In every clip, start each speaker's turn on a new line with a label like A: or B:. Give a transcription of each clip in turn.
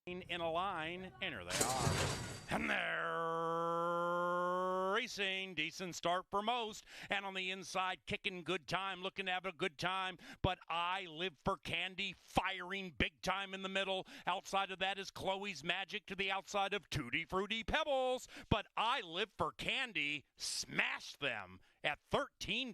A: in a line, and here they are. And they're racing. Decent start for most. And on the inside, kicking good time, looking to have a good time. But I Live for Candy, firing big time in the middle. Outside of that is Chloe's Magic to the outside of Tutti Frutti Pebbles. But I Live for Candy smashed them at 13-1.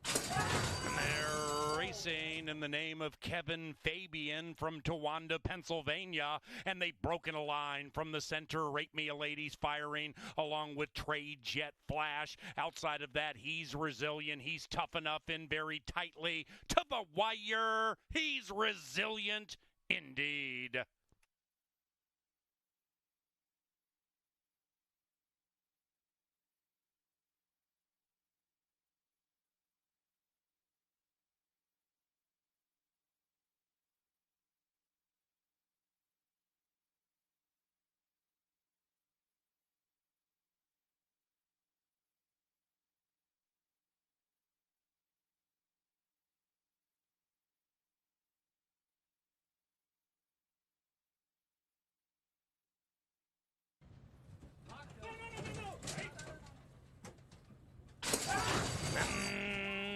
A: And they're racing in the name of Kevin Fabian from Towanda, Pennsylvania. And they've broken a line from the center. Rate Me a Lady's firing along with Trade Jet Flash. Outside of that, he's resilient. He's tough enough in very tightly to the wire. He's resilient indeed.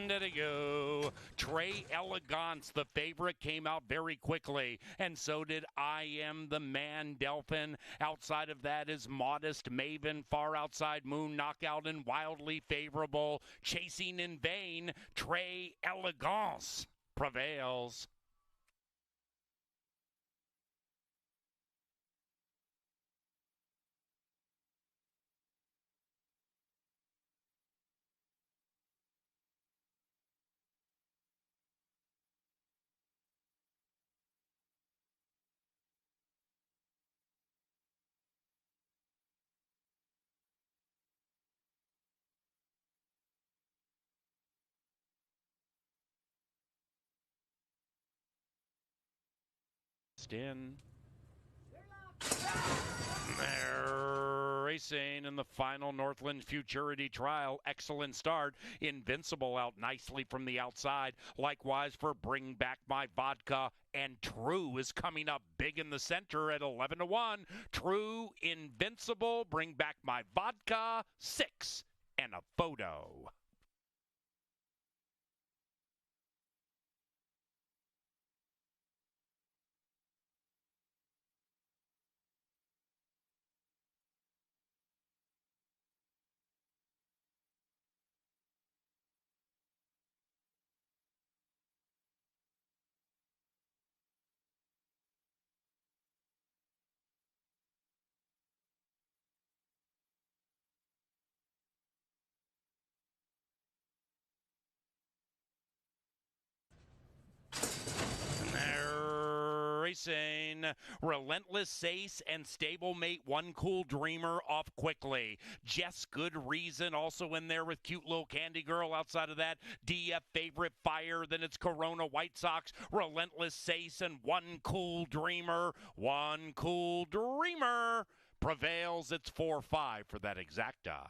A: There they go. Trey Elegance, the favorite, came out very quickly, and so did I Am the Man Delphin. Outside of that is Modest Maven, far outside Moon Knockout, and Wildly Favorable. Chasing in Vain, Trey Elegance prevails. In. They're racing in the final Northland Futurity Trial. Excellent start. Invincible out nicely from the outside. Likewise for Bring Back My Vodka. And True is coming up big in the center at 11-1. True, Invincible, Bring Back My Vodka, 6, and a photo. Racing, Relentless Ace and Stablemate One Cool Dreamer off quickly. Jess Good Reason also in there with Cute Little Candy Girl. Outside of that, DF Favorite Fire. Then it's Corona White Sox, Relentless Ace, and One Cool Dreamer. One Cool Dreamer prevails. It's 4-5 for that exacta.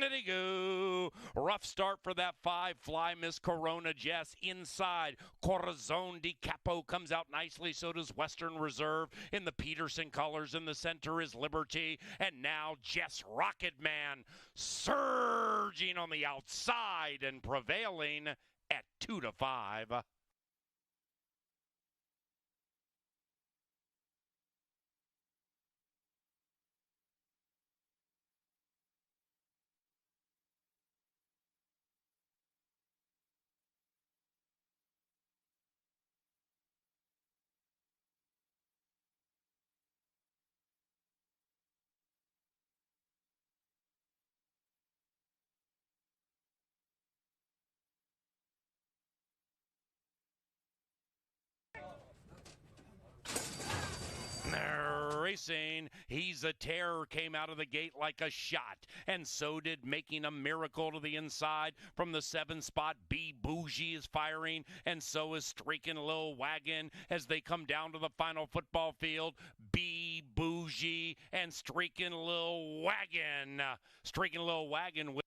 A: There you go. Rough start for that 5 fly, Miss Corona Jess. Inside, Corazon di Capo comes out nicely. So does Western Reserve in the Peterson colors. In the center is Liberty. And now Jess Rocketman surging on the outside and prevailing at 2-5. Racing, he's a terror, came out of the gate like a shot, and so did making a miracle to the inside from the 7 spot. B Bougie is firing, and so is Streaking Lil Wagon as they come down to the final football field. B Bougie and Streaking Lil Wagon. Streaking Lil Wagon with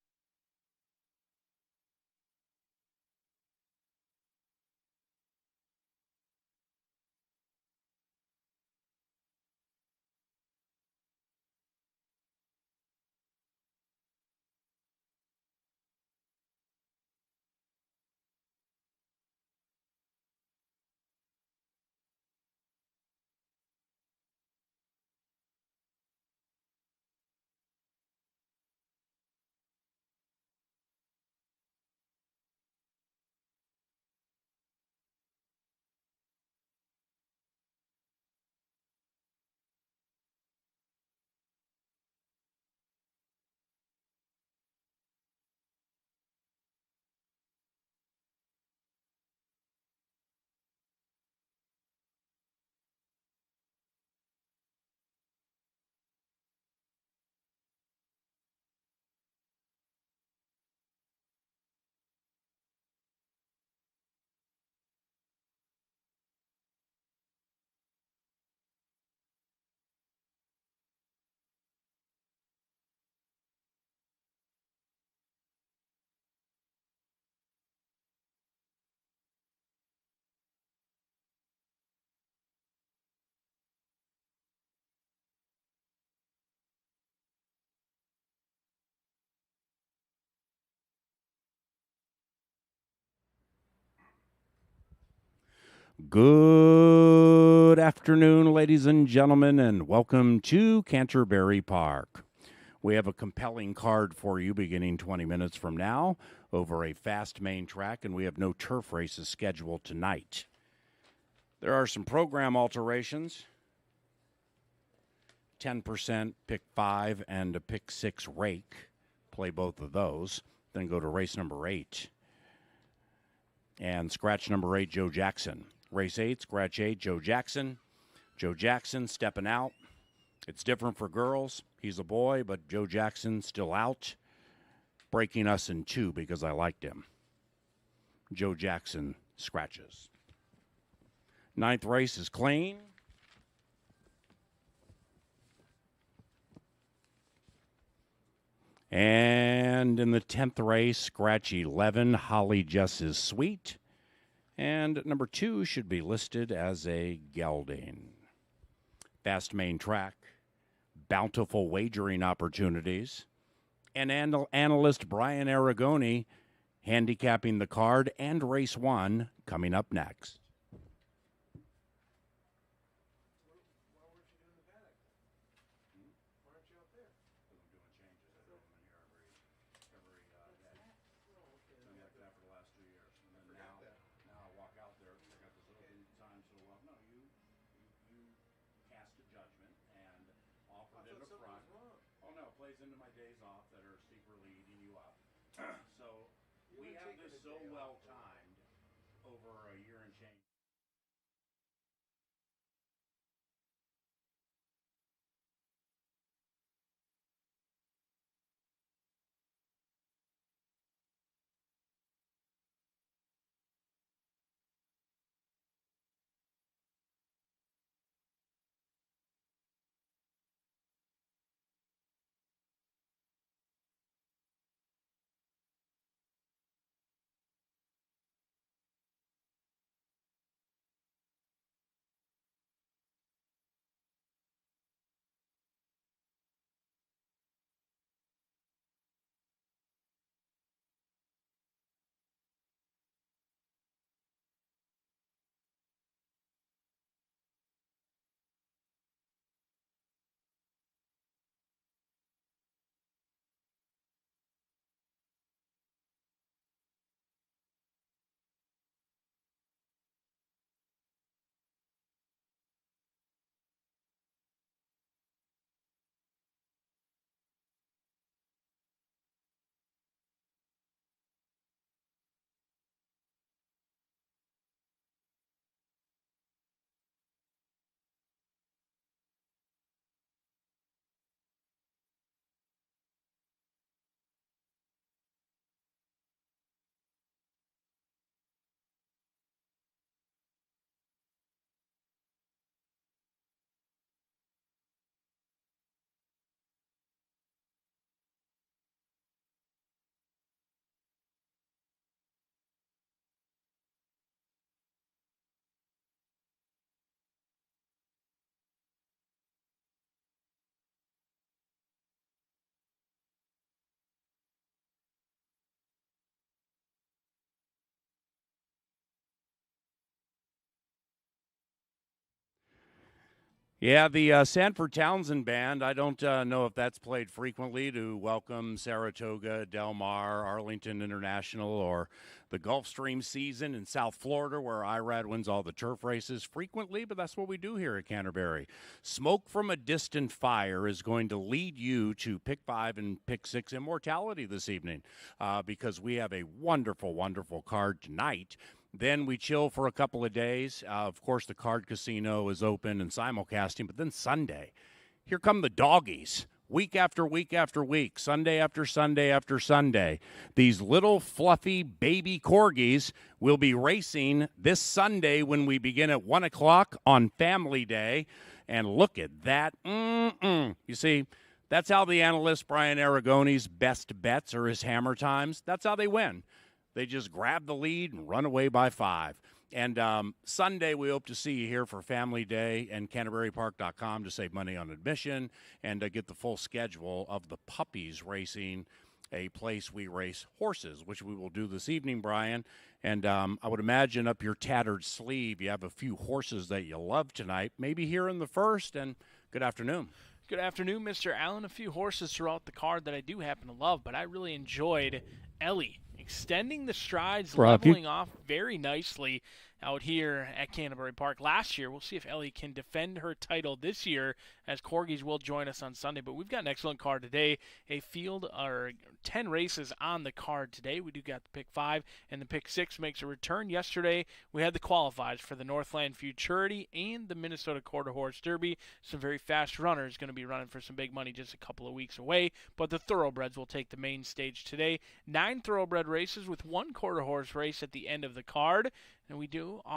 A: Good afternoon, ladies and gentlemen, and welcome to Canterbury Park. We have a compelling card for you beginning 20 minutes from now over a fast main track, and we have no turf races scheduled tonight. There are some program alterations. 10% pick 5 and a pick 6 rake. Play both of those. Then go to race number 8. And scratch number 8, Joe Jackson. Race 8, scratch 8, Joe Jackson. Joe Jackson stepping out. It's different for girls. He's a boy, but Joe Jackson still out. Breaking us in 2 because I liked him. Joe Jackson scratches. 9th race is clean. And in the 10th race, scratch 11, Holly Jess is sweet. And number 2 should be listed as a gelding. Fast main track, bountiful wagering opportunities, and analyst Brian Aragoni handicapping the card and race 1 coming up next. Into my days off that are secretly eating you up. So we have this so well timed over a year and change. Yeah, the Sanford Townsend Band. I don't know if that's played frequently to welcome Saratoga, Del Mar, Arlington International, or the Gulfstream season in South Florida, where IRAD wins all the turf races frequently, but that's what we do here at Canterbury. Smoke from a Distant Fire is going to lead you to pick five and pick six immortality this evening because we have a wonderful, wonderful card tonight. Then we chill for a couple of days. Of course, the card casino is open and simulcasting. But then Sunday, here come the doggies. Week after week after week, Sunday after Sunday after Sunday. These little fluffy baby corgis will be racing this Sunday when we begin at 1 o'clock on Family Day. And look at that. You see, that's how the analyst Brian Aragone's best bets or his hammer times, that's how they win. They just grab the lead and run away by 5. And Sunday, we hope to see you here for Family Day and CanterburyPark.com to save money on admission and get the full schedule of the puppies racing, a place we race horses, which we will do this evening, Brian. And I would imagine up your tattered sleeve, you have a few horses that you love tonight, maybe here in the first. And good afternoon.
B: Good afternoon, Mr. Allen. A few horses throughout the card that I do happen to love, but I really enjoyed Ellie extending the strides, leveling off very nicely out here at Canterbury Park last year. We'll see if Ellie can defend her title this year, as Corgis will join us on Sunday. But we've got an excellent card today. A field or 10 races on the card today. We do got the pick 5, and the pick 6 makes a return. Yesterday, we had the qualifiers for the Northland Futurity and the Minnesota Quarter Horse Derby. Some very fast runners going to be running for some big money just a couple of weeks away. But the thoroughbreds will take the main stage today. 9 thoroughbred races with 1 quarter horse race at the end of the card. And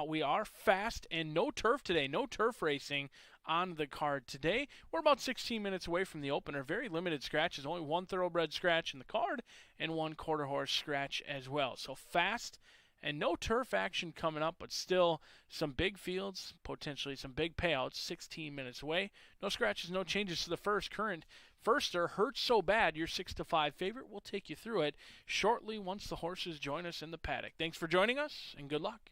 B: we are fast and no turf today. No turf racing on the card today. We're about 16 minutes away from the opener. Very limited scratches. Only 1 thoroughbred scratch in the card and 1 quarter horse scratch as well. So fast and no turf action coming up, but still some big fields, potentially some big payouts. 16 minutes away. No scratches, no changes to the first. Current firster, Hurts So Bad, your 6-5 favorite. We'll take you through it shortly once the horses join us in the paddock. Thanks for joining us, and good luck.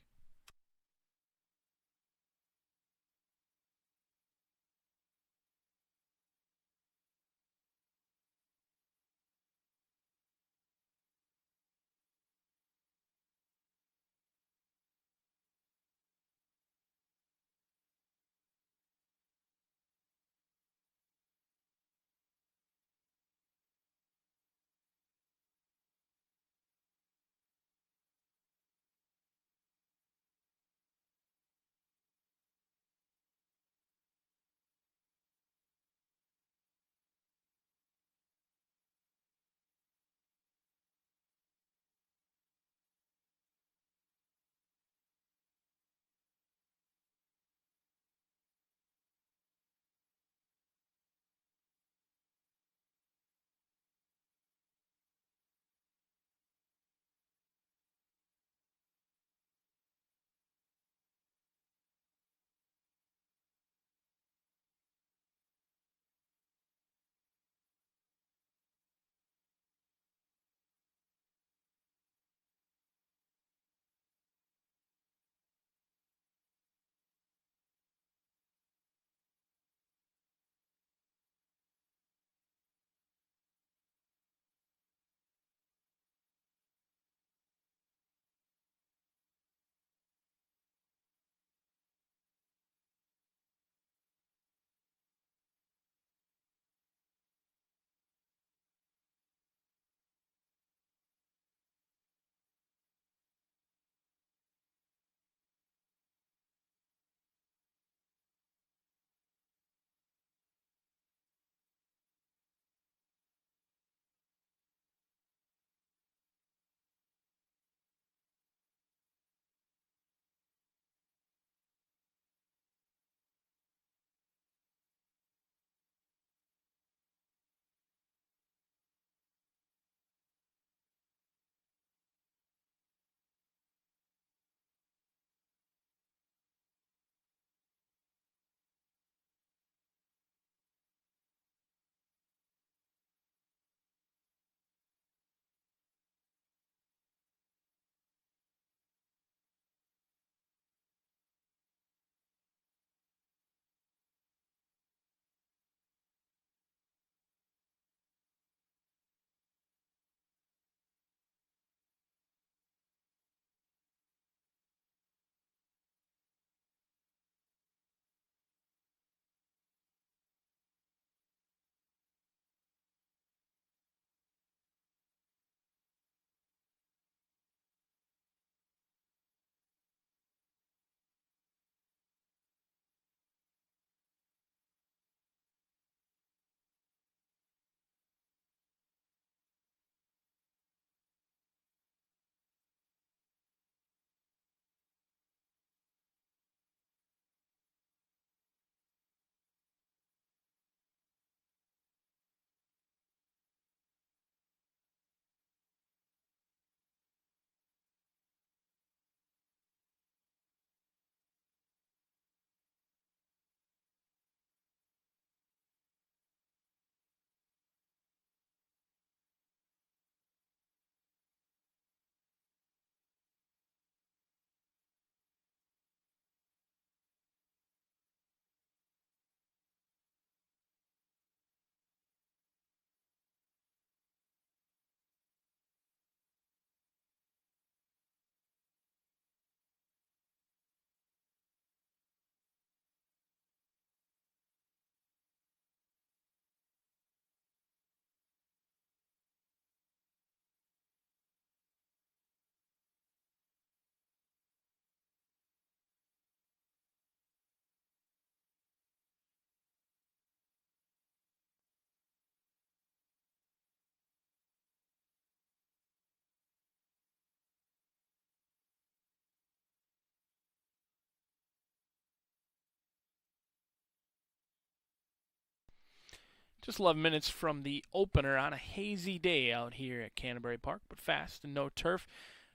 B: Just 11 minutes from the opener on a hazy day out here at Canterbury Park, but fast and no turf.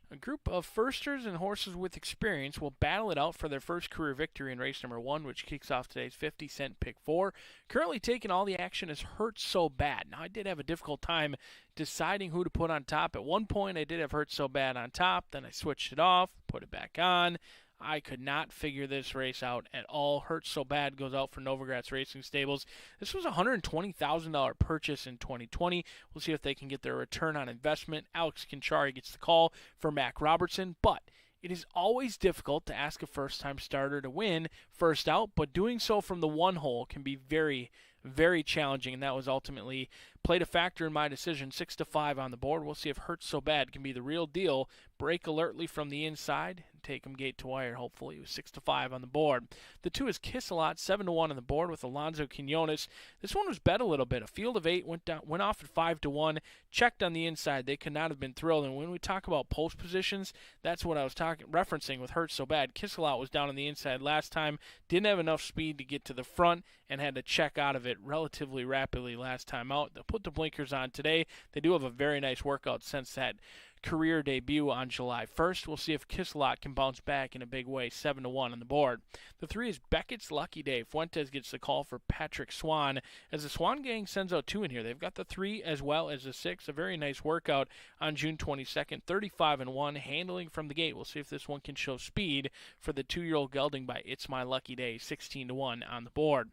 B: A group of firsters and horses with experience will battle it out for their first career victory in race number 1, which kicks off today's 50-cent pick 4. Currently taking all the action is Hurt So Bad. Now, I did have a difficult time deciding who to put on top. At one point, I did have Hurt So Bad on top. Then I switched it off, put it back on. I could not figure this race out at all. Hurt So Bad goes out for Novogratz Racing Stables. This was a $120,000 purchase in 2020. We'll see if they can get their return on investment. Alex Kinchari gets the call for Mac Robertson, but it is always difficult to ask a first-time starter to win first out, but doing so from the one hole can be very, very challenging, and that was ultimately played a factor in my decision. 6-5 on the board. We'll see if Hurt So Bad can be the real deal. Break alertly from the inside and take him gate to wire. Hopefully, it was 6-5 on the board. The 2 is Kiss a Lot, 7-1 on the board with Alonzo Quinones. This one was bet a little bit. A field of 8 went off at 5-1. Checked on the inside. They could not have been thrilled. And when we talk about post positions, that's what I was referencing with Hurt So Bad. Kiss a Lot was down on the inside last time. Didn't have enough speed to get to the front and had to check out of it relatively rapidly last time out. They'll put the blinkers on today. They do have a very nice workout since that career debut on July 1st. We'll see if Kisselot can bounce back in a big way. 7-1 on the board. The 3 is Beckett's Lucky Day. Fuentes gets the call for Patrick Swan as the Swan Gang sends out 2 in here. They've got the 3 as well as the 6. A very nice workout on June 22nd. 35-1 handling from the gate. We'll see if this one can show speed for the 2-year-old gelding by It's My Lucky Day. 16-1 on the board.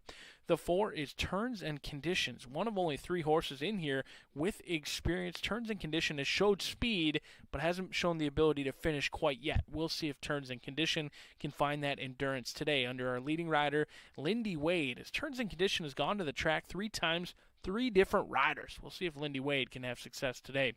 B: The 4 is Turns and Conditions. One of only 3 horses in here with experience. Turns and Condition has showed speed, but hasn't shown the ability to finish quite yet. We'll see if Turns and Condition can find that endurance today under our leading rider, Lindy Wade. As Turns and Condition has gone to the track 3 times, 3 different riders. We'll see if Lindy Wade can have success today.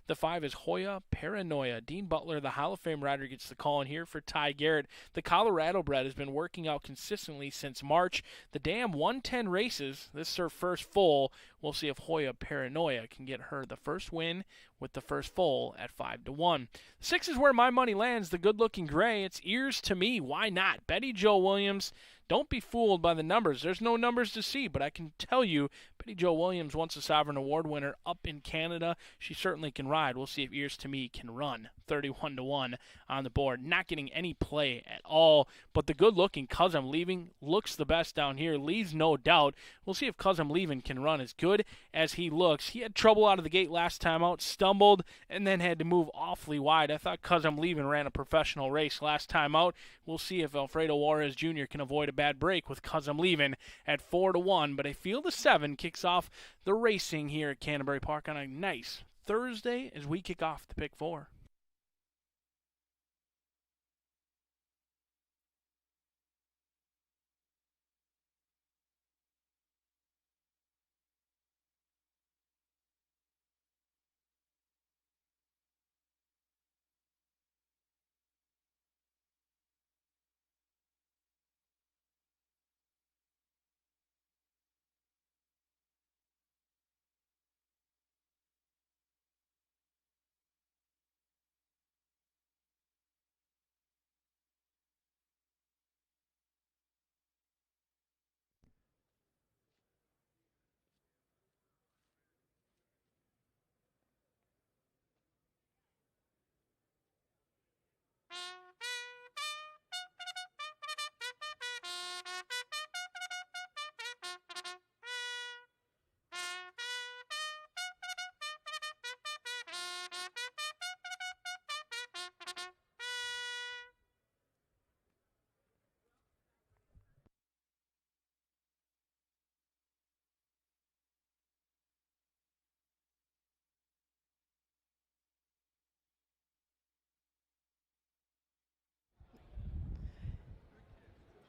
B: The 5 is Hoya Paranoia. Dean Butler, the Hall of Fame rider, gets the call in here for Ty Garrett. The Colorado bred has been working out consistently since March. The dam won 10 races. This is her first full. We'll see if Hoya Paranoia can get her the first win with the first full at 5-1. 6 is where my money lands. The good-looking gray. It's Ears to Me. Why not? Betty Jo Williams. Don't be fooled by the numbers. There's no numbers to see, but I can tell you Betty Jo Williams, once a Sovereign Award winner up in Canada, she certainly can ride. We'll see if Ears to Me can run. 31-1 on the board. Not getting any play at all, but the good-looking Cuz I'm Leaving looks the best down here. Leaves no doubt. We'll see if Cuz I'm Leaving can run as good as he looks. He had trouble out of the gate last time out, stumbled, and then had to move awfully wide. I thought Cuz I'm Leaving ran a professional race last time out. We'll see if Alfredo Juarez Jr. can avoid a bad break with Cuz I'm Leaving at 4-1, but a field of 7 kicks off the racing here at Canterbury Park on a nice Thursday as we kick off the pick 4.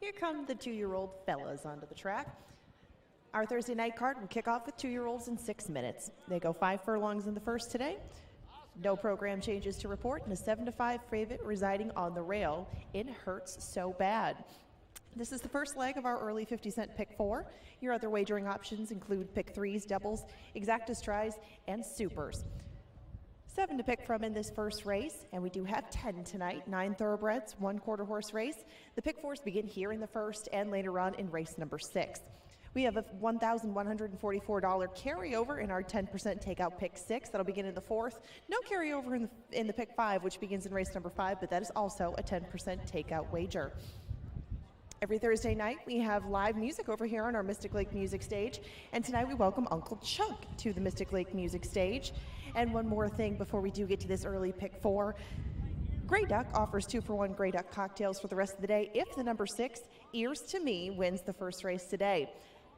C: Here come the 2-year-old fellas onto the track. Our Thursday night card will kick off with 2-year-olds in 6 minutes. They go 5 furlongs in the first today. No program changes to report, and a 7-5 favorite residing on the rail. It Hurts So Bad. This is the first leg of our early 50-cent pick 4. Your other wagering options include pick 3s, doubles, exactas tries, and supers. 7 to pick from in this first race, and we do have 10 tonight. 9 thoroughbreds, 1 quarter horse race. The pick 4s begin here in the first and later on in race number 6. We have a $1,144 carryover in our 10% takeout pick 6. That'll begin in the 4th. No carryover in the pick 5, which begins in race number 5, but that is also a 10% takeout wager. Every Thursday night, we have live music over here on our Mystic Lake Music Stage. And tonight, we welcome Uncle Chuck to the Mystic Lake Music Stage. And one more thing before we do get to this early pick 4. Grey Duck offers 2-for-1 Grey Duck cocktails for the rest of the day if the number 6, Ears to Me, wins the first race today.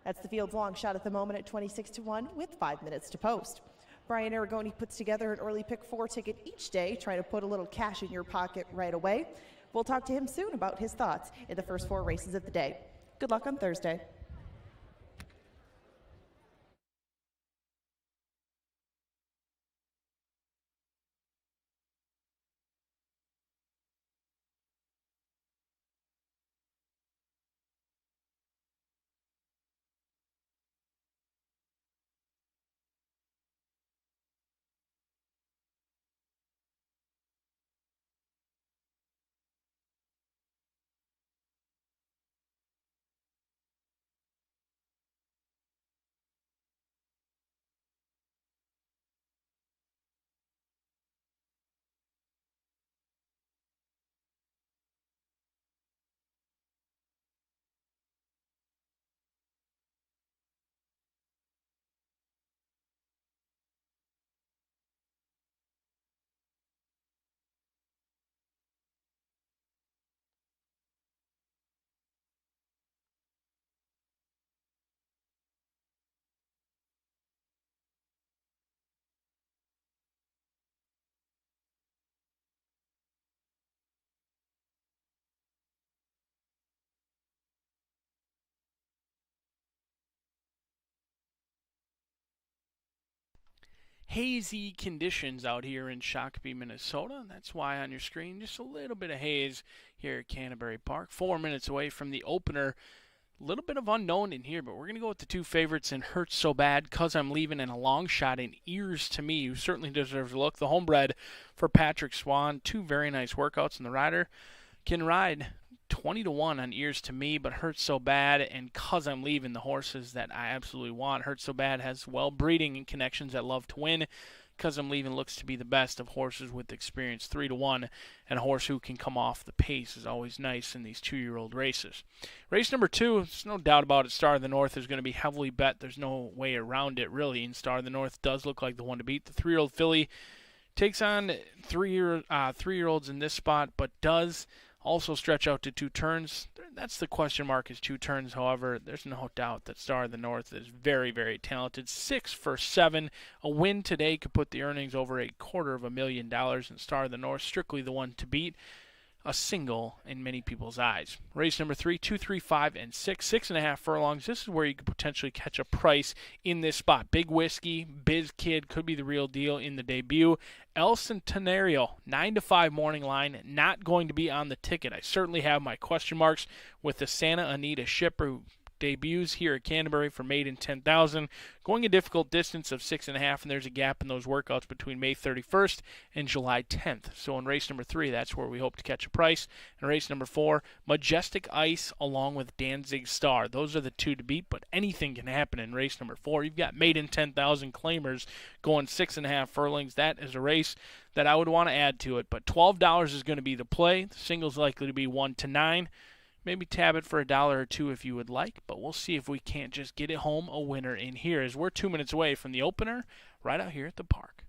C: That's the field's long shot at the moment at 26-1 with 5 minutes to post. Brian Aragoni puts together an early pick 4 ticket each day, trying to put a little cash in your pocket right away. We'll talk to him soon about his thoughts in the first 4 races of the day. Good luck on Thursday.
B: Hazy conditions out here in Shakopee, Minnesota. That's why on your screen, just a little bit of haze here at Canterbury Park. 4 minutes away from the opener. A little bit of unknown in here, but we're going to go with the 2 favorites in Hurts So Bad, Cause I'm Leaving, and a long shot in Ears to Me, who certainly deserves a look. The homebred for Patrick Swan. 2 very nice workouts, and the rider can ride 20-1 on Ears to Me, but Hurts So Bad and Cause I'm Leaving, the horses that I absolutely want. Hurts So Bad has well breeding and connections that love to win. Cause I'm Leaving looks to be the best of horses with experience, 3-1, and a horse who can come off the pace is always nice in these 2-year-old races. Race number 2, there's no doubt about it, Star of the North is going to be heavily bet. There's no way around it, really, and Star of the North does look like the one to beat. The 3-year-old filly takes on 3-year-olds in this spot, but does also stretch out to 2 turns. That's the question mark, is 2 turns. However, there's no doubt that Star of the North is very, very talented. 6 for 7. A win today could put the earnings over $250,000, and Star of the North strictly the one to beat. A single in many people's eyes. Race number 3, 2, 3, 5, and 6. 6.5 furlongs. This is where you could potentially catch a price in this spot. Big Whiskey, Biz Kid could be the real deal in the debut. El Centenario, 9-5 morning line, not going to be on the ticket. I certainly have my question marks with the Santa Anita shipper, who debuts here at Canterbury for Maiden 10,000, going a difficult distance of 6.5, and there's a gap in those workouts between May 31st and July 10th. So in race number 3, that's where we hope to catch a price. In race number 4, Majestic Ice along with Danzig Star. Those are the 2 to beat, but anything can happen in race number 4. You've got Maiden 10,000 claimers going 6.5 furlongs. That is a race that I would want to add to it, but $12 is going to be the play. The single's likely to be 1-9. Maybe tab it for $1 or $2 if you would like, but we'll see if we can't just get it home a winner in here, as we're 2 minutes away from the opener right out here at the park.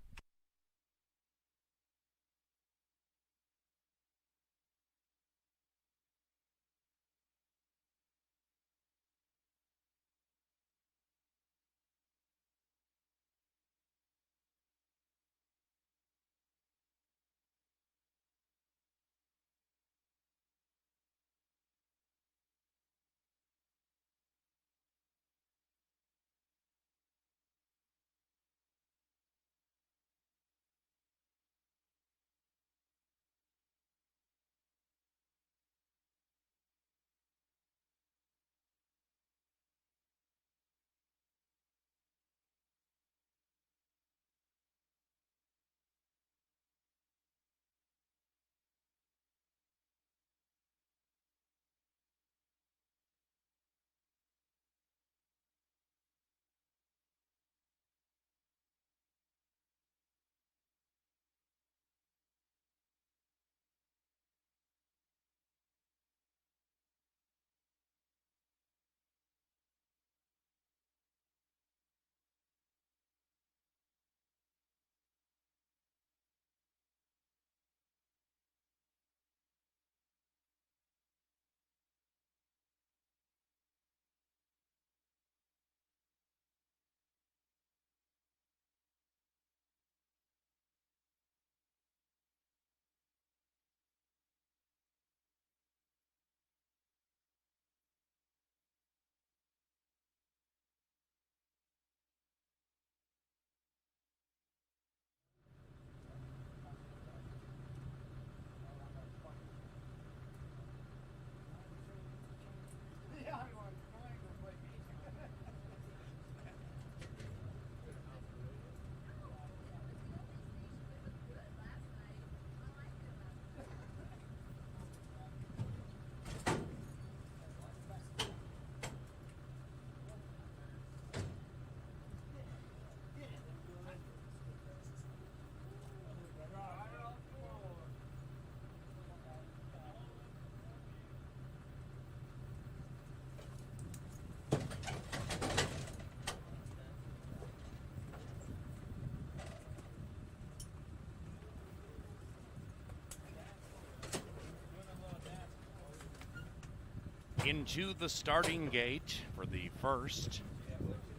A: Into the starting gate for the first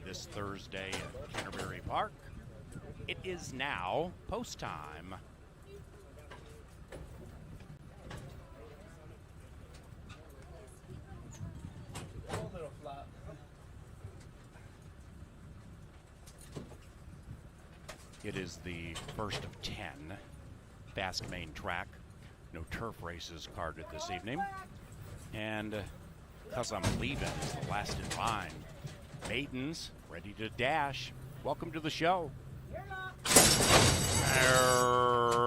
A: this Thursday at Canterbury Park. It is now post time. It is the first of 10. Fast main track. No turf races carded this evening. And Cause I'm Leaving is the last in line. Maidens ready to dash. Welcome to the show.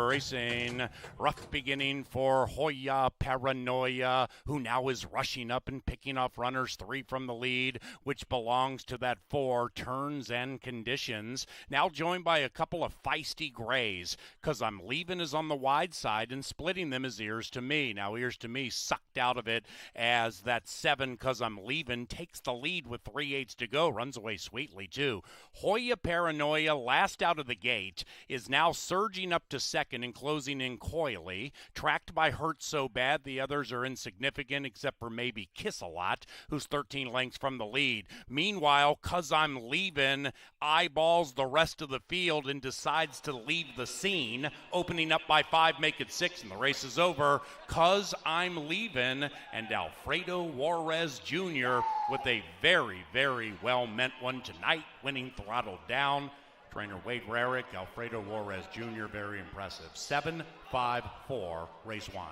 A: Racing. Rough beginning for Hoya Paranoia, who now is rushing up and picking off runners 3 from the lead, which belongs to that 4 Turns and Conditions. Now joined by a couple of feisty grays. Cause I'm Leaving is on the wide side, and splitting them is Ears to Me. Now Ears to Me sucked out of it as that 7 Cause I'm Leaving takes the lead with 3/8 to go. Runs away sweetly too. Hoya Paranoia, last out of the gate, is now surging up to second and closing in coyly, tracked by Hurt So Bad. The others are insignificant except for maybe Kiss a Lot, who's 13 lengths from the lead. Meanwhile, Cause I'm Leaving eyeballs the rest of the field and decides to leave the scene, opening up by 5, make it 6, and the race is over. Cause I'm Leaving and Alfredo Juarez Jr. with a very, very well-meant one tonight, winning Throttled Down. Trainer Wade Rarick, Alfredo Juarez Jr., very impressive. 7-5-4, race 1.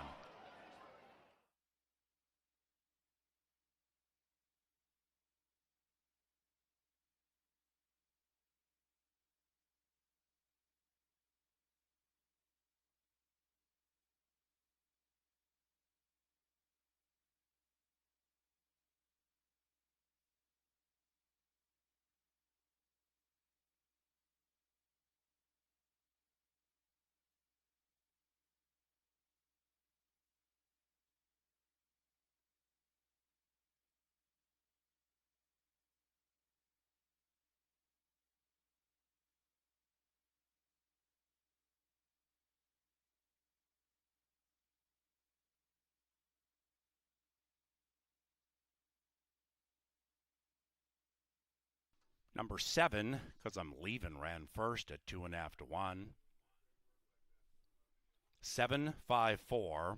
A: Number 7, Cause I'm Leaving, ran first at 2.5 to 1. 7-5-4,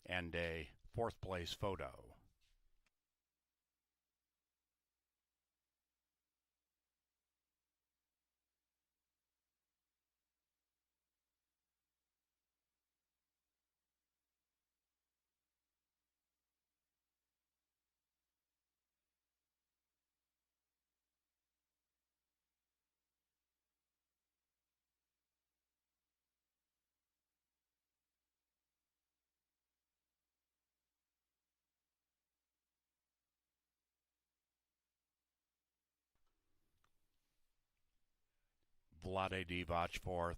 A: and a 4th place photo. Vlade Divac 4th.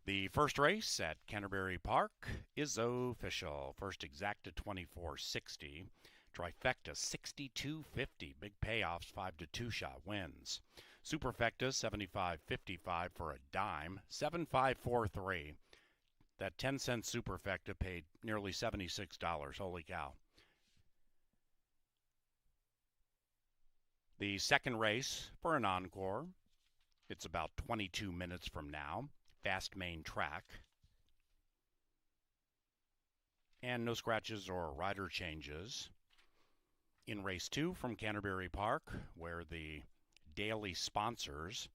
A: The first race at Canterbury Park is official. First exacta 24.60. Trifecta 62.50. Big payoffs 5 to 2 shot wins. Superfecta 75.55 for a dime. 7.543. That 10-cent superfecta paid nearly $76. Holy cow. The second race for an encore. It's about 22 minutes from now. Fast main track. And no scratches or rider changes. In race 2 from Canterbury Park, where the daily sponsors,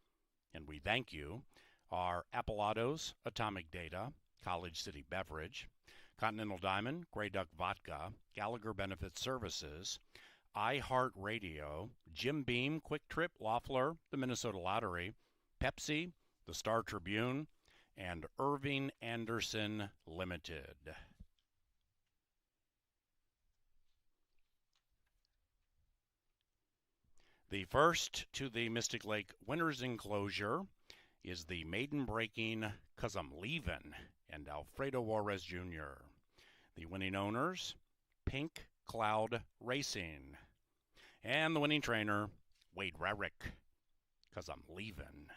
A: and we thank you, are Appalados, Atomic Data, College City Beverage, Continental Diamond, Grey Duck Vodka, Gallagher Benefit Services, iHeartRadio, Jim Beam, Quick Trip, Loeffler, the Minnesota Lottery, Pepsi, the Star Tribune, and Irving Anderson Limited. The first to the Mystic Lake Winners Enclosure is the maiden breaking 'Cause I'm Leavin' and Alfredo Juarez Jr. The winning owners, Pink Cloud Racing. And the winning trainer, Wade Rarick, 'Cause I'm Leavin'.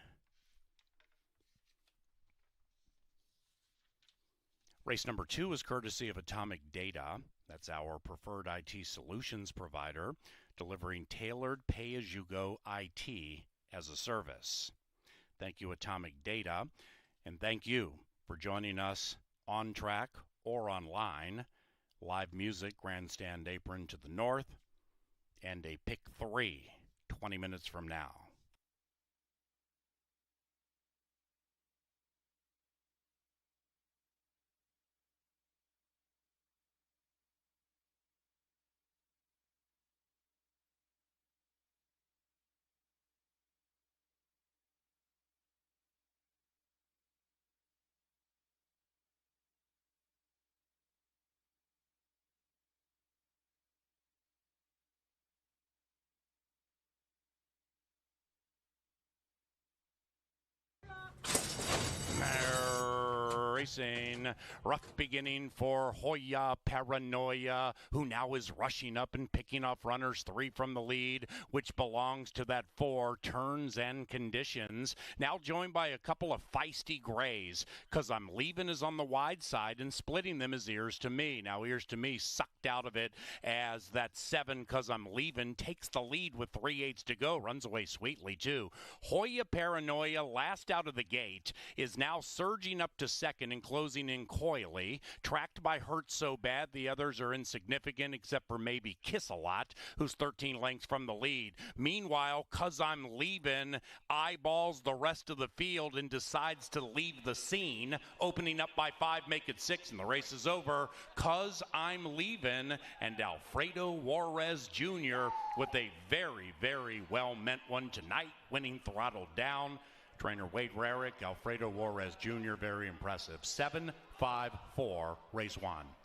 A: Race number 2 is courtesy of Atomic Data. That's our preferred IT solutions provider, delivering tailored pay-as-you-go IT as a service. Thank you, Atomic Data, and thank you for joining us on track or online. Live music, grandstand apron to the north, and a pick 3 20 minutes from now. Racing. Rough beginning for Hoya Paranoia, who now is rushing up and picking off runners 3 from the lead, which belongs to that 4 Turns and Conditions. Now joined by a couple of feisty grays, 'Cause I'm Leavin' is on the wide side, and splitting them is Ears to Me. Now Ears to Me sucked out of it as that 7 'Cause I'm Leavin' takes the lead with 3/8 to go. Runs away sweetly too. Hoya Paranoia, last out of the gate, is now surging up to second and closing in coyly, tracked by Hurt So Bad. The others are insignificant except for maybe Kiss a Lot, who's 13 lengths from the lead. Meanwhile, 'Cause I'm Leavin' eyeballs the rest of the field and decides to leave the scene, opening up by 5, make it 6, and the race is over. 'Cause I'm Leavin' and Alfredo Juarez Jr. with a very, very well-meant one tonight, winning throttled down. Trainer Wade Rarick, Alfredo Juarez Jr., very impressive. 7-5-4, race 1.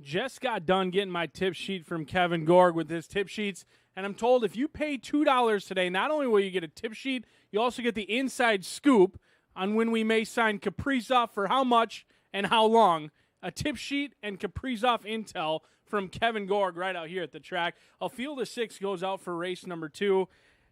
D: Just got done getting my tip sheet from Kevin Gorg with his tip sheets, and I'm told if you pay $2 today, not only will you get a tip sheet, you also get the inside scoop on when we may sign Kaprizov for how much and how long. A tip sheet and Kaprizov intel from Kevin Gorg right out here at the track. A field of 6 goes out for race number 2.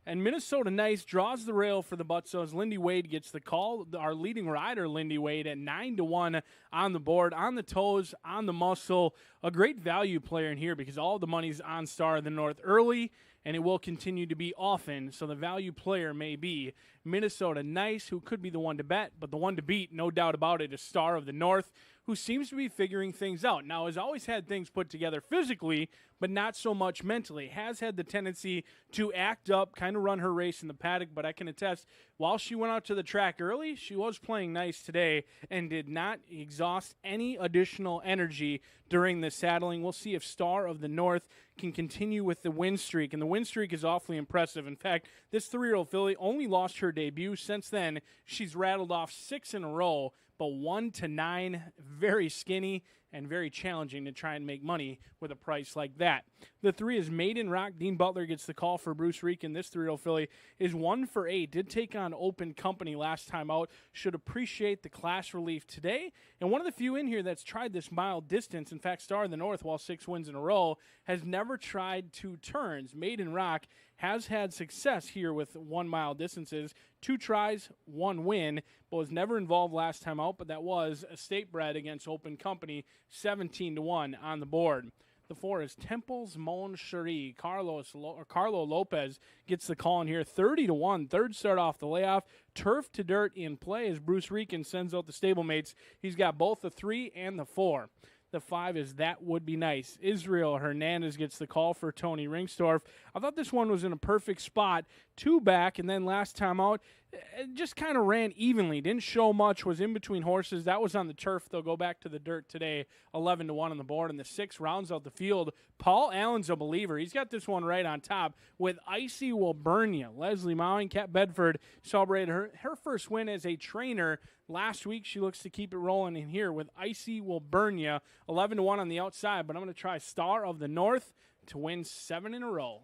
D: And Minnesota Nice draws the rail for the Butsos. Lindy Wade gets the call. Our leading rider, Lindy Wade, at 9-1 on the board, on the toes, on the muscle. A great value player in here because all the money's on Star of the North early, and it will continue to be often. So the value player may be Minnesota Nice, who could be the one to bet, but the one to beat, no doubt about it, is Star of the North, who seems to be figuring things out. Now, has always had things put together physically, but not so much mentally. Has had the tendency to act up, kind of run her race in the paddock, but I can attest, while she went out to the track early, she was playing nice today and did not exhaust any additional energy during the saddling. We'll see if Star of the North can continue with the win streak, and the win streak is awfully impressive. In fact, this 3-year-old filly only lost her debut. Since then, she's rattled off 6 in a row, but 1-9, very skinny and very challenging to try and make money with a price like that. The 3 is Maiden Rock. Dean Butler gets the call for Bruce Reekin. This 3-year-old filly is 1 for 8. Did take on Open Company last time out. Should appreciate the class relief today. And one of the few in here that's tried this mile distance. In fact, Star of the North, while 6 wins in a row, has never tried 2 turns. Maiden Rock has had success here with 1 mile distances. 2 tries, 1 win, but was never involved last time out, but that was a state bred against Open Company, 17-1 on the board. The 4 is Temples Mon Cherie. Carlo Lopez gets the call in here, 30-1. Third start off the layoff. Turf to dirt in play as Bruce Reekin sends out the stablemates. He's got both the 3 and the 4. The 5 is That Would Be Nice. Israel Hernandez gets the call for Tony Ringstorff. I thought this one was in a perfect spot. 2 back, and then last time out, it just kind of ran evenly. Didn't show much, was in between horses. That was on the turf. They'll go back to the dirt today, 11-1 on the board. And the 6 rounds out the field. Paul Allen's a believer. He's got this one right on top with Icy Will Burn Ya. Leslie Mowing, Kat Bedford, celebrated her first win as a trainer last week. She looks to keep it rolling in here with Icy Will Burn Ya, 11-1 on the outside. But I'm going to try Star of the North to win 7 in a row.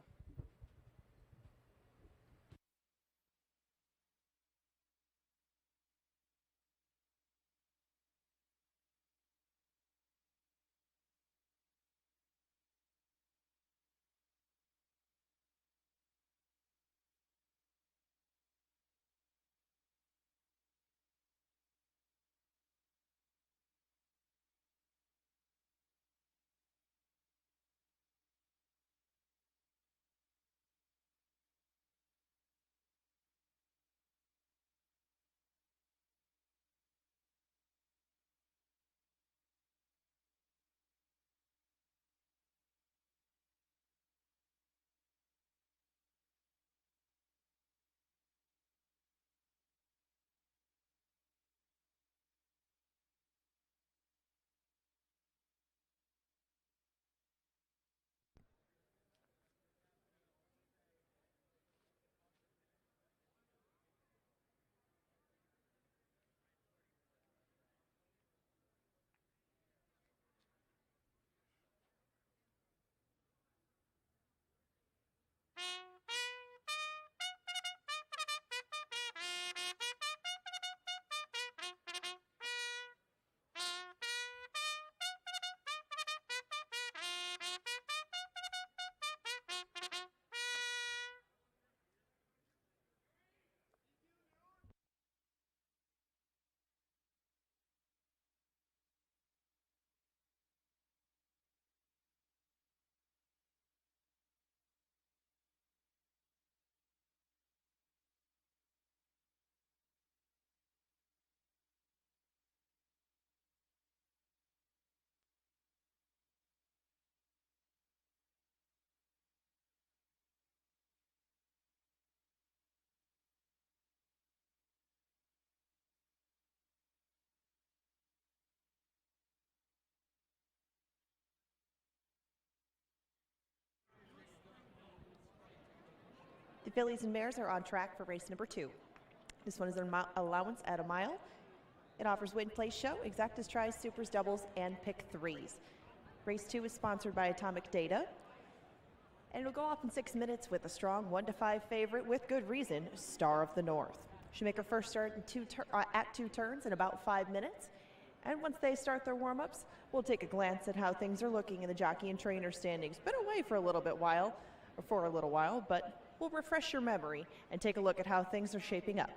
C: The fillies and mares are on track for race number 2. This one is an allowance at a mile. It offers win, place, show, exactas, tries, supers, doubles, and pick 3s. Race 2 is sponsored by Atomic Data. And it'll go off in 6 minutes with a strong 1-5 favorite with good reason, Star of the North. She'll make her first start in at 2 turns in about 5 minutes. And once they start their warm-ups, we'll take a glance at how things are looking in the jockey and trainer standings. Been away for a little while, but we'll refresh your memory and take a look at how things are shaping up.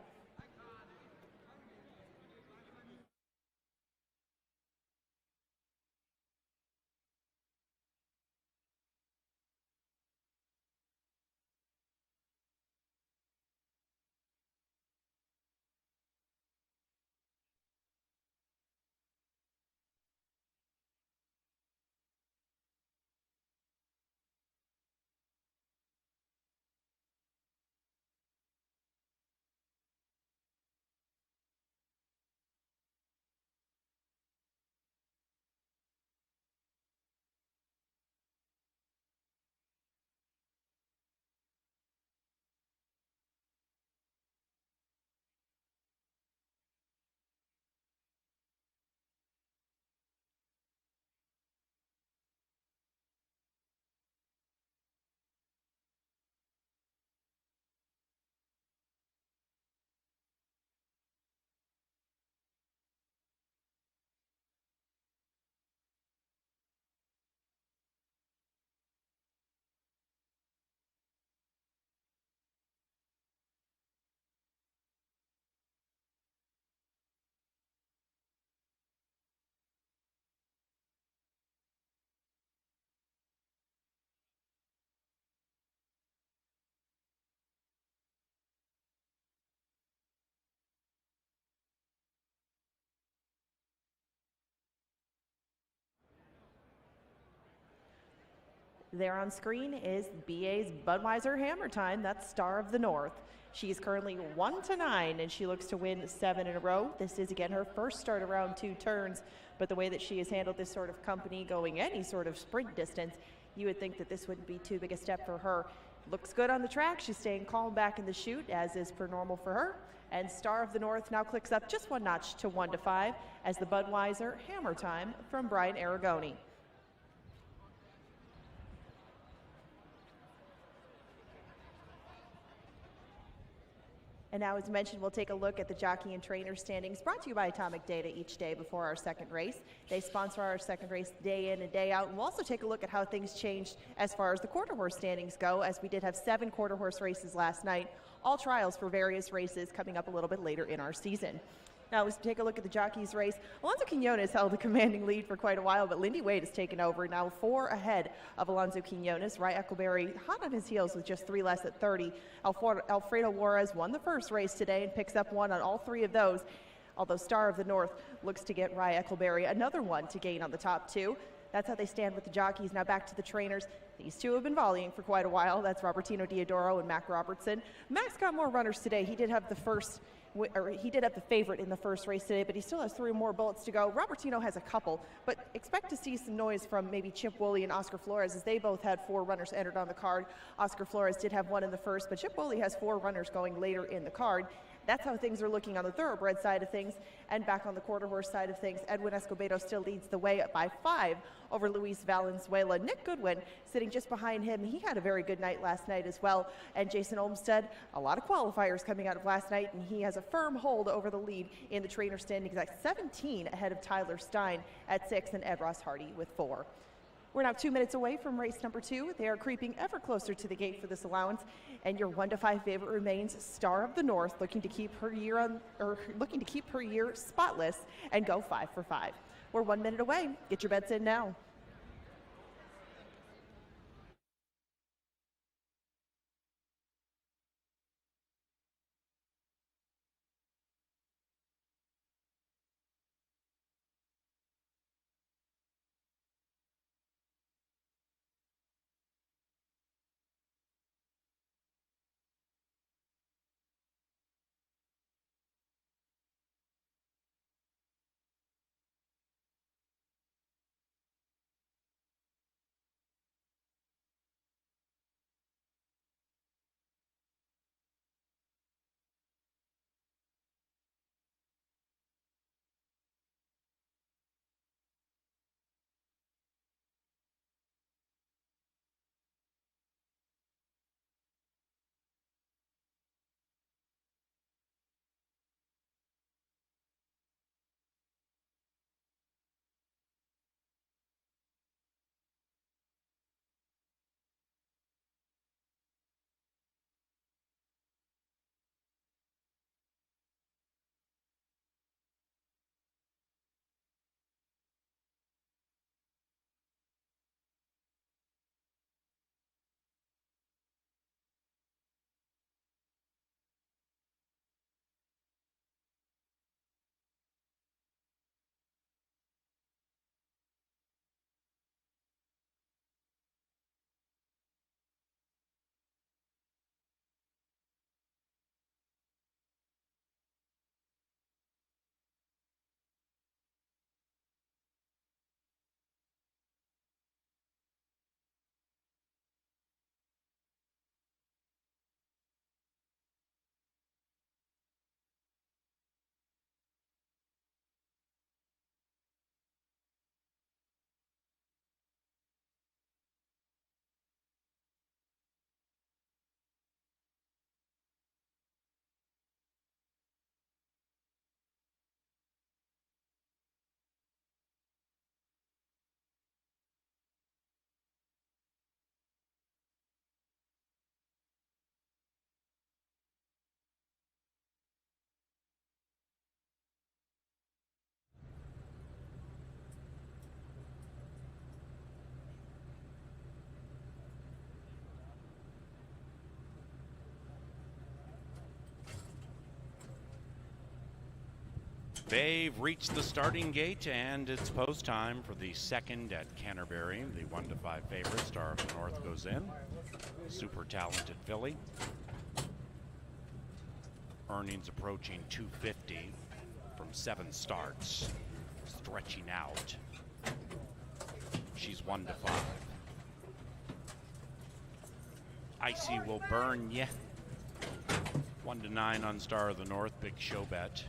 C: There on screen is BA's Budweiser Hammer Time. That's Star of the North. She's currently 1-9, and she looks to win 7 in a row. This is, again, her first start around 2 turns, but the way that she has handled this sort of company going any sort of sprint distance, you would think that this wouldn't be too big a step for her. Looks good on the track. She's staying calm back in the chute, as is per normal for her. And Star of the North now clicks up just 1 notch to 1-5 as the Budweiser Hammer Time from Brian Aragoni. And now, as mentioned, we'll take a look at the jockey and trainer standings brought to you by Atomic Data each day before our second race. They sponsor our second race day in and day out. And we'll also take a look at how things changed as far as the quarter horse standings go, as we did have 7 quarter horse races last night, all trials for various races coming up a little bit later in our season. Now, let's take a look at the jockeys race. Alonso Quinones held a commanding lead for quite a while, but Lindy Wade has taken over, now 4 ahead of Alonso Quinones. Ry Eccleberry hot on his heels with just 3 less at 30. Alfredo Juarez won the first race today and picks up 1 on all 3 of those, although Star of the North looks to get Ry Eccleberry another 1 to gain on the top 2. That's how they stand with the jockeys. Now back to the trainers. These 2 have been volleying for quite a while. That's Robertino Diodoro and Mac Robertson. Mac's got more runners today. He did have the favorite in the first race today, but he still has 3 more bullets to go. Robertino has a couple, but expect to see some noise from maybe Chip Woolley and Oscar Flores, as they both had 4 runners entered on the card. Oscar Flores did have 1 in the first, but Chip Woolley has 4 runners going later in the card. That's how things are looking on the thoroughbred side of things. And back on the quarter horse side of things, Edwin Escobedo still leads the way by 5 over Luis Valenzuela. Nick Goodwin sitting just behind him. He had a very good night last night as well. And Jason Olmstead, a lot of qualifiers coming out of last night, and he has a firm hold over the lead in the trainer standings at 17 ahead of Tyler Stein at 6 and Ed Ross Hardy with 4. We're now 2 minutes away from race number 2. They are creeping ever closer to the gate for this allowance, and your 1-5 favorite remains Star of the North, looking to keep her year spotless and go 5 for 5. We're 1 minute away. Get your bets in now.
A: They've reached the starting gate, and it's post time for the second at Canterbury. The 1-5 favorite, Star of the North, goes in. Super talented filly. Earnings approaching 250 from 7 starts. Stretching out. She's 1-5. Icy will burn ya. 1-9 on Star of the North, big show bet.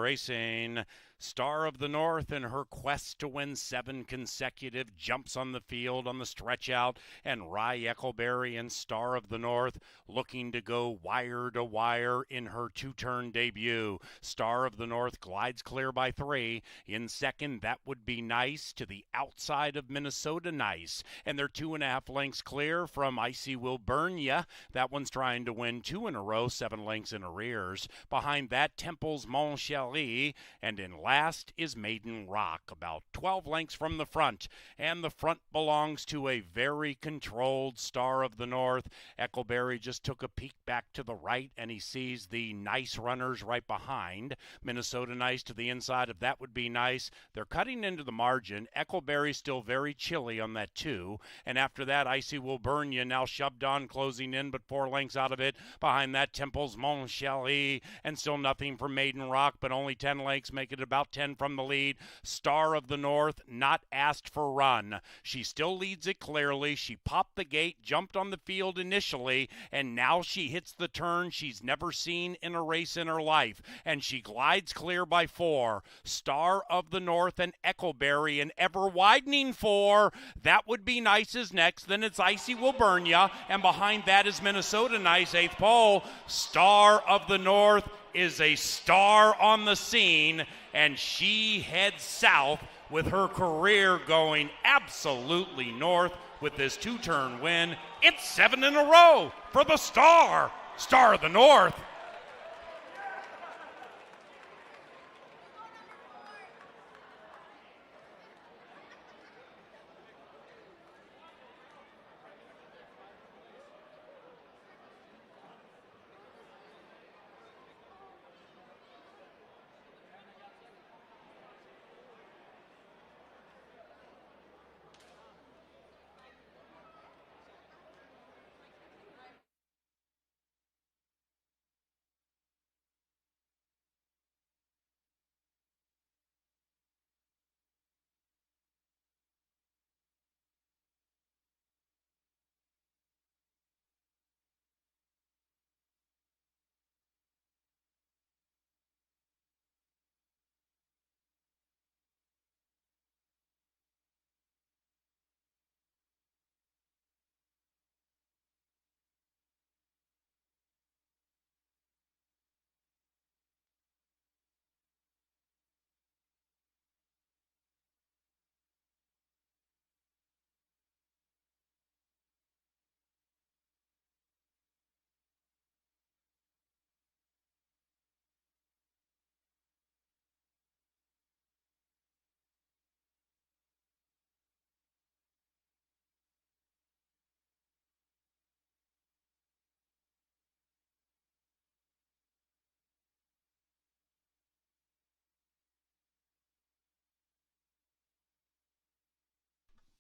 A: Racing Star of the North in her quest to win 7 consecutive jumps on the field on the stretch out, and Rye Eccleberry and Star of the North looking to go wire to wire in her 2-turn debut. Star of the North glides clear by 3. In second, That Would Be Nice, to the outside of Minnesota Nice, and they're 2.5 lengths clear from Icy Will Burn Ya. That one's trying to win 2 in a row, 7 lengths in arrears. Behind that, Temple's Mon Chéri, and in last is Maiden Rock, about 12 lengths from the front, and the front belongs to a very controlled Star of the North. Eccleberry just took a peek back to the right, and he sees the Nice runners right behind. Minnesota Nice to the inside of That Would Be Nice. They're cutting into the margin. Eccleberry's still very chilly on that 2, and after that, Icy Will Burn Ya now shoved on, closing in, but 4 lengths out of it. Behind that, Temple's Mon Chéri, and still nothing from Maiden Rock, but only 10 lengths, make it about 10 from the lead. Star of the North, not asked for run. She still leads it clearly. She popped the gate, jumped on the field initially, and now she hits the turn she's never seen in a race in her life, and she glides clear by 4. Star of the North and Eccleberry, an ever-widening 4. That Would Be Nice is next. Then it's Icy Will Burn Ya, and behind that is Minnesota Nice, 8th pole. Star of the North is a star on the scene, and she heads south with her career going absolutely north with this 2-turn win. It's 7 in a row for the Star of the North.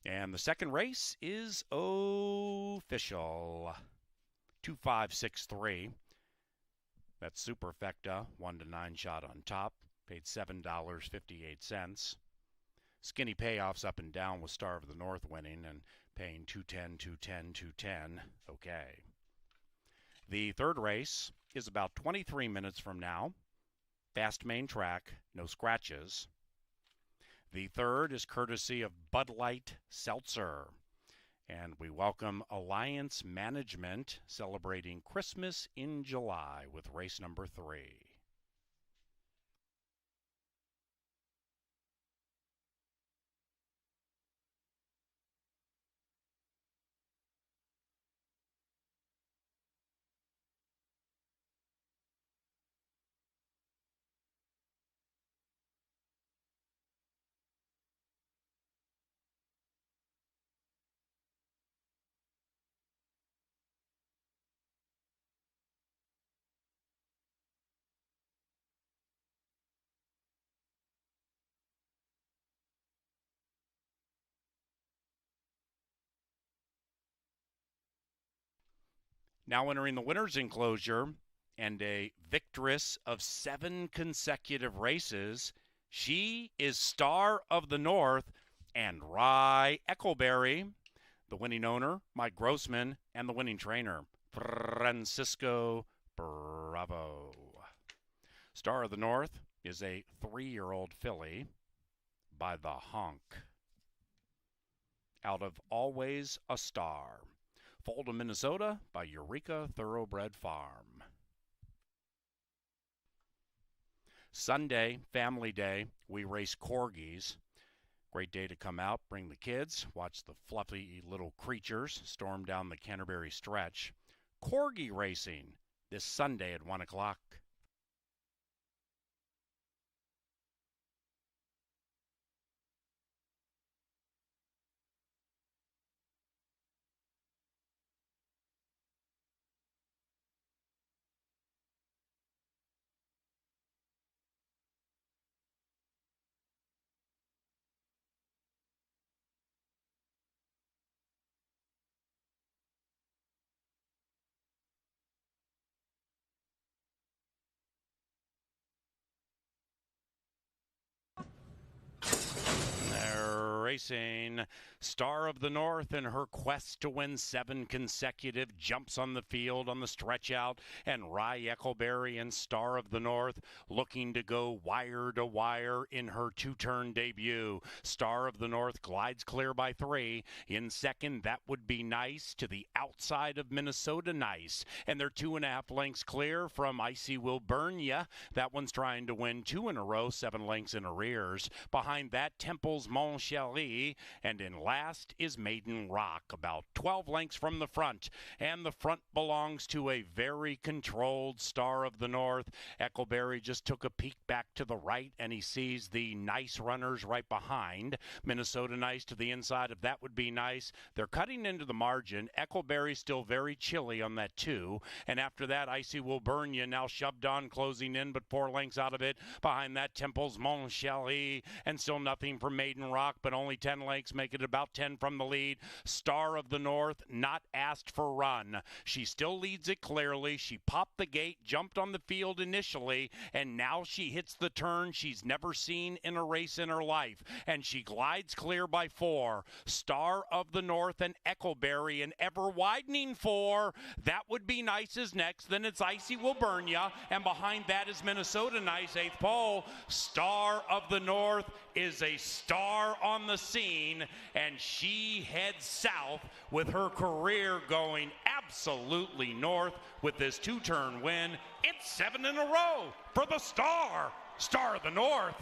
A: And the second race is official. 2563. That's Superfecta, 1-9 shot on top. Paid $7.58. Skinny payoffs up and down with Star of the North winning and paying 210, 210, 210. Okay. The third race is about 23 minutes from now. Fast main track, no scratches. The third is courtesy of Bud Light Seltzer. And we welcome Alliance Management celebrating Christmas in July with race number 3. Now entering the winner's enclosure and a victress of 7 consecutive races, she is Star of the North and Rye Eccleberry. The winning owner, Mike Grossman, and the winning trainer, Francisco Bravo. Star of the North is a 3-year-old filly by the Honk. Out of Always a Star. Foaled in Minnesota by Eureka Thoroughbred Farm. Sunday, family day, we race corgis. Great day to come out, bring the kids, watch the fluffy little creatures storm down the Canterbury stretch. Corgi racing this Sunday at 1 o'clock. Racing. Star of the North in her quest to win 7 consecutive jumps on the field on the stretch out, and Rye Eccleberry and Star of the North looking to go wire to wire in her 2-turn debut. Star of the North glides clear by 3. In second, That Would Be Nice to the outside of Minnesota Nice, and they're 2.5 lengths clear from Icy Will Burn Ya. That one's trying to win 2 in a row, 7 lengths in arrears. Behind that, Temple's Mon Chéri, and in last is Maiden Rock, about 12 lengths from the front. And the front belongs to a very controlled Star of the North. Eccleberry just took a peek back to the right, and he sees the Nice runners right behind. Minnesota Nice to the inside of That Would Be Nice. They're cutting into the margin. Eccleberry's still very chilly on that 2. And after that, Icy Will Burn Ya now shoved on, closing in, but 4 lengths out of it. Behind that, Temple's Mon Chéri, and still nothing from Maiden Rock, but only 10 lengths, make it about 10 from the lead. Star of the North, not asked for run. She still leads it clearly. She popped the gate, jumped on the field initially, and now she hits the turn she's never seen in a race in her life, and she glides clear by 4. Star of the North and Eccleberry, an ever-widening 4. That Would Be Nice is next. Then it's Icy Will Burn Ya, and behind that is Minnesota Nice, 8th pole. Star of the North is a star on the scene, and she heads south with her career going absolutely north with this 2-turn win. It's 7 in a row for the Star of the North.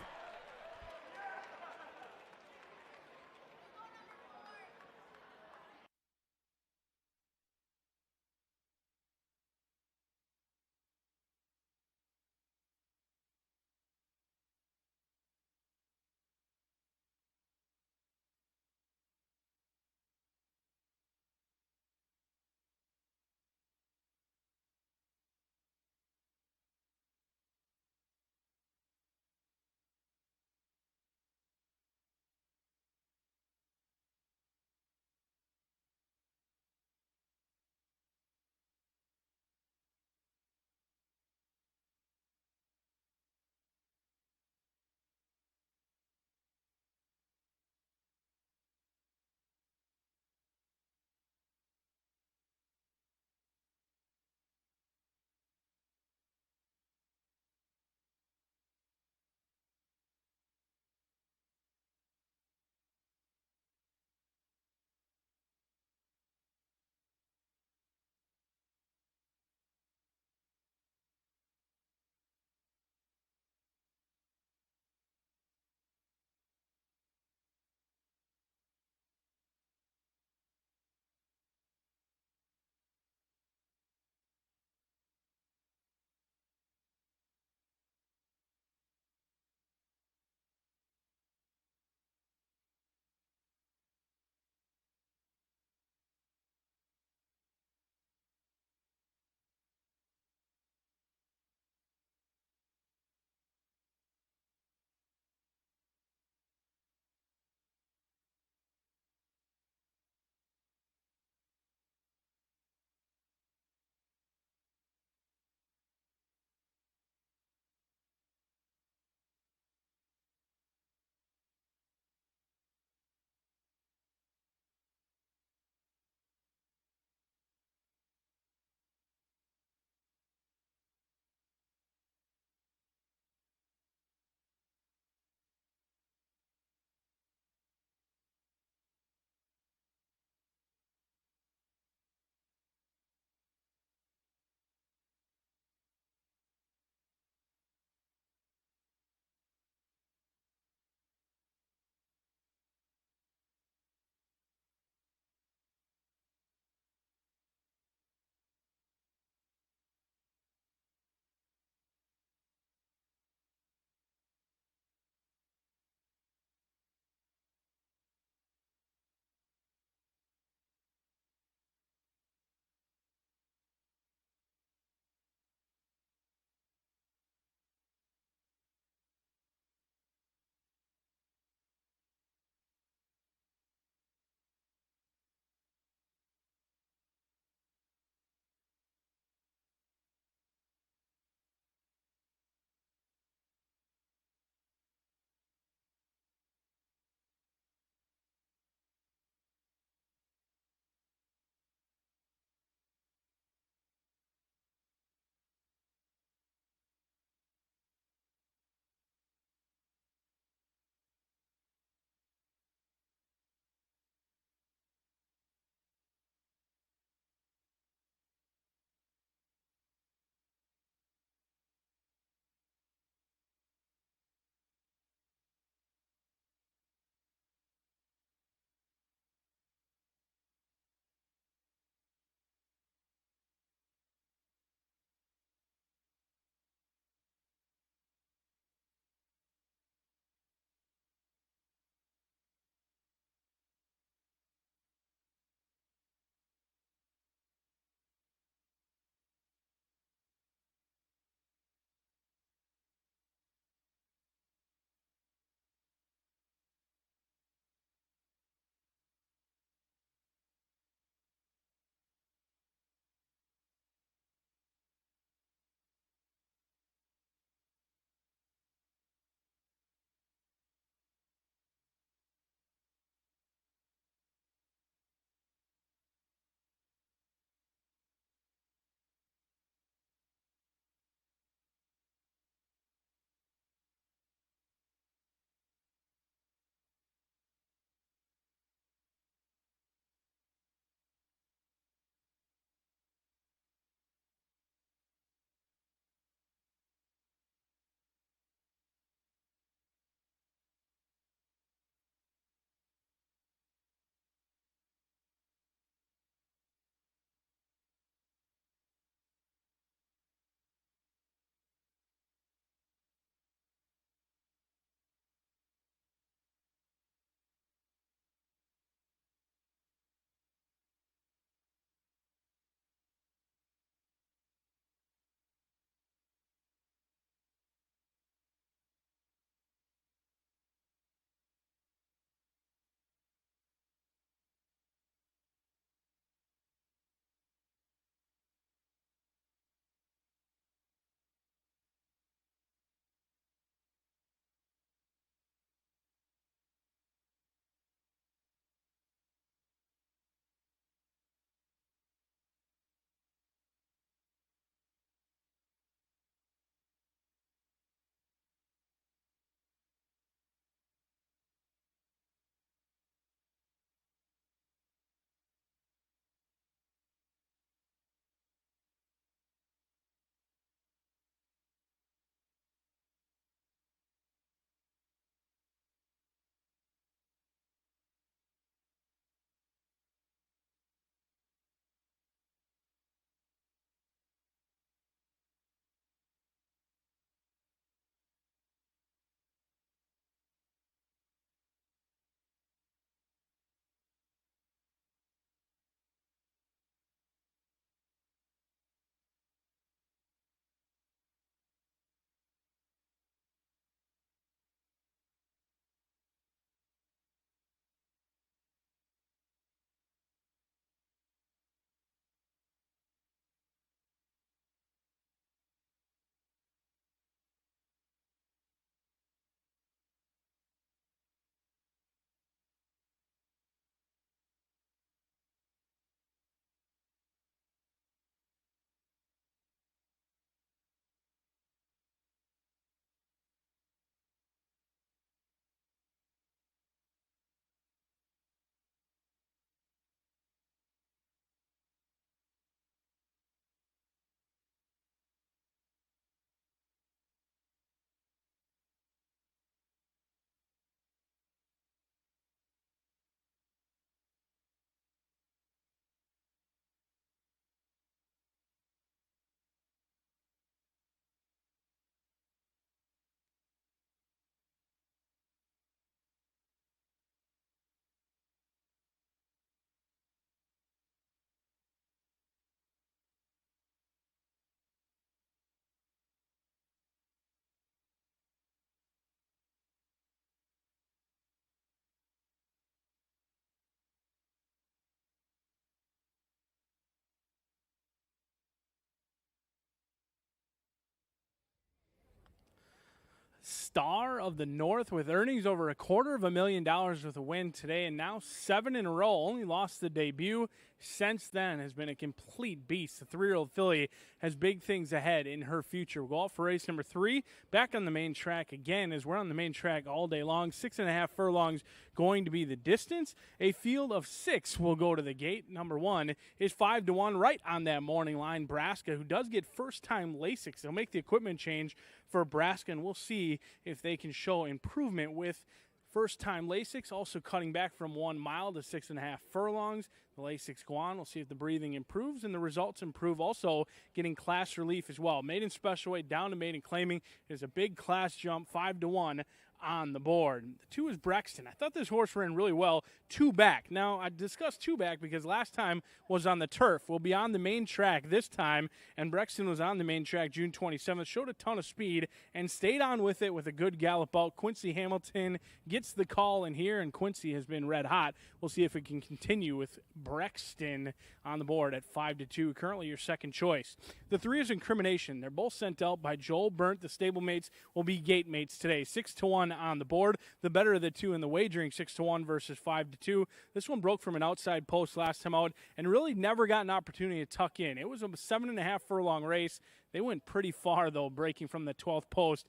D: Star of the North with earnings over $250,000 with a win today, and now 7 in a row. Only lost the debut. Since then has been a complete beast. The 3-year-old filly has big things ahead in her future. We'll go out for race number 3. Back on the main track again, as we're on the main track all day long. 6.5 furlongs going to be the distance. A field of 6 will go to the gate. Number 1 is 5-1 right on that morning line. Braska, who does get first-time Lasix. They'll make the equipment change for Braska, and we'll see if they can show improvement with first-time Lasix, also cutting back from 1 mile to 6.5 furlongs. The Lasix go on. We'll see if the breathing improves and the results improve. Also getting class relief as well. Maiden special weight down to maiden claiming. There's a big class jump, 5-1 on the board. The 2 is Brexton. I thought this horse ran really well. 2 back. Now, I discussed 2 back because last time was on the turf. We'll be on the main track this time, and Brexton was on the main track June 27th. Showed a ton of speed and stayed on with it with a good gallop out. Quincy Hamilton gets the call in here, and Quincy has been red hot. We'll see if it can continue with Brexton on the board at 5-2. Currently your second choice. The 3 is Incrimination. They're both sent out by Joel Burnt. The stablemates will be gate mates today. 6-1 on the board. The better of the 2 in the wagering, 6-1 versus 5-2. This one broke from an outside post last time out and really never got an opportunity to tuck in. It was a 7.5 furlong race. They went pretty far, though, breaking from the 12th post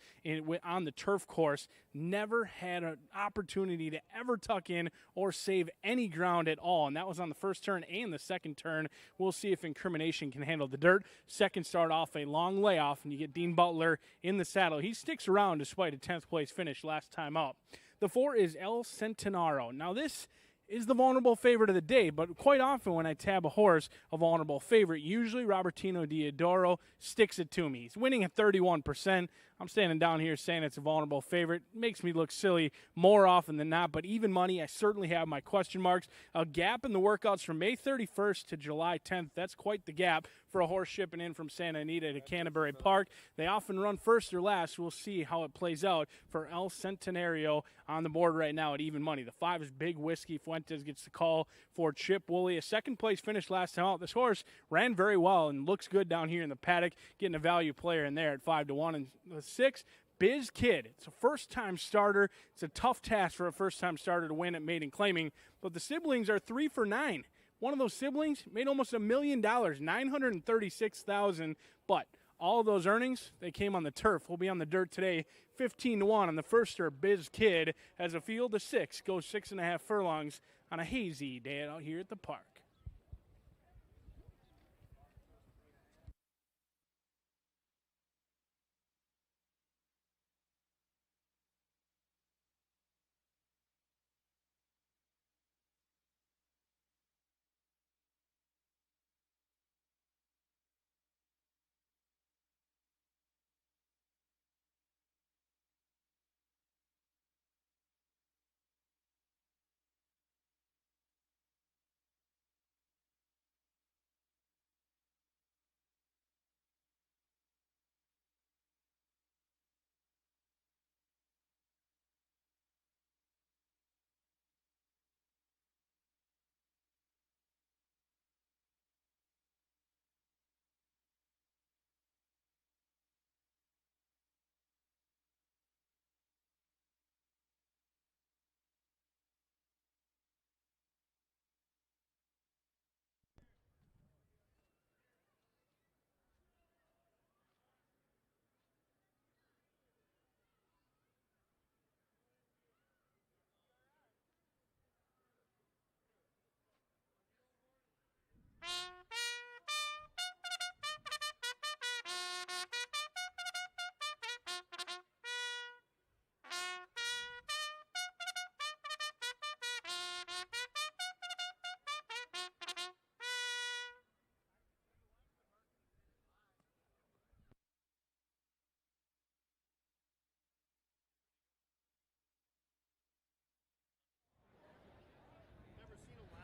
D: on the turf course. Never had an opportunity to ever tuck in or save any ground at all, and that was on the first turn and the second turn. We'll see if Incrimination can handle the dirt. Second start off a long layoff, and you get Dean Butler in the saddle. He sticks around despite a 10th place finish last time out. The 4 is El Centenario. Now, this is the vulnerable favorite of the day, but quite often when I tab a horse, a vulnerable favorite, usually Robertino Diodoro sticks it to me. He's winning at 31%. I'm standing down here saying it's a vulnerable favorite. It makes me look silly more often than not, but even money, I certainly have my question marks. A gap in the workouts from May 31st to July 10th. That's quite the gap for a horse shipping in from Santa Anita to Canterbury Park. They often run first or last. We'll see how it plays out for El Centenario on the board right now at even money. The 5 is Big Whiskey. Fuentes gets the call for Chip Woolley. A second place finish last time out. This horse ran very well and looks good down here in the paddock, getting a value player in there at 5-1. And the 6, Biz Kid. It's a first-time starter. It's a tough task for a first-time starter to win at maiden claiming, but the siblings are 3 for 9. One of those siblings made almost $1 million, $936,000, but all of those earnings, they came on the turf. We'll be on the dirt today, 15-1 on the first start. Biz Kid has a field of 6, goes 6.5 furlongs on a hazy day out here at the park.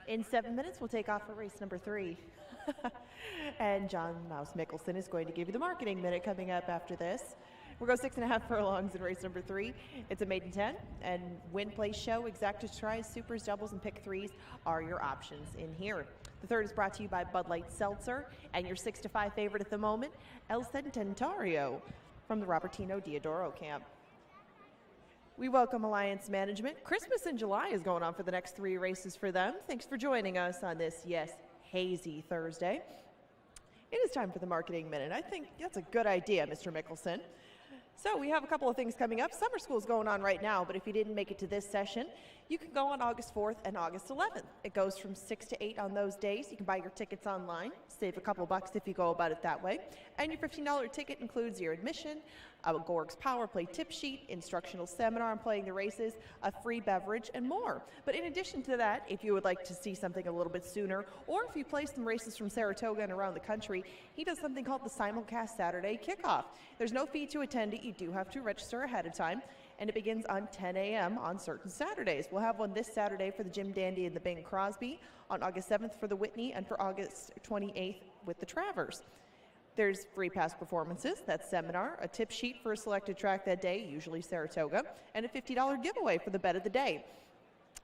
C: In 7 minutes, we'll take off for race number 3. And John Mouse Mickelson is going to give you the marketing minute coming up after this. We'll go 6.5 furlongs in race number 3. It's a maiden 10, and win, place, show, exactas, tries, supers, doubles, and pick 3s are your options in here. The third is brought to you by Bud Light Seltzer, and your 6-5 favorite at the moment, El Centenario from the Robertino Diodoro camp. We welcome Alliance Management. Christmas in July is going on for the next 3 races for them. Thanks for joining us on this, yes, hazy Thursday. It is time for the Marketing Minute. I think that's a good idea, Mr. Mickelson. So we have a couple of things coming up. Summer school is going on right now, but if you didn't make it to this session, you can go on August 4th and August 11th. It goes from 6 to 8 on those days. You can buy your tickets online, save a couple bucks if you go about it that way. And your $15 ticket includes your admission, a Gorg's Power Play tip sheet, instructional seminar on playing the races, a free beverage, and more. But in addition to that, if you would like to see something a little bit sooner, or if you play some races from Saratoga and around the country, he does something called the Simulcast Saturday Kickoff. There's no fee to attend it. You do have to register ahead of time, and it begins on 10 a.m. on certain Saturdays. We'll have one this Saturday for the Jim Dandy and the Bing Crosby, on August 7th for the Whitney, and for August 28th with the Travers. There's free past performances, that seminar, a tip sheet for a selected track that day, usually Saratoga, and a $50 giveaway for the bet of the day.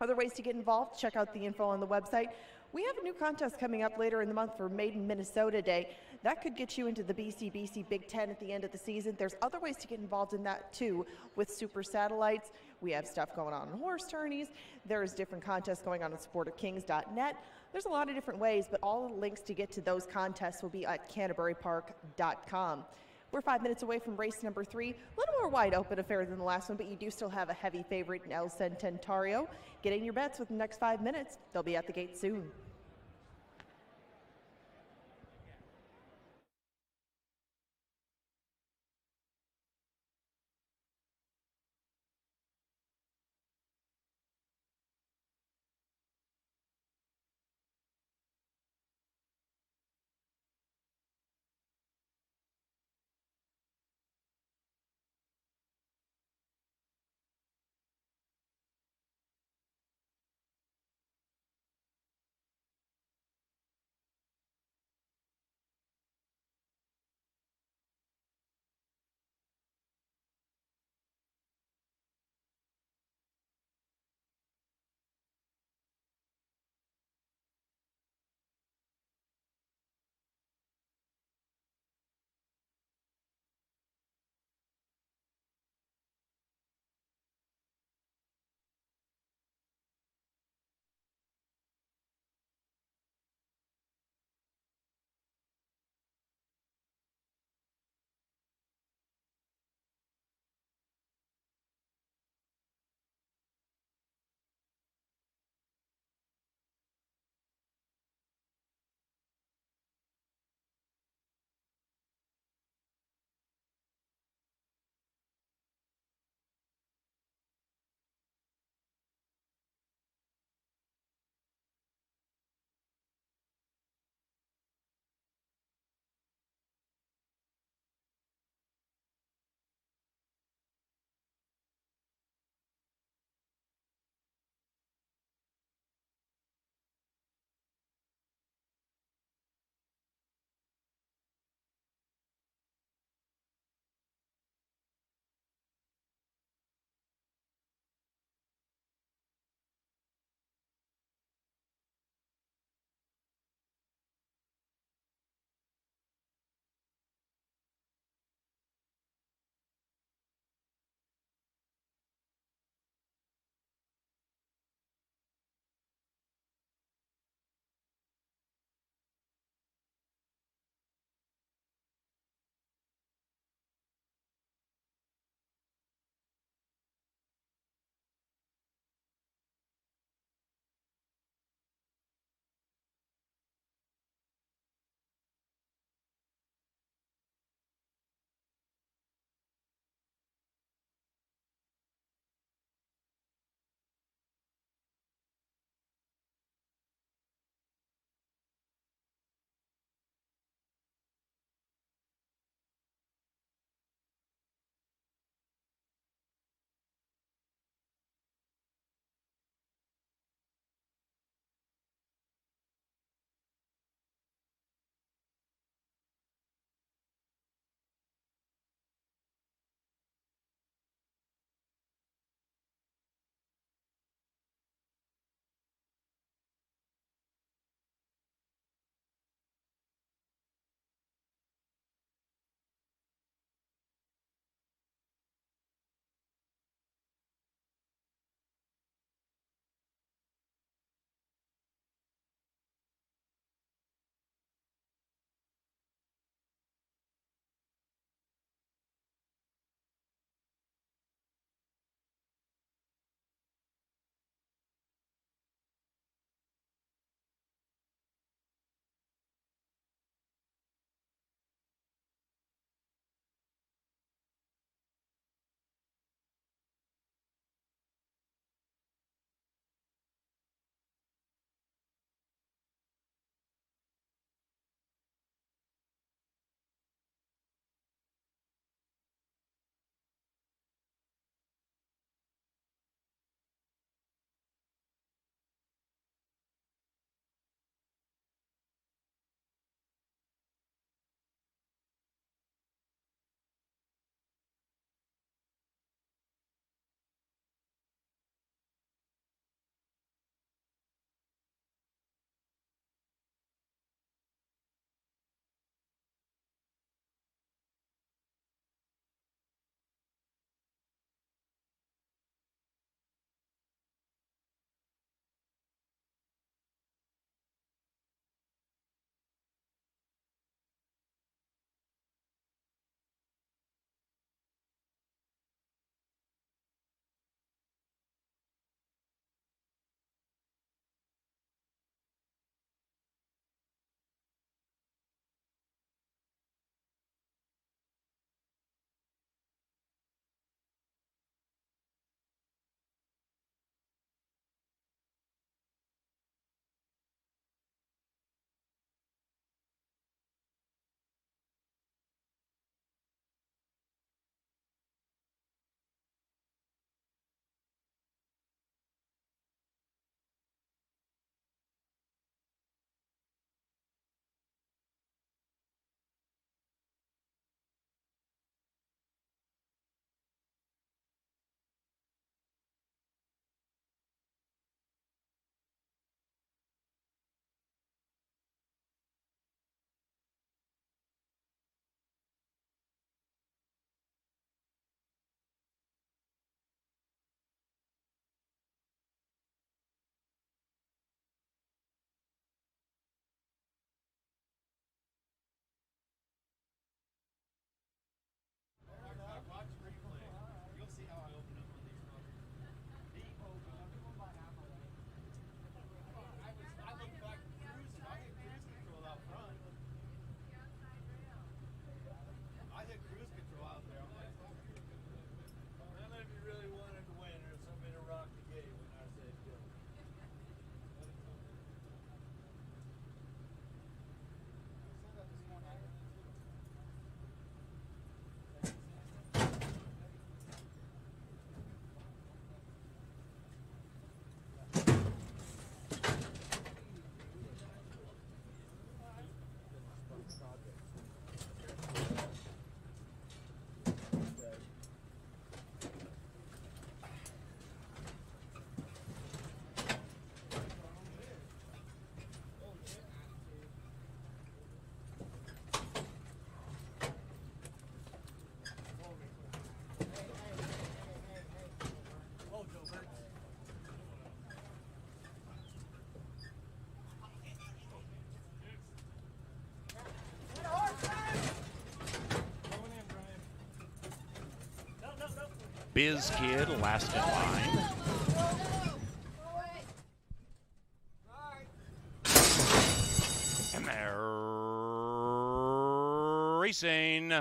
C: Other ways to get involved, check out the info on the website. We have a new contest coming up later in the month for Made in Minnesota Day. That could get you into the BC Big Ten at the end of the season. There's other ways to get involved in that too with Super Satellites. We have stuff going on in horse tourneys. There's different contests going on sportofkings.net. There's a lot of different ways, but all the links to get to those contests will be at canterburypark.com. We're 5 minutes away from race number 3. A little more wide open affair than the last one, but you do still have a heavy favorite in El Centenario. Get in your bets within the next 5 minutes. They'll be at the gate soon.
A: Biz Kid last in line. And they're racing.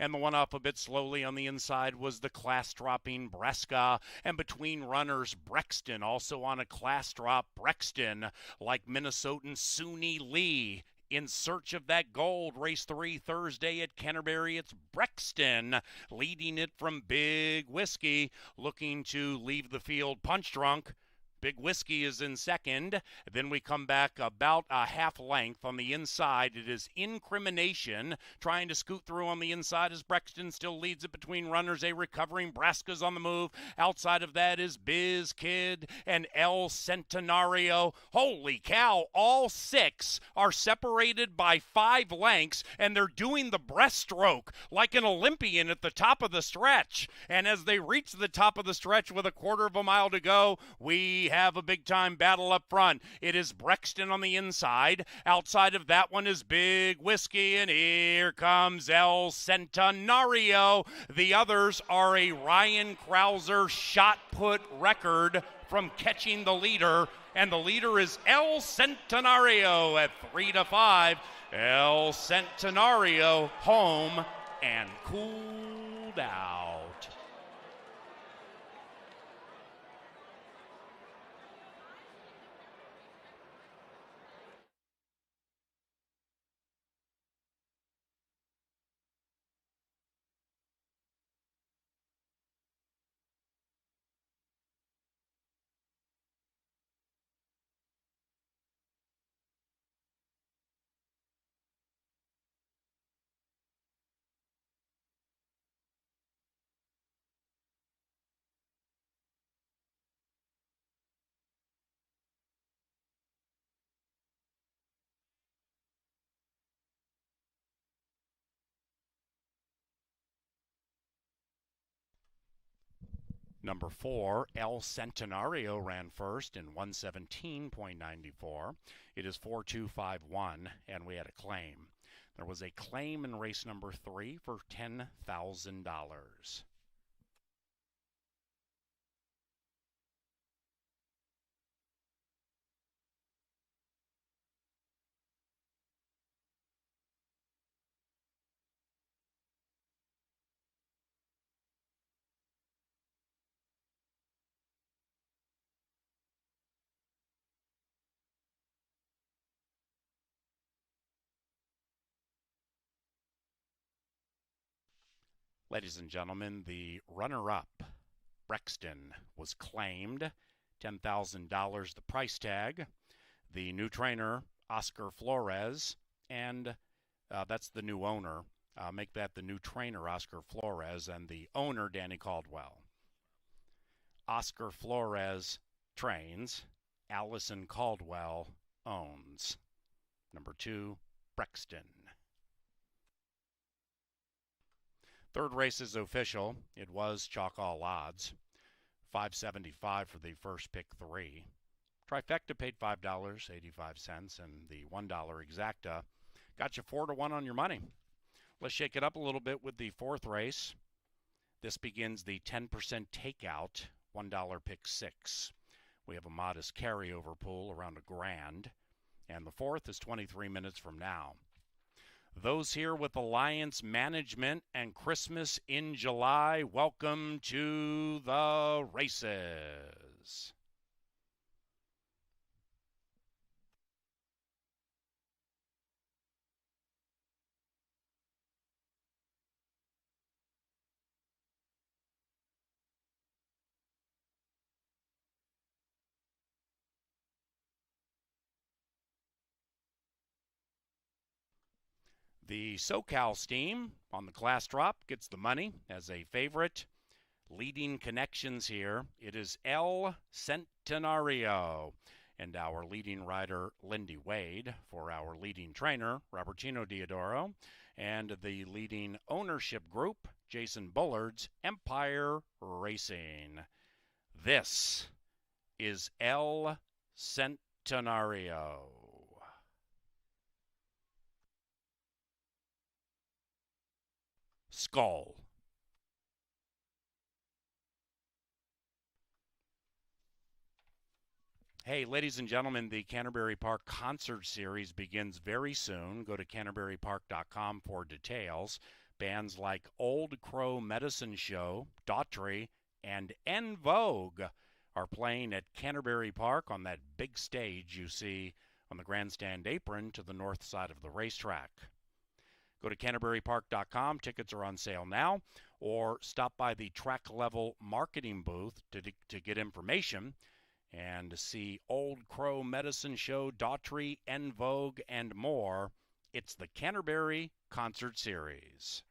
A: And the one up a bit slowly on the inside was the class-dropping Breska. And between runners, Brexton also on a class drop. Brexton, like Minnesotan Suni Lee, in search of that gold. Race 3 Thursday at Canterbury. It's Brexton leading it from Big Whiskey, looking to leave the field punch drunk. Big Whiskey is in second. Then we come back about a half length on the inside. It is Incrimination trying to scoot through on the inside as Brexton still leads it between runners. A recovering Braska's on the move. Outside of that is Biz Kid and El Centenario. Holy cow, all six are separated by 5 lengths, and they're doing the breaststroke like an Olympian at the top of the stretch. And as they reach the top of the stretch with a quarter of a mile to go, we have a big-time battle up front. It is Brexton on the inside. Outside of that one is Big Whiskey, and here comes El Centenario. The others are a Ryan Krauser shot-put record from catching the leader, and the leader is El Centenario at 3-5. El Centenario home and cooled out. Number 4, El Centenario ran first in 117.94. It is 4.251, and we had a claim. There was a claim in race number 3 for $10,000. Ladies and gentlemen, the runner-up, Brexton, was claimed. $10,000 the price tag. The new trainer, Oscar Flores, and that's the new owner. Make that the new trainer, Oscar Flores, and the owner, Danny Caldwell. Oscar Flores trains. Allison Caldwell owns. Number 2, Brexton. Third race is official. It was chalk all odds. $5.75 for the first pick 3. Trifecta paid $5.85, and the $1 exacta got you 4-1 on your money. Let's shake it up a little bit with the fourth race. This begins the 10% takeout, $1 pick 6. We have a modest carryover pool around $1,000, and the fourth is 23 minutes from now. Those here with Alliance Management and Christmas in July, welcome to the races. The SoCal Steam on the class drop gets the money as a favorite. Leading connections here, it is El Centenario and our leading rider, Lindy Wade, for our leading trainer, Robertino Diodoro, and the leading ownership group, Jason Bullard's Empire Racing. This is El Centenario. Skull. Hey, ladies and gentlemen, the Canterbury Park concert series begins very soon. Go to canterburypark.com for details. Bands like Old Crow Medicine Show, Daughtry, and En Vogue are playing at Canterbury Park on that big stage you see on the grandstand apron to the north side of the racetrack. Go to canterburypark.com. Tickets are on sale now, or stop by the track level marketing booth to get information and see Old Crow Medicine Show, Daughtry, En Vogue, and more. It's the Canterbury Concert Series.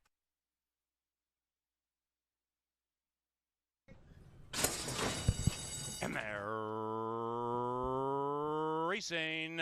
A: And they're racing.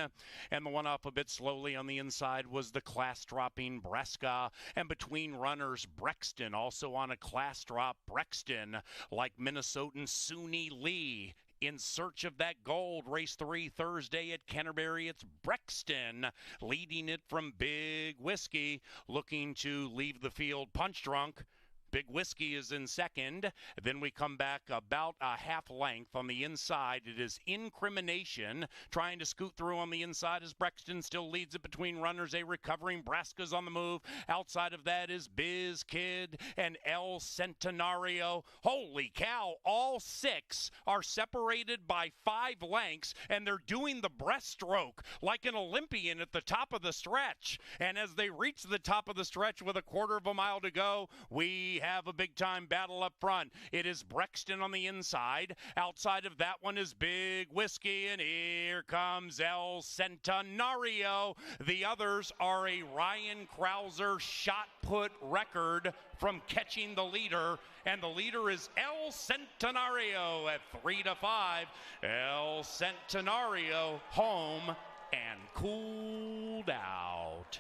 A: And the one up a bit slowly on the inside was the class-dropping Bresca. And between runners, Brexton, also on a class drop. Brexton, like Minnesotan Suni Lee, in search of that gold. Race 3 Thursday at Canterbury. It's Brexton leading it from Big Whiskey, looking to leave the field punch drunk. Big Whiskey is in second. Then we come back about a half length on the inside. It is Incrimination trying to scoot through on the inside as Brexton still leads it between runners. A recovering Brasca's on the move. Outside of that is Biz Kid and El Centenario. Holy cow, all six are separated by 5 lengths, and they're doing the breaststroke like an Olympian at the top of the stretch. And as they reach the top of the stretch with a quarter of a mile to go, we have a big-time battle up front. It is Brexton on the inside. Outside of that one is Big Whiskey, and here comes El Centenario. The others are a Ryan Krauser shot put record from catching the leader, and the leader is El Centenario at 3-5. El Centenario home and cooled out.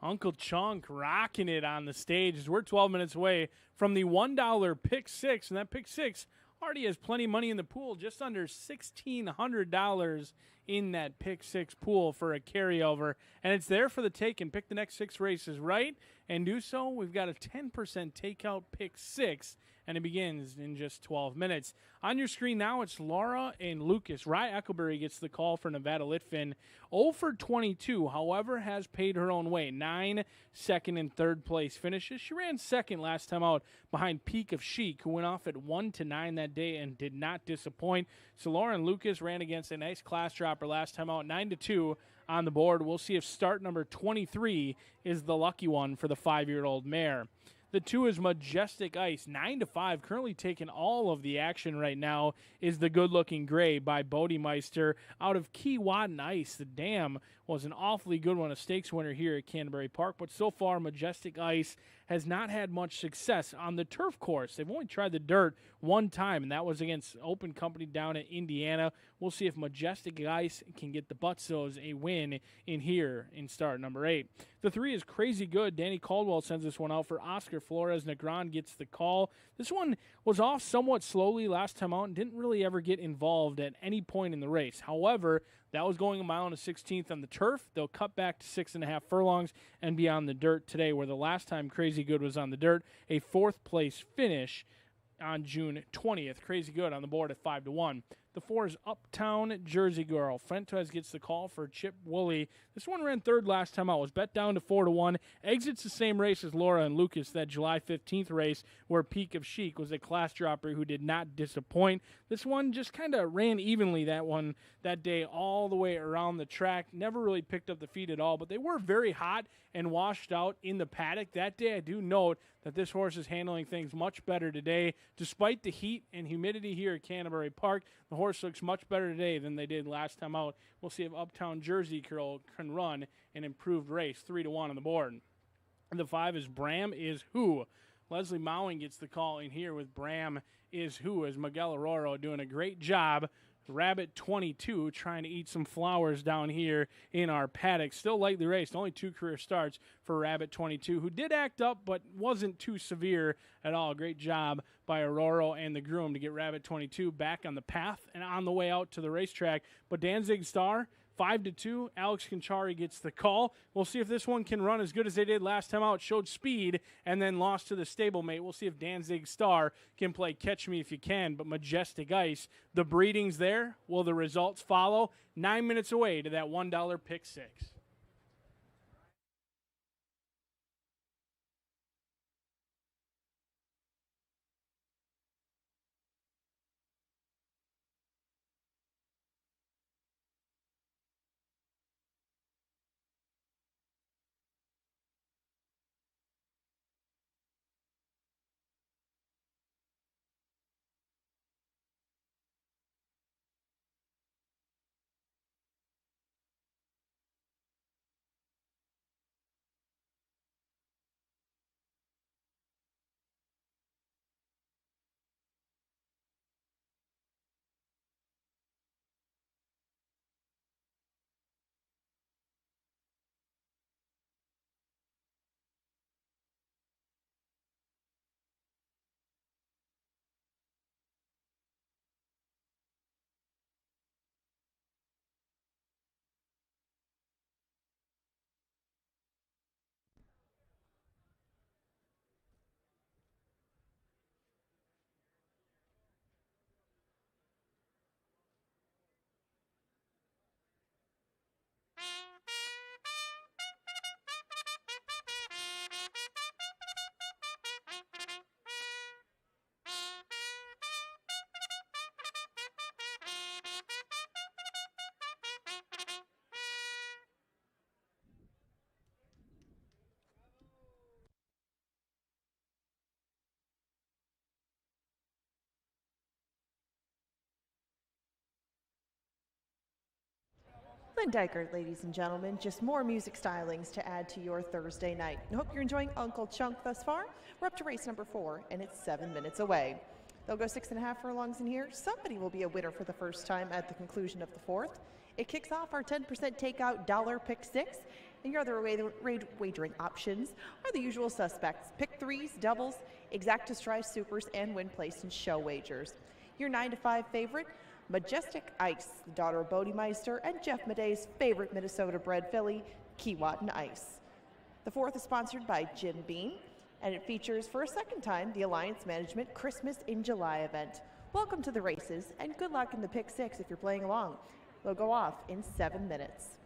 D: Uncle Chunk rocking it on the stage as we're 12 minutes away from the $1 pick six, and that pick six already has plenty of money in the pool, just under $1,600 in that pick six pool for a carryover, and it's there for the take. And pick the next 6 races right and do so. We've got a 10% takeout pick six, and it begins in just 12 minutes. On your screen now, it's Laura and Lucas. Rye Eckleberry gets the call for Nevada Litfin. 0 for 22, however, has paid her own way. 9 second and third place finishes. She ran second last time out behind Peak of Chic, who went off at 1-9 that day and did not disappoint. So Laura and Lucas ran against a nice class dropper last time out, 9-2 on the board. We'll see if start number 23 is the lucky one for the 5-year-old mare. The 2 is Majestic Ice, 9-5, currently taking all of the action right now, is the good-looking gray by Bodemeister out of Keewatin Ice. The dam was an awfully good one, a stakes winner here at Canterbury Park, but so far Majestic Ice has not had much success on the turf course. They've only tried the dirt one time, and that was against Open Company down in Indiana. We'll see if Majestic Ice can get the Butsos a win in here in start number 8. The 3 is Crazy Good. Danny Caldwell sends this one out for Oscar Flores. Negron gets the call. This one was off somewhat slowly last time out and didn't really ever get involved at any point in the race. However, that was going a mile and a 16th on the turf. They'll cut back to 6.5 furlongs and be on the dirt today, where the last time Crazy Good was on the dirt, a 4th place finish on June 20th. Crazy Good on the board at 5-1. The 4 is Uptown Jersey Girl. Fuentes gets the call for Chip Woolley. This one ran 3rd last time out. Was bet down to 4-1. Exits the same race as Laura and Lucas, that July 15th race where Peak of Chic was a class dropper who did not disappoint. This one just kind of ran evenly that day all the way around the track. Never really picked up the feet at all, but they were very hot and washed out in the paddock that day. I do note that this horse is handling things much better today. Despite the heat and humidity here at Canterbury Park, the horse looks much better today than they did last time out. We'll see if Uptown Jersey Girl can run an improved race. 3-1 on the board. And the 5 is Bram Is Who. Leslie Mowing gets the call in here with Bram Is Who, as Miguel Aroro doing a great job. Rabbit 22 trying to eat some flowers down here in our paddock. Still lightly raced, only 2 career starts for Rabbit 22, who did act up but wasn't too severe at all. Great job by Aroro and the groom to get Rabbit 22 back on the path and on the way out to the racetrack. But Danzig Star, 5-2. Alex Conchari gets the call. We'll see if this one can run as good as they did last time out. Showed speed and then lost to the stablemate. We'll see if Danzig Star can play Catch Me If You Can. But Majestic Ice, the breeding's there. Will the results follow? 9 minutes away to that $1 pick six.
C: Lynn Dykert, ladies and gentlemen, just more music stylings to add to your Thursday night. I hope you're enjoying Uncle Chunk thus far. We're up to race number 4, and it's 7 minutes away. They'll go 6.5 furlongs in here. Somebody will be a winner for the first time at the conclusion of the 4th. It kicks off our 10% takeout dollar pick six. And your other wagering options are the usual suspects: pick threes, doubles, exacta strive supers, and win place and show wagers. Your 9 to 5 favorite, Majestic Ice, the daughter of Bodie Meister and Jeff Madey's favorite Minnesota bred filly, Keewatin Ice. The fourth is sponsored by Jim Beam, and it features for a second time the Alliance Management Christmas in July event. Welcome to the races, and good luck in the pick six if you're playing along. They'll go off in 7 minutes.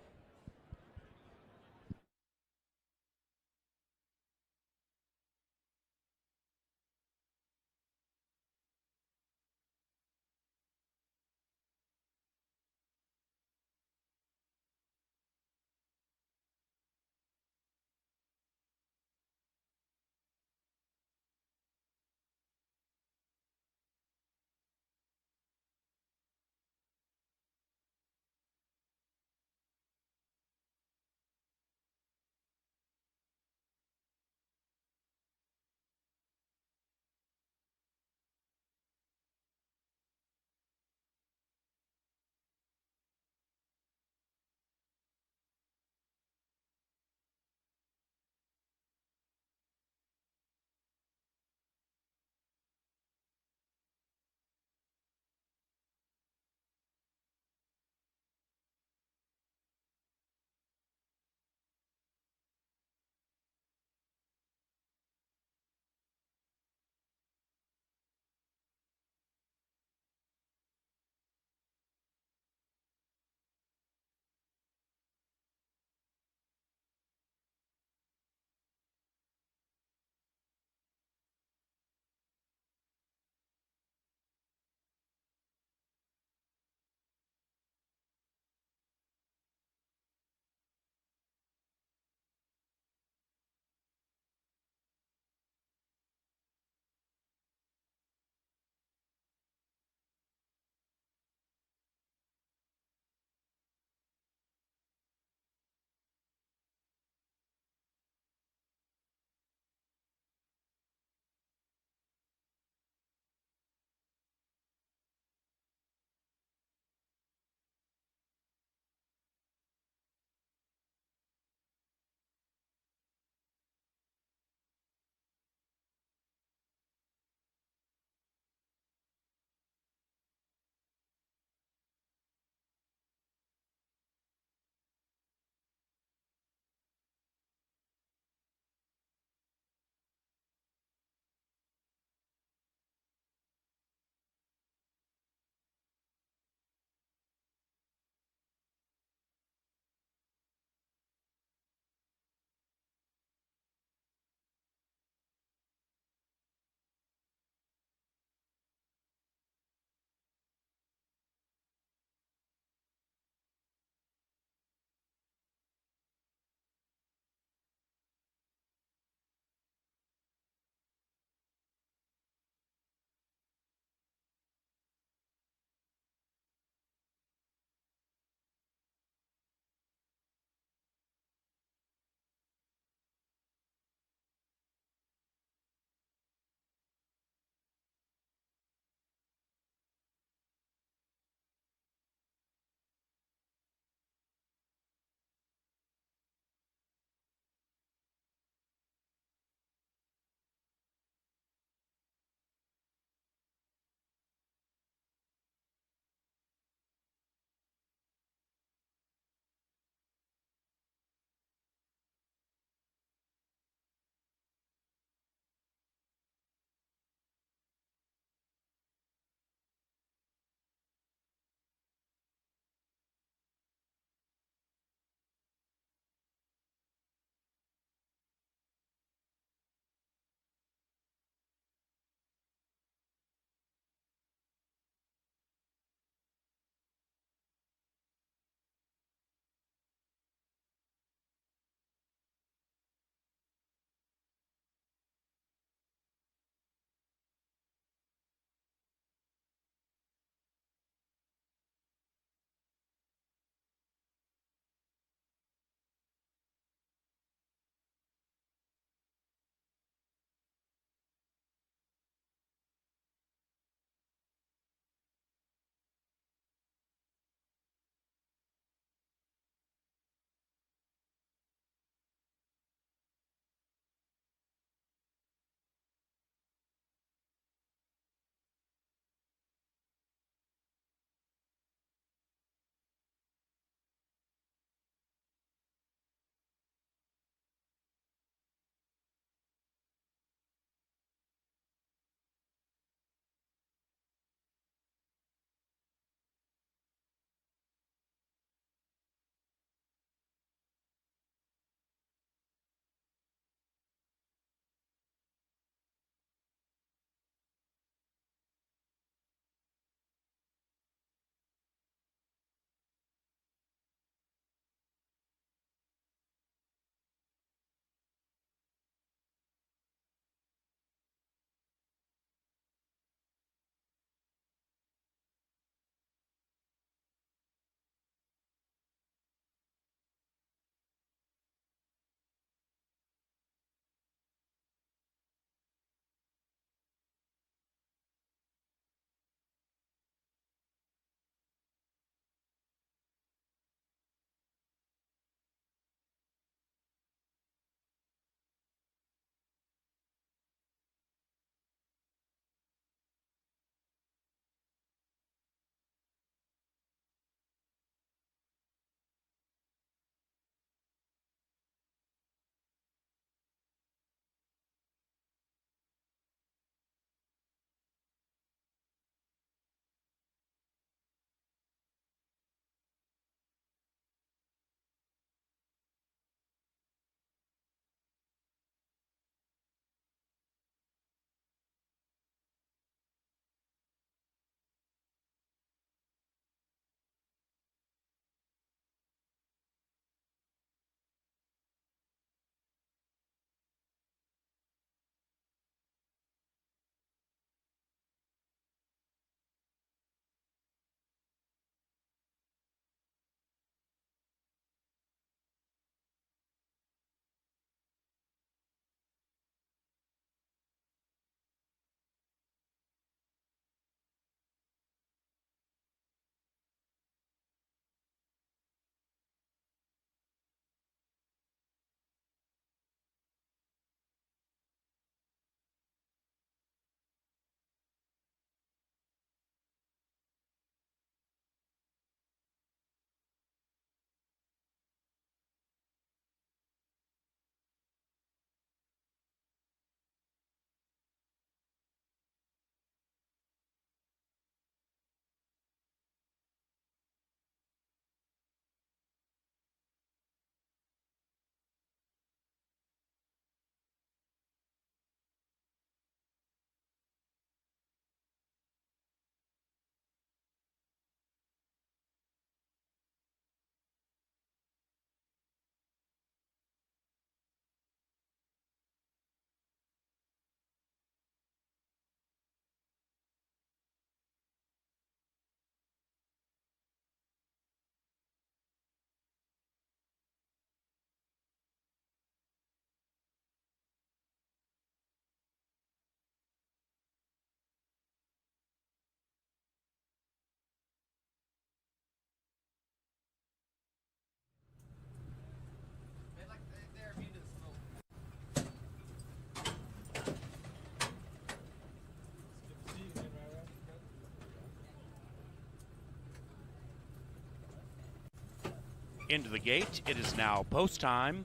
A: into the gate. It is now post time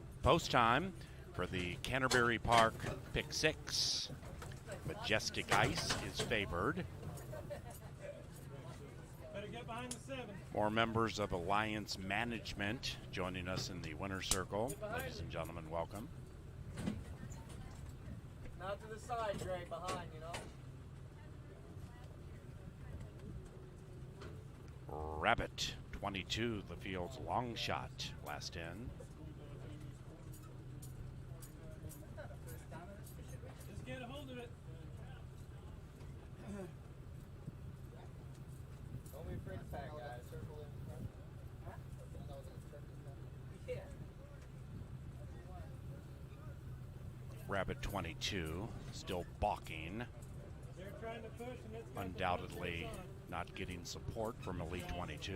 A: for the Canterbury Park Pick 6. Majestic Ice is favored. More members of Alliance Management joining us in the winner's circle. Ladies and gentlemen, welcome.
E: Not to the side, Dre, behind, you know.
A: Rabbit 22, the field's long shot, last in.
D: Just get a hold of it.
E: Don't be afraid to pack, guys. Yeah.
A: Rabbit 22, still balking.
D: They're trying to push, and it's
A: Undoubtedly not getting support from Elite 22.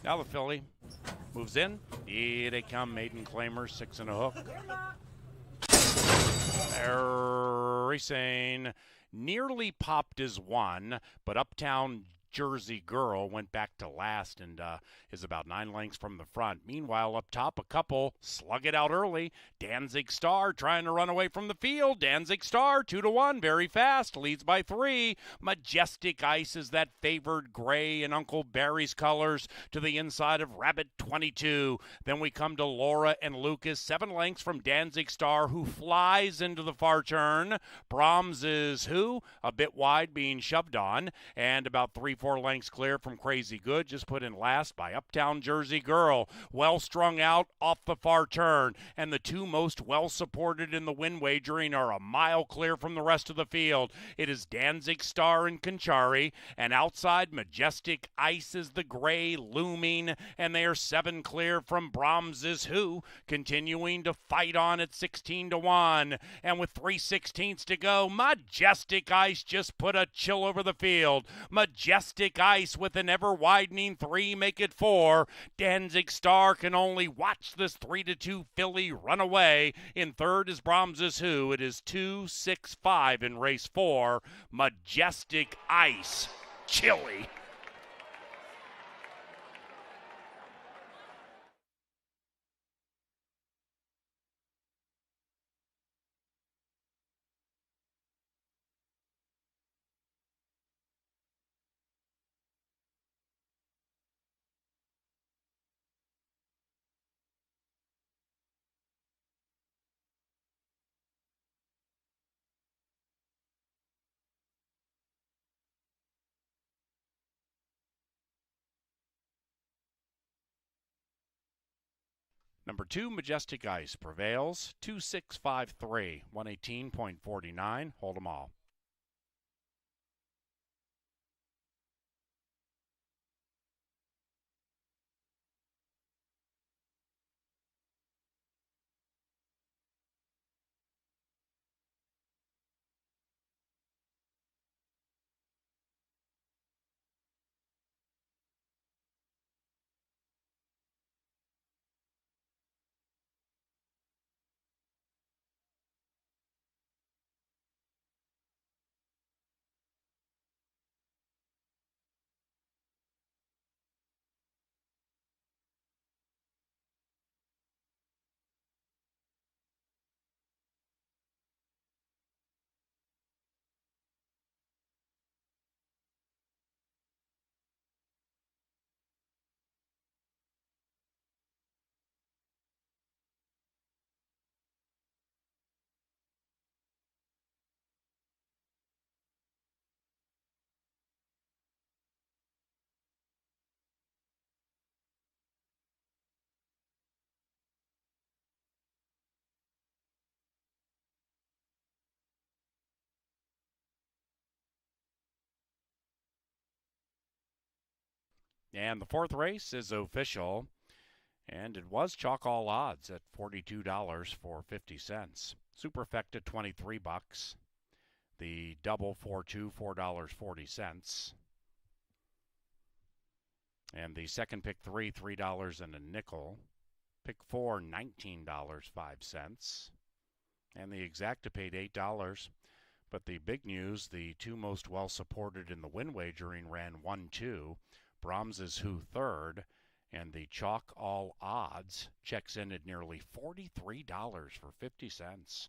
A: Now the filly moves in. Here they come, maiden claimer, 6 and a hook. Racing nearly popped as 1, but Uptown Jersey Girl went back to last and is about 9 lengths from the front. Meanwhile, up top, a couple slug it out early. Danzig Star trying to run away from the field. Danzig Star, 2-1, very fast, leads by 3. Majestic Ice is that favored gray in Uncle Barry's colors to the inside of Rabbit 22. Then we come to Laura and Lucas, 7 lengths from Danzig Star, who flies into the far turn. Brahms is who? A bit wide, being shoved on, and about 3-4 lengths clear from Crazy Good, just put in last by Uptown Jersey Girl. Well strung out off the far turn, and the two most well supported in the win wagering are a mile clear from the rest of the field. It is Danzig Star and Conchari, and outside Majestic Ice is the gray looming, and they are 7 clear from Brahms's Who, continuing to fight on at 16-1. And with 3/16 to go, Majestic Ice just put a chill over the field. Majestic Ice with an ever-widening 3, make it 4. Danzig Star can only watch this 3-2 filly run away. In third is Brahms's Who. It is 2-6-5 in race 4. Majestic Ice. Chilly. Number 2, Majestic Ice prevails. 2-6-5-3, 118.49. Hold 'em all. And the 4th race is official, and it was chalk all odds at $42.50. Superfecta $23. The double 4-2, $4.40. And the second pick 3, $3 and a nickel. Pick 4, $19.05. And the exacta paid $8. But the big news, the two most well supported in the win wagering ran 1-2. Brahms is who third, and the chalk all odds checks in at nearly $43.50.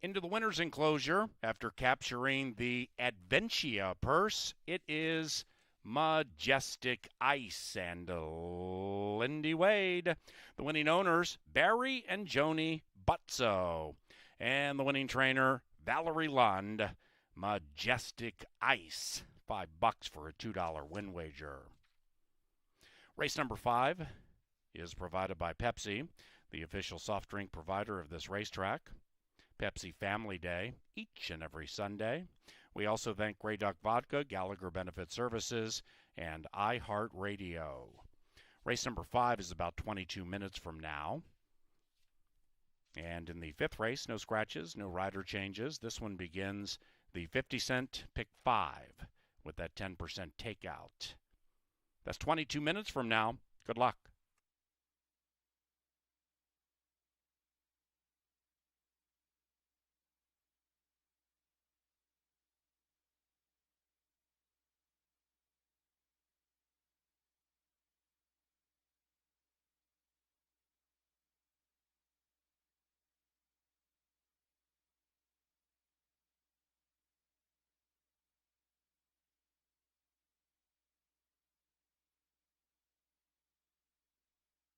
A: Into the winner's enclosure after capturing the Adventia purse, it is Majestic Ice and Lindy Wade. The winning owners, Barry and Joni Butzo. And the winning trainer, Valerie Lund. Majestic Ice. $5 for a $2 win wager. Race number 5 is provided by Pepsi, the official soft drink provider of this racetrack. Pepsi Family Day each and every Sunday. We also thank Grey Duck Vodka, Gallagher Benefit Services, and iHeartRadio. Race number 5 is about 22 minutes from now. And in the 5th race, no scratches, no rider changes. This one begins the 50-cent pick 5 with that 10% takeout. That's 22 minutes from now. Good luck.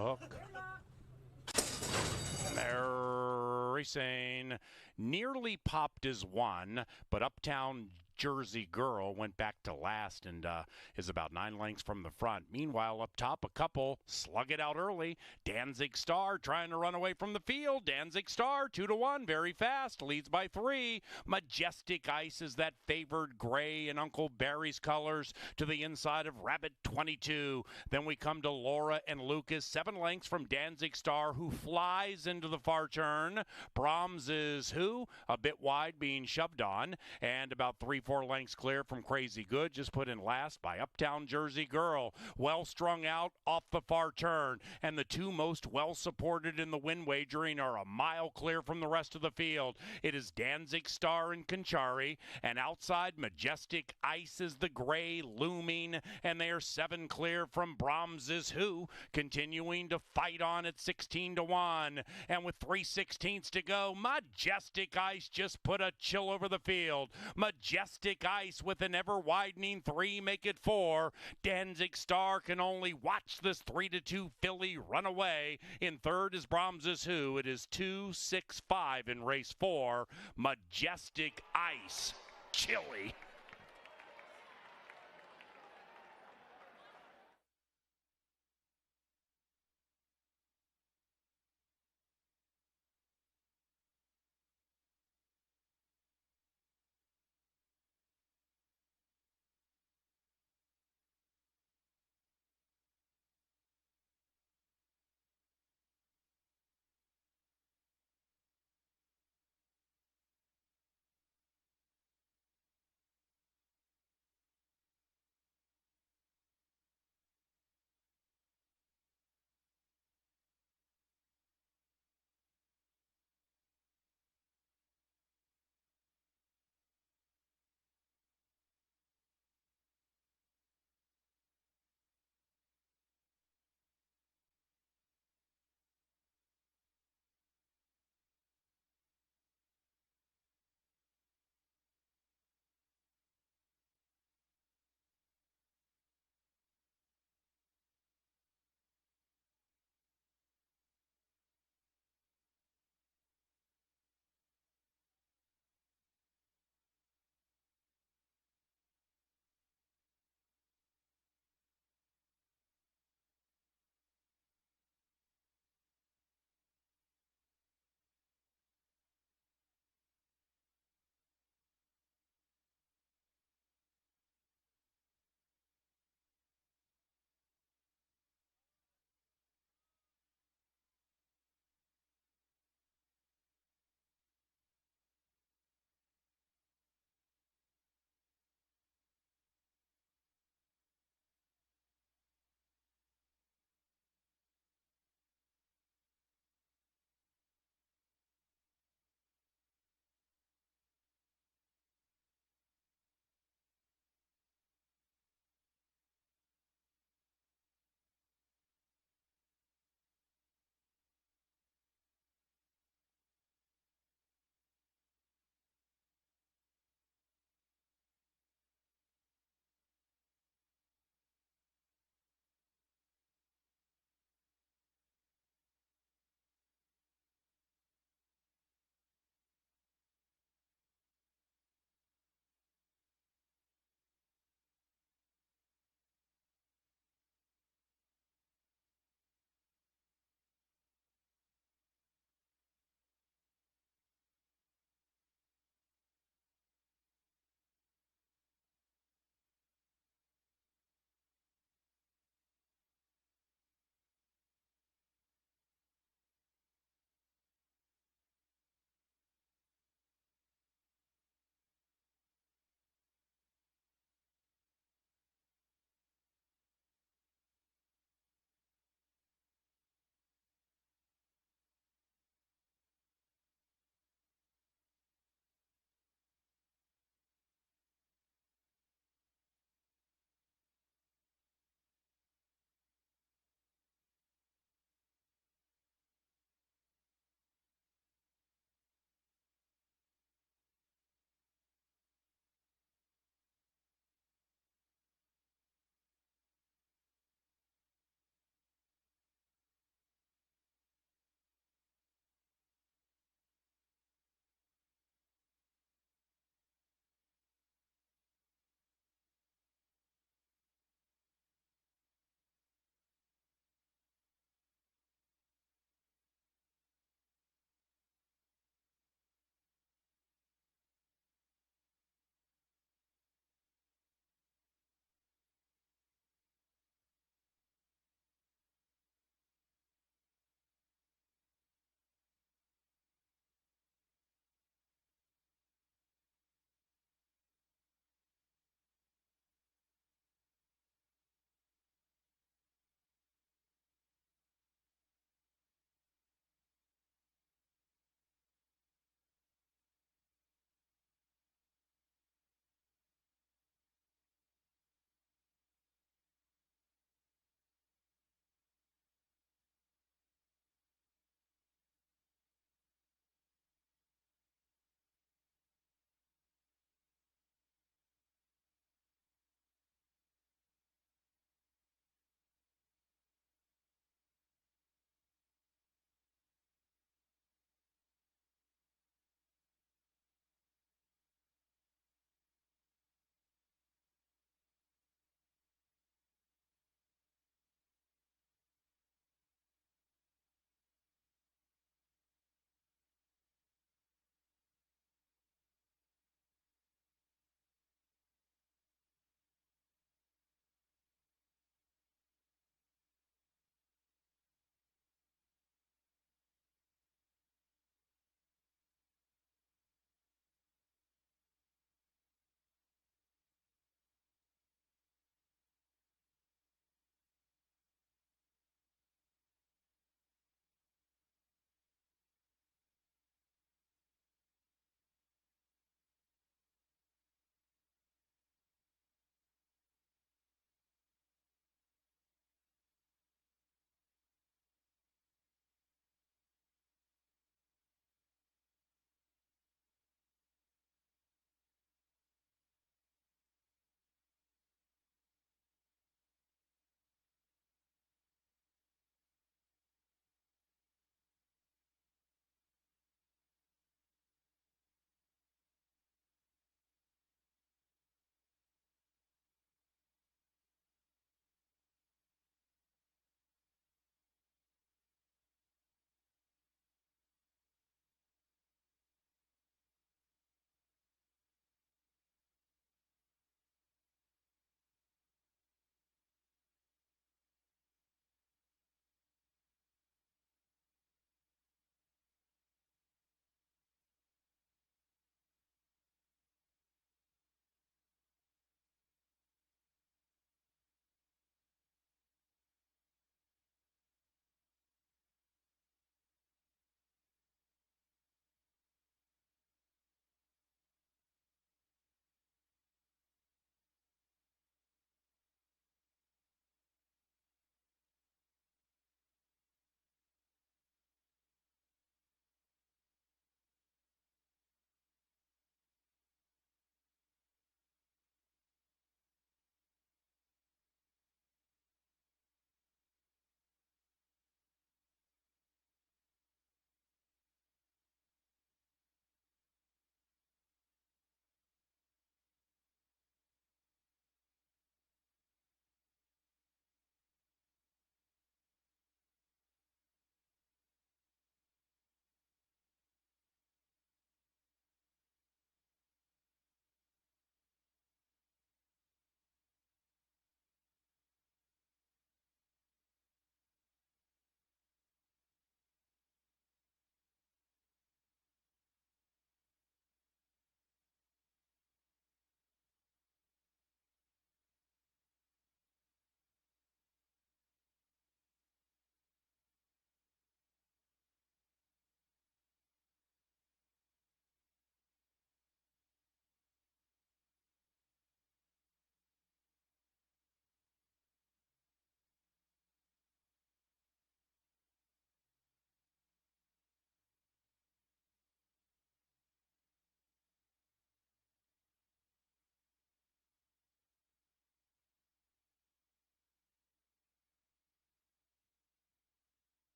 A: Hook. And they're racing. Nearly popped as one, but Uptown Jersey Girl went back to last and is about 9 lengths from the front. Meanwhile, up top, a couple slug it out early. Danzig Star trying to run away from the field. Danzig Star 2-1, very fast, leads by 3. Majestic Ice is that favored gray in Uncle Barry's colors to the inside of Rabbit 22. Then we come to Laura and Lucas, 7 lengths from Danzig Star, who flies into the far turn. Brahms is who? A bit wide, being shoved on, and about 3-4 lengths clear from Crazy Good, just put in last by Uptown Jersey Girl. Well strung out off the far turn, and the two most well supported in the win wagering are a mile clear from the rest of the field. It is Danzig Star and Conchari, and outside Majestic Ice is the gray looming, and they are 7 clear from Brahms's Who, continuing to fight on at 16-1, and with 3/16 to go, Majestic Ice just put a chill over the field. Majestic Ice with an ever-widening 3, make it 4. Danzig Star can only watch this 3-2 filly run away. In third is Brahms's Who. It is 2-6-5 in race 4. Majestic Ice. Chilly.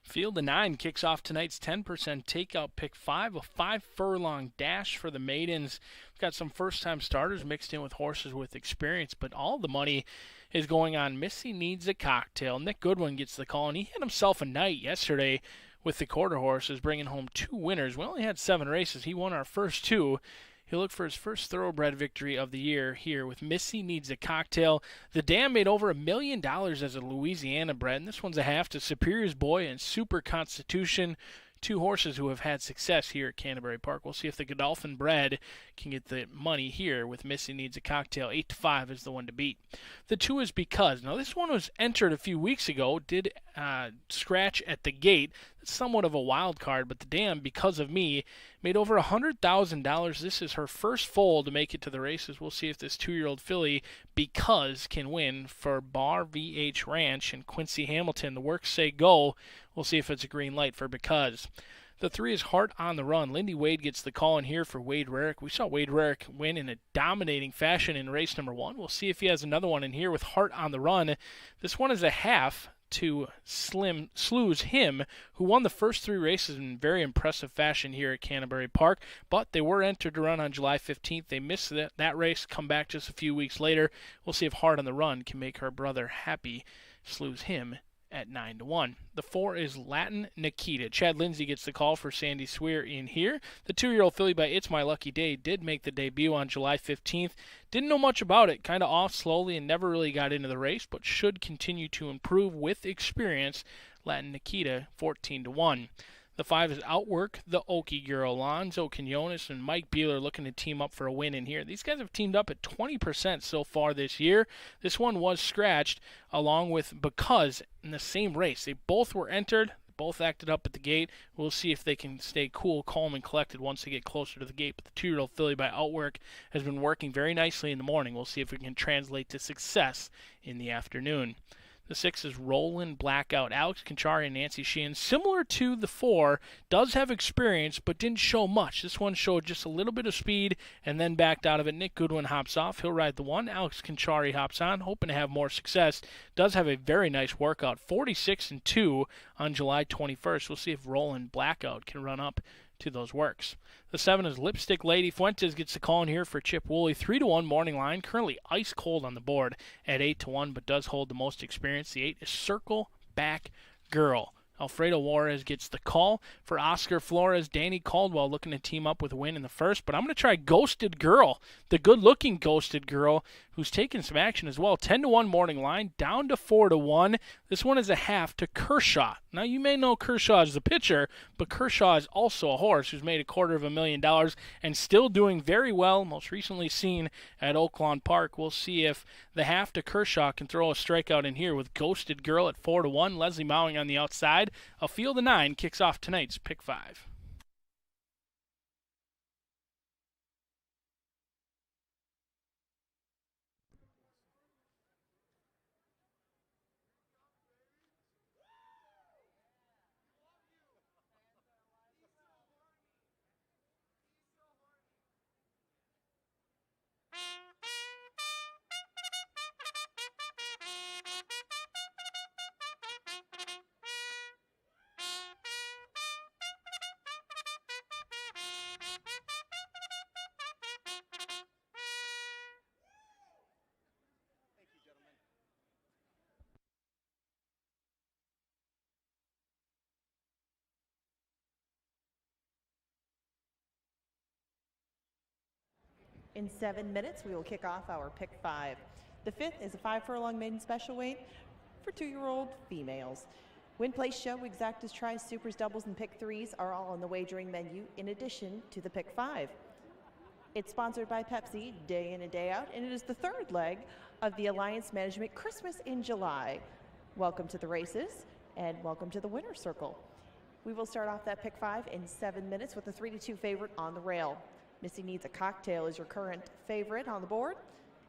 B: Field of 9 kicks off tonight's 10% takeout pick 5, a 5-furlong dash for the maidens. We've got some first-time starters mixed in with horses with experience, but all the money is going on Missy Needs a Cocktail. Nick Goodwin gets the call, and he had himself a night yesterday with the quarter horses, bringing home 2 winners. We only had 7 races. He won our first 2. He'll look for his first thoroughbred victory of the year here with Missy Needs a Cocktail. The dam made over $1 million as a Louisiana bred, and this one's a half to Superior's Boy and Super Constitution, 2 horses who have had success here at Canterbury Park. We'll see if the Godolphin bred can get the money here with Missy Needs a Cocktail. 8-5 is the one to beat. The 2 is Because. Now, this one was entered a few weeks ago, did scratch at the gate. It's somewhat of a wild card, but the dam, Because of Me, made over $100,000. This is her first foal to make it to the races. We'll see if this 2-year-old filly, Because, can win for Bar VH Ranch and Quincy Hamilton. The works say go. We'll see if it's a green light for Because. The 3 is Heart on the Run. Lindy Wade gets the call in here for Wade Rarick. We saw Wade Rarick win in a dominating fashion in race number 1. We'll see if he has another one in here with Heart on the Run. This one is a half to Slew's Him, who won the first 3 races in very impressive fashion here at Canterbury Park, but they were entered to run on July 15th. They missed that race, come back just a few weeks later. We'll see if Heart on the Run can make her brother happy. Slew's Him at 9-1. The 4 is Latin Nikita. Chad Lindsay gets the call for Sandy Swear in here. The 2-year-old filly by It's My Lucky Day did make the debut on July 15th. Didn't know much about it, kind of off slowly and never really got into the race, but should continue to improve with experience. Latin Nikita, 14-1. The 5 is Outwork the Okie Girl. Lonzo Quinones and Mike Beeler looking to team up for a win in here. These guys have teamed up at 20% so far this year. This one was scratched along with Because in the same race. They both were entered. Both acted up at the gate. We'll see if they can stay cool, calm, and collected once they get closer to the gate. But the 2-year-old filly by Outwork has been working very nicely in the morning. We'll see if it can translate to success in the afternoon. The 6 is Roland Blackout. Alex Conchari and Nancy Sheehan, similar to the 4, does have experience but didn't show much. This one showed just a little bit of speed and then backed out of it. Nick Goodwin hops off. He'll ride the 1. Alex Conchari hops on, hoping to have more success. Does have a very nice workout, 46-2 on July 21st. We'll see if Roland Blackout can run up to those works. The 7 is Lipstick Lady. Fuentes gets the call in here for Chip Woolley. 3-1 morning line. Currently ice cold on the board at 8-1, but does hold the most experience. The 8 is Circle Back Girl. Alfredo Juarez gets the call for Oscar Flores. Danny Caldwell looking to team up with a win in the first, but I'm going to try Ghosted Girl, the good-looking Ghosted Girl, who's taking some action as well. 10-1 morning line, down to 4-1. This one is a half to Kershaw. Now, you may know Kershaw as the pitcher, but Kershaw is also a horse who's made $250,000 and still doing very well, most recently seen at Oaklawn Park. We'll see if the half to Kershaw can throw a strikeout in here with Ghosted Girl at 4-1. Leslie Mowing on the outside. A field of 9 kicks off tonight's Pick 5.
C: In 7 minutes, we will kick off our pick 5. The 5th is a 5-furlong maiden special weight for 2-year-old females. Win, place, show, exactas, tries, supers, doubles, and pick 3s are all on the wagering menu in addition to the pick 5. It's sponsored by Pepsi day in and day out, and it is the 3rd leg of the Alliance Management Christmas in July. Welcome to the races, and welcome to the winner's circle. We will start off that pick 5 in 7 minutes with a 3-2 favorite on the rail. Missy Needs a Cocktail is your current favorite on the board.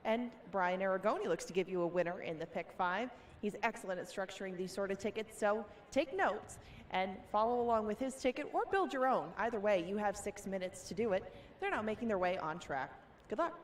C: And Brian Aragoni looks to give you a winner in the pick 5. He's excellent at structuring these sort of tickets, so take notes and follow along with his ticket or build your own. Either way, you have 6 minutes to do it. They're now making their way on track. Good luck.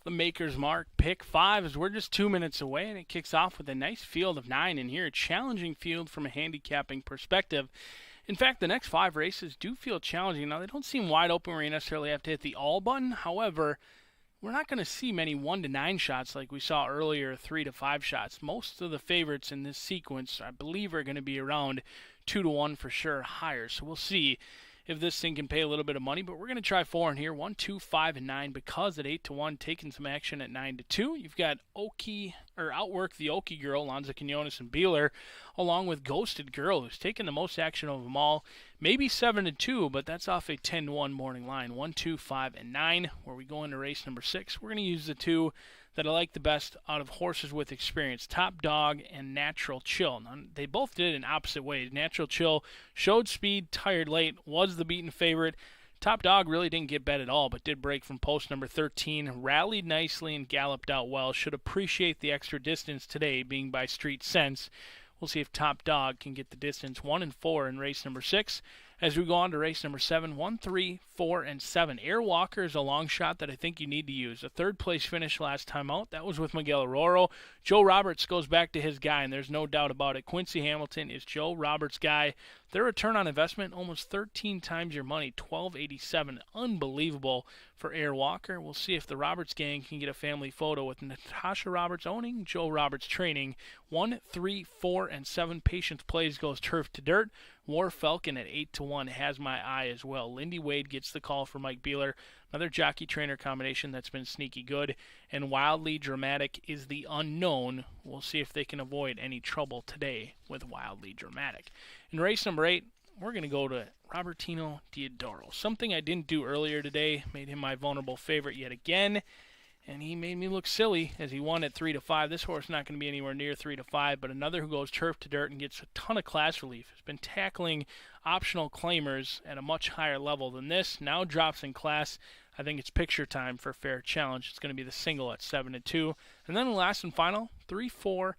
B: the Maker's Mark pick 5 as we're just 2 minutes away, and it kicks off with a nice field of 9 in here. A challenging field from a handicapping perspective. In fact, the next 5 races do feel challenging. Now, they don't seem wide open where you necessarily have to hit the all button. However, we're not going to see many 1 to 9 shots like we saw earlier, 3 to 5 shots. Most of the favorites in this sequence, I believe, are going to be around 2 to 1 for sure, higher. So we'll see if this thing can pay a little bit of money, but we're going to try 4 in here, 1, 2, 5, and 9, because at 8 to 1, taking some action at 9 to 2. You've got Outwork the Okie Girl, Lanza Quinones and Beeler, along with Ghosted Girl, who's taken the most action of them all. Maybe 7 to 2, but that's off a 10 to 1 morning line. 1, 2, 5, and 9, where we go into race number 6. We're going to use the 2 that I like the best out of horses with experience, Top Dog and Natural Chill. Now, they both did it in opposite ways. Natural Chill showed speed, tired late, was the beaten favorite. Top Dog really didn't get bet at all, but did break from post number 13, rallied nicely and galloped out well. Should appreciate the extra distance today, being by street sense. We'll see if Top Dog can get the distance 1 and 4 in race number 6. As we go on to race number 7, 1, 3, 4, and 7. Airwalker is a long shot that I think you need to use. A third-place finish last time out. That was with Miguel Aroro. Joe Roberts goes back to his guy, and there's no doubt about it. Quincy Hamilton is Joe Roberts' guy. Their return on investment, almost 13 times your money, $12.87. Unbelievable for Airwalker. We'll see if the Roberts gang can get a family photo with Natasha Roberts owning, Joe Roberts training. 1, 3, 4, and 7. Patience Plays goes turf to dirt. War Falcon at 8 to 1 has my eye as well. Lindy Wade gets the call for Mike Beeler. Another jockey-trainer combination that's been sneaky good. And Wildly Dramatic is the unknown. We'll see if they can avoid any trouble today with Wildly Dramatic. In race number 8, we're going to go to Robertino Diodoro. Something I didn't do earlier today. Made him my vulnerable favorite yet again. And he made me look silly as he won at 3 to 5. This horse not going to be anywhere near 3 to 5, but another who goes turf to dirt and gets a ton of class relief. Has been tackling optional claimers at a much higher level than this. Now drops in class. I think it's picture time for Fair Challenge. It's going to be the single at 7 to 2. And then the last and final, 3, 4,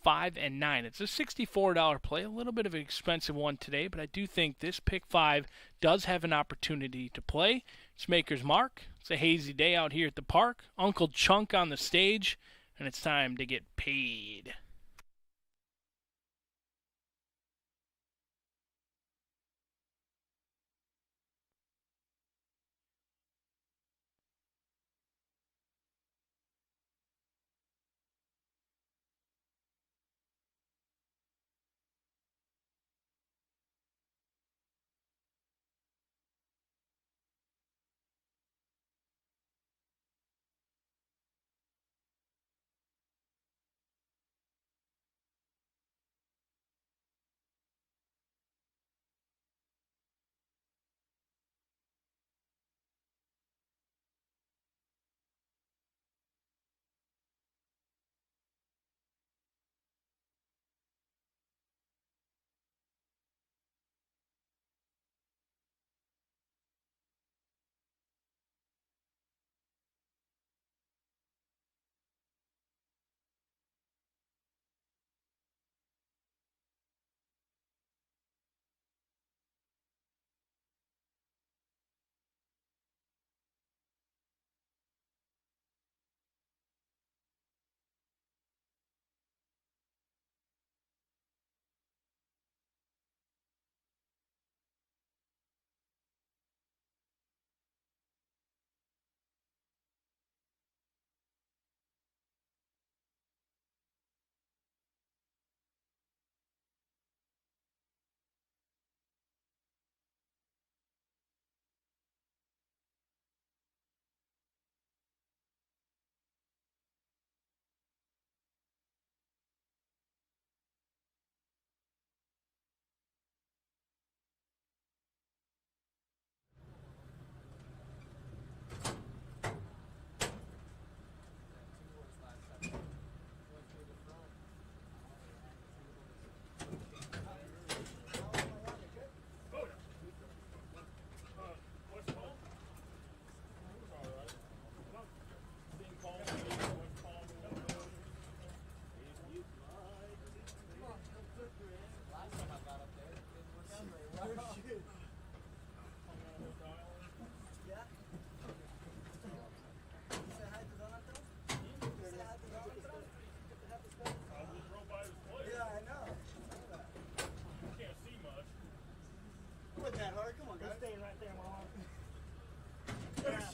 B: 5, and 9. It's a $64 play, a little bit of an expensive one today, but I do think this pick 5 does have an opportunity to play. It's Maker's Mark. It's a hazy day out here at the park. Uncle Chunk on the stage, and it's time to get paid.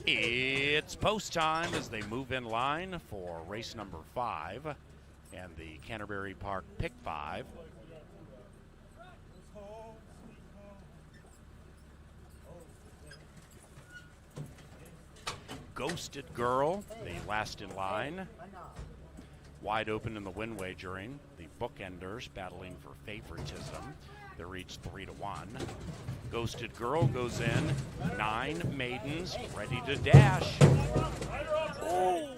A: It's post time as they move in line for race number 5 and the Canterbury Park Pick 5. Ghosted Girl, the last in line. Wide open in the win wagering. The bookenders battling for favoritism. They're each 3-1. Ghosted Girl goes in. 9 maidens ready to dash. Oh!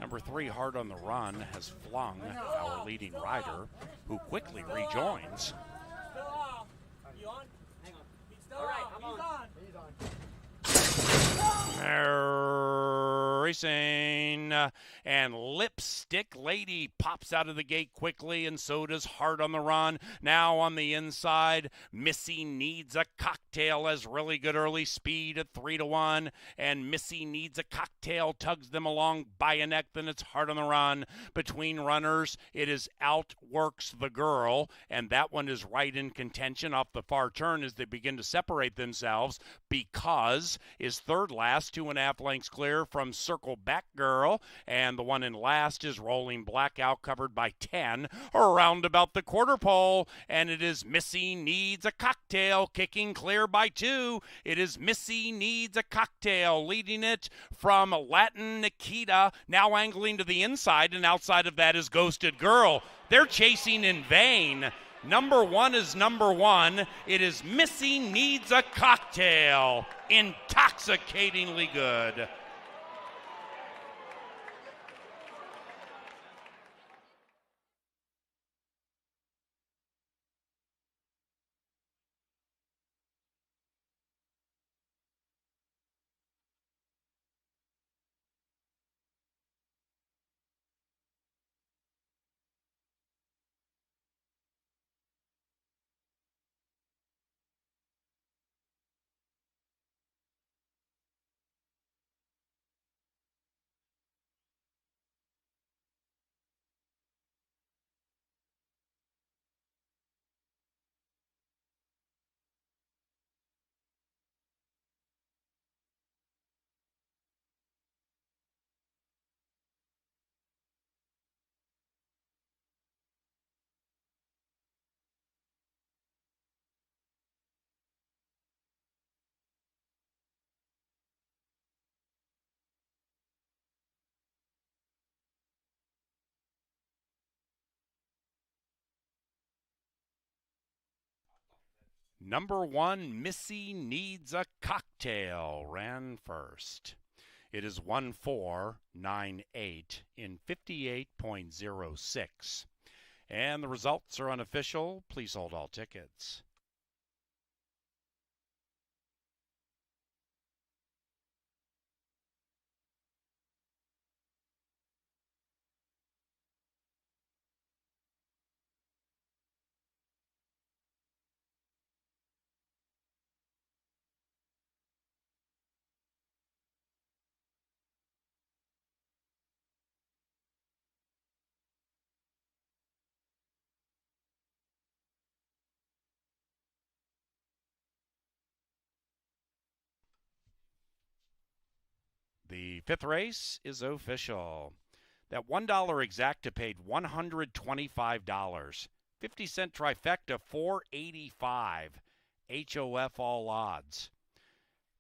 A: Number 3, Hard on the Run, has flung our leading rider, who quickly rejoins.
E: Still off. You on? Hang on. He's still off. I'm on. He's on.
A: Racing, and Lipstick Lady pops out of the gate quickly, and so does Hard on the Run. Now on the inside, Missy Needs a Cocktail has really good early speed at 3-1, and Missy Needs a Cocktail tugs them along by a neck. Then it's Hard on the Run. Between runners, it is Outworks the Girl, and that one is right in contention off the far turn as they begin to separate themselves. Because is third last, 2.5 lengths clear from Circle Back Girl, and the one in last is Rolling Blackout, covered by 10 around about the quarter pole, and it is Missy Needs a Cocktail kicking clear by 2. It is Missy Needs a Cocktail leading it from Latin Nikita, now angling to the inside, and outside of that is Ghosted Girl. They're chasing in vain. Number 1 is number 1. It is Missy Needs a Cocktail. Intoxicatingly good. Number 1, Missy Needs a Cocktail, ran first. It is 1:4.98 in 58.06. And the results are unofficial. Please hold all tickets. The 5th race is official. That $1 exacta paid $125. 50-cent trifecta, $485. HOF all odds.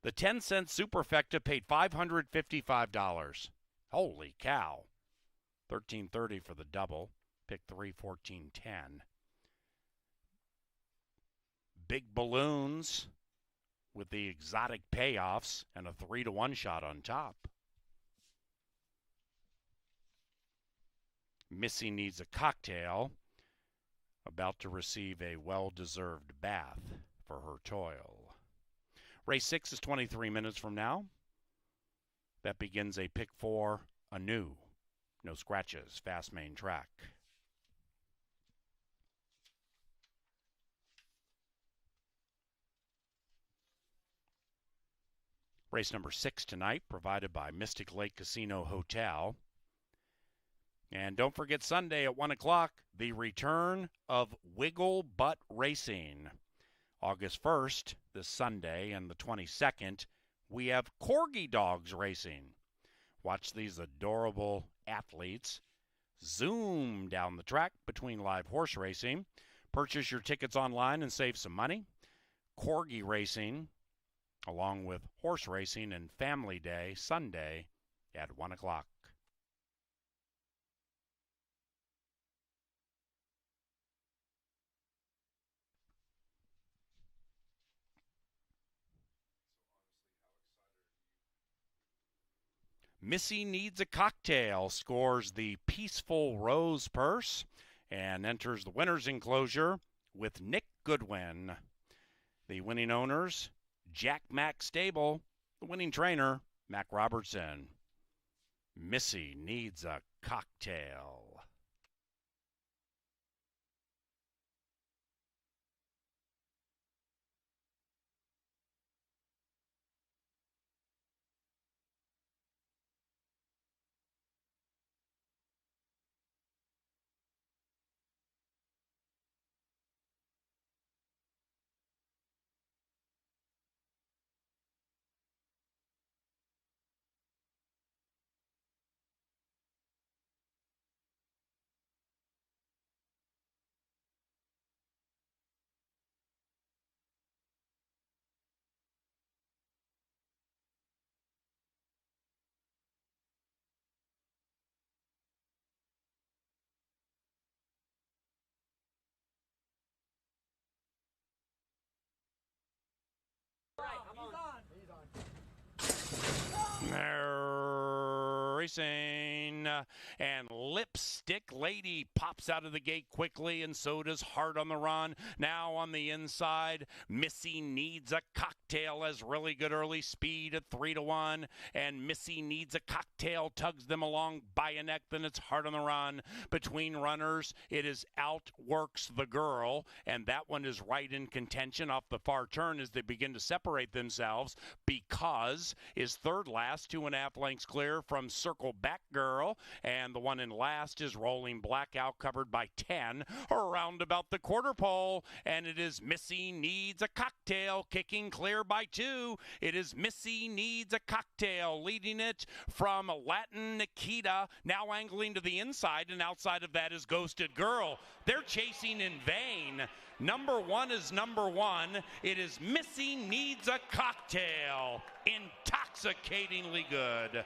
A: The 10-cent superfecta paid $555. Holy cow. $13.30 for the double. Pick 3, $14.10. Big balloons with the exotic payoffs and a 3-1 shot on top. Missy Needs a Cocktail, about to receive a well-deserved bath for her toil. Race 6 is 23 minutes from now. That begins a pick 4 anew. No scratches, fast main track. Race number 6 tonight, provided by Mystic Lake Casino Hotel. And don't forget Sunday at 1 o'clock, the return of Wiggle Butt Racing. August 1st, this Sunday, and the 22nd, we have corgi dogs racing. Watch these adorable athletes zoom down the track between live horse racing. Purchase your tickets online and save some money. Corgi racing, along with horse racing and Family Day Sunday at 1 o'clock. Missy Needs a Cocktail scores the Peaceful Rose purse and enters the winner's enclosure with Nick Goodwin. The winning owners, Jack Mack Stable. The winning trainer, Mac Robertson. Missy Needs a Cocktail. Racing, and Lipstick Lady pops out of the gate quickly, and so does Heart on the Run. Now on the inside, Missy Needs a Cocktail has really good early speed at 3-1, and Missy Needs a Cocktail tugs them along by a neck. Then it's Heart on the Run. Between runners, it is Outworks the Girl, and that one is right in contention off the far turn as they begin to separate themselves. Because is third last, 2.5 lengths clear from Circle Back Girl, and the one in last is Rolling Blackout, covered by 10 around about the quarter pole, and it is Missy Needs a Cocktail kicking clear by 2. It is Missy Needs a Cocktail leading it from Latin Nikita, now angling to the inside, and outside of that is Ghosted Girl. They're chasing in vain. Number 1 is number 1. It is Missy Needs a Cocktail. Intoxicatingly good.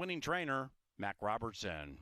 A: winning trainer, Mac Robertson.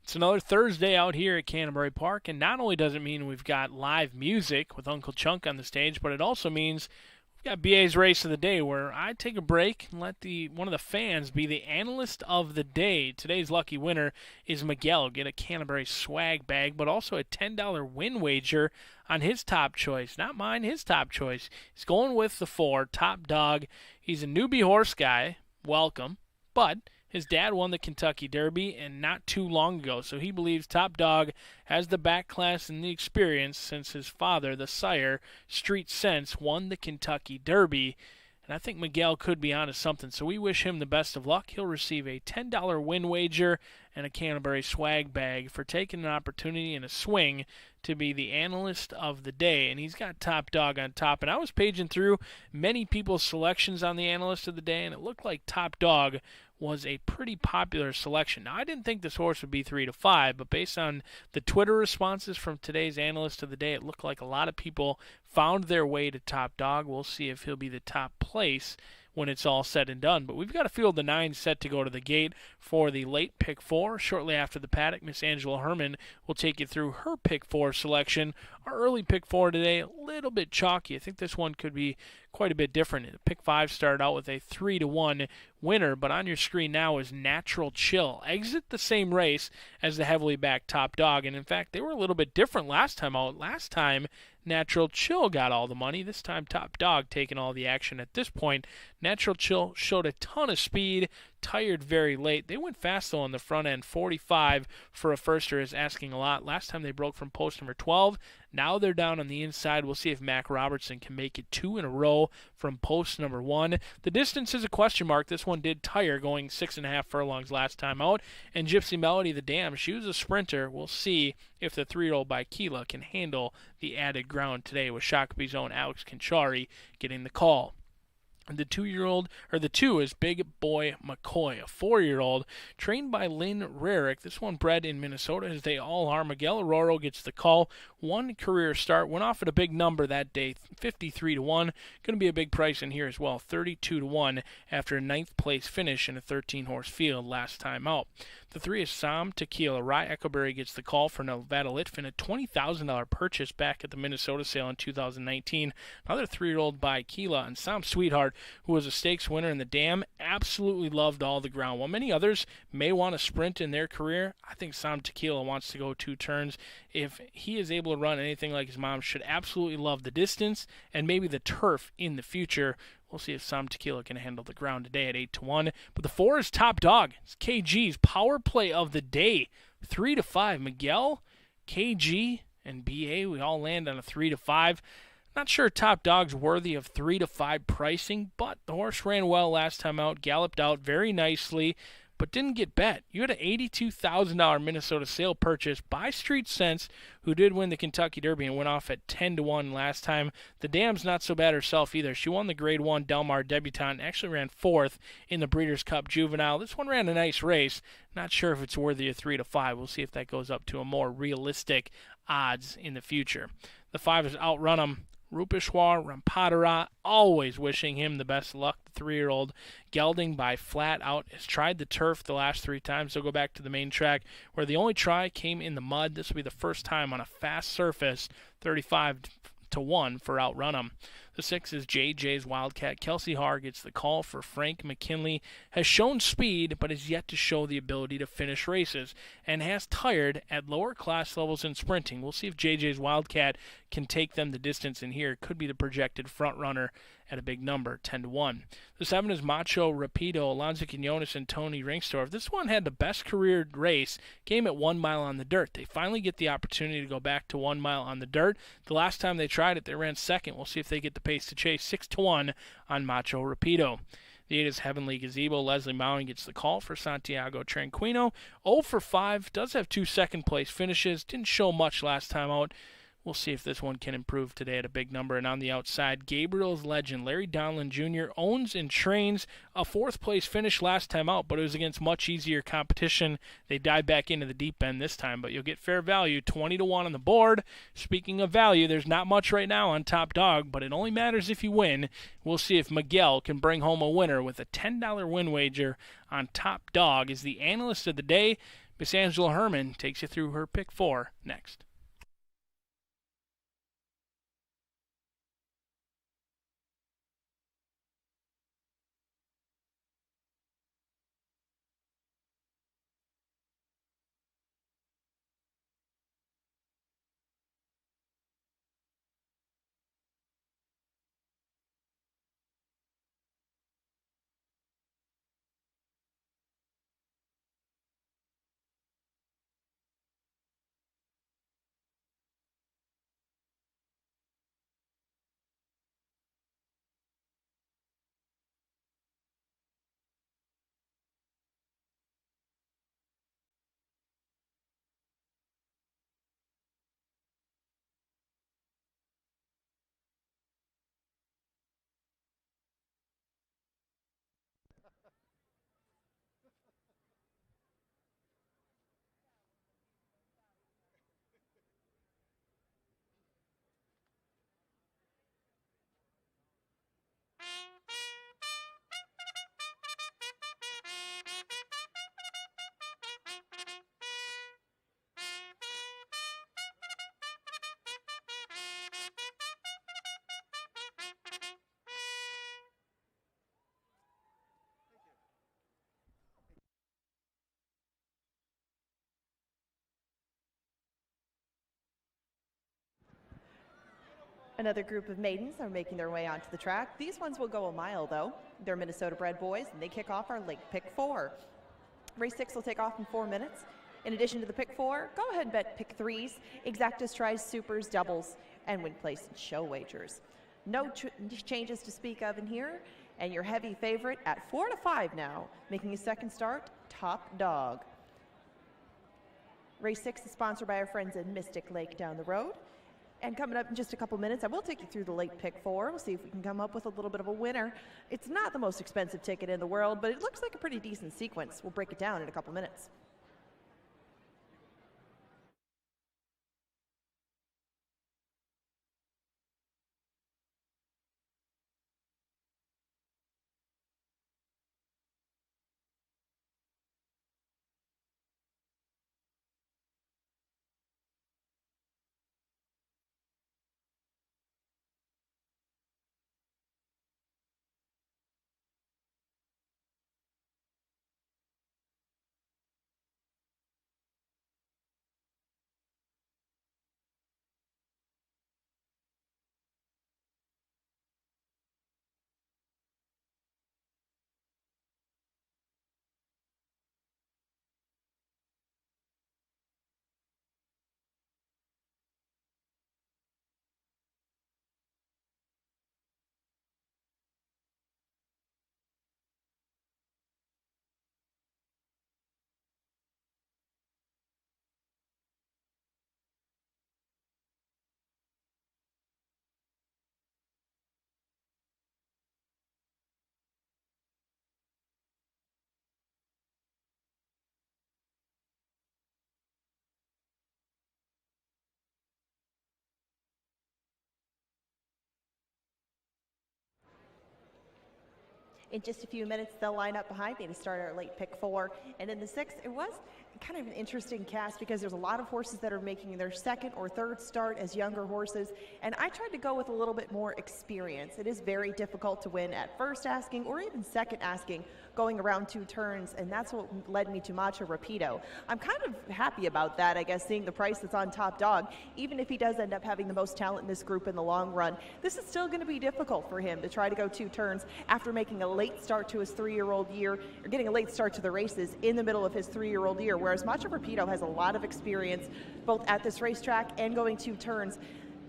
B: It's another Thursday out here at Canterbury Park, and not only does it mean we've got live music with Uncle Chunk on the stage, but it also means we've got BA's Race of the Day, where I take a break and let one of the fans be the analyst of the day. Today's lucky winner is Miguel. Get a Canterbury swag bag, but also a $10 win wager on his top choice. Not mine, his top choice. He's going with the 4, Top Dog. He's a newbie horse guy. Welcome. But his dad won the Kentucky Derby and not too long ago, so he believes Top Dog has the back class and the experience since his father, the sire, Street Sense, won the Kentucky Derby. And I think Miguel could be onto something, so we wish him the best of luck. He'll receive a $10 win wager and a Canterbury swag bag for taking an opportunity and a swing to be the analyst of the day. And he's got Top Dog on top. And I was paging through many people's selections on the analyst of the day, and it looked like Top Dog was a pretty popular selection. Now, I didn't think this horse would be 3 to 5, but based on the Twitter responses from today's analyst of the day, it looked like a lot of people found their way to Top Dog. We'll see if he'll be the top place when it's all said and done. But we've got a field of 9 set to go to the gate for the late pick 4. Shortly after the paddock, Miss Angela Herman will take you through her pick 4 selection. Our early pick 4 today, a little bit chalky. I think this one could be quite a bit different. Pick 5 started out with a 3 to 1 winner, but on your screen now is Natural Chill. Exit the same race as the heavily backed Top Dog, and in fact, they were a little bit different last time out. Last time, Natural Chill got all the money. This time, Top Dog taking all the action. At this point, Natural Chill showed a ton of speed, tired very late. They went fast, though, on the front end. 45 for a firster is asking a lot. Last time they broke from post number 12. Now they're down on the inside. We'll see if Mac Robertson can make it 2 in a row from post number 1. The distance is a question mark. This one did tire, going 6.5 furlongs last time out. And Gypsy Melody, the dam, she was a sprinter. We'll see if the 3-year-old by Keela can handle the added ground today, with Shakopee's own Alex Conchari getting the call. The 2 is Big Boy McCoy, a 4-year-old trained by Lynn Rarick. This one bred in Minnesota, as they all are. Miguel Arroyo gets the call. 1 career start, went off at a big number that day, 53 to 1. Going to be a big price in here as well, 32 to 1 after a 9th place finish in a 13-horse field last time out. The 3 is Sam Tequila. Rye Echoberry gets the call for Nevada Litfin, a $20,000 purchase back at the Minnesota sale in 2019. Another 3-year-old by Keela, and Sam Sweetheart, who was a stakes winner in the Dam, absolutely loved all the ground. While many others may want to sprint in their career, I think Sam Tequila wants to go 2 turns. If he is able to run anything like his mom, should absolutely love the distance and maybe the turf in the future. We'll see if Sam Tequila can handle the ground today at 8 to 1. But the 4 is Top Dog. It's KG's power play of the day. 3 to 5. Miguel, KG, and BA, we all land on a 3 to 5. Not sure Top Dog's worthy of 3 to 5 pricing, but the horse ran well last time out, galloped out very nicely, but didn't get bet. You had an $82,000 Minnesota sale purchase by Street Sense, who did win the Kentucky Derby and went off at 10 to 1 last time. The Dam's not so bad herself either. She won the Grade 1 Del Mar Debutante and actually ran 4th in the Breeders' Cup Juvenile. This one ran a nice race. Not sure if it's worthy of 3 to 5. We'll see if that goes up to a more realistic odds in the future. The 5 is Outrun 'em. Rupeshwar Rampadara, always wishing him the best of luck. The 3-year-old gelding by Flat Out has tried the turf the last 3 times. They'll go back to the main track, where the only try came in the mud. This will be the first time on a fast surface, 35 to 1 for Outrun 'em. The 6 is JJ's Wildcat. Kelsey Haar gets the call for Frank McKinley. Has shown speed, but has yet to show the ability to finish races, and has tired at lower class levels in sprinting. We'll see if JJ's Wildcat can take them the distance in here. Could be the projected front runner at a big number, 10 to 1. The 7 is Macho Rapido, Alonzo Quinones, and Tony Ringstorff. This one had the best career race, came at 1 mile on the dirt. They finally get the opportunity to go back to 1 mile on the dirt. The last time they tried it, they ran second. We'll see if they get the pace to chase. 6 to 1 on Macho Rapido. The 8 is Heavenly Gazebo. Leslie Mowen gets the call for Santiago Tranquino. 0 for 5. Does have 2 second-place finishes. Didn't show much last time out. We'll see if this one can improve today at a big number. And on the outside, Gabriel's Legend, Larry Donlin Jr., owns and trains a 4th-place finish last time out, but it was against much easier competition. They dive back into the deep end this time, but you'll get fair value, 20 to 1 on the board. Speaking of value, there's not much right now on Top Dog, but it only matters if you win. We'll see if Miguel can bring home a winner with a $10 win wager on Top Dog. Is the analyst of the day. Miss Angela Herman takes you through her pick 4 next.
C: Another group of maidens are making their way onto the track. These ones will go a mile, though. They're Minnesota-bred boys, and they kick off our late pick 4. Race 6 will take off in 4 minutes. In addition to the pick 4, go ahead and bet pick 3s, exactas, tries, supers, doubles, and win place and show wagers. No changes to speak of in here, and your heavy favorite at 4 to 5 now, making his second start, Top Dog. Race 6 is sponsored by our friends at Mystic Lake down the road. And coming up in just a couple minutes, I will take you through the late pick 4. We'll see if we can come up with a little bit of a winner. It's not the most expensive ticket in the world, but it looks like a pretty decent sequence. We'll break it down in a couple minutes. In just a few minutes, they'll line up behind me to start our late pick 4. And in the 6th, it was kind of an interesting cast because there's a lot of horses that are making their second or third start as younger horses. And I tried to go with a little bit more experience. It is very difficult to win at first asking or even second asking going around 2 turns, and that's what led me to Macho Rapido. I'm kind of happy about that, I guess, seeing the price that's on Top Dog. Even if he does end up having the most talent in this group in the long run, this is still going to be difficult for him to try to go 2 turns after making a late start to his 3-year-old year, or getting a late start to the races in the middle of his 3-year-old year, whereas Macho Rapido has a lot of experience both at this racetrack and going 2 turns.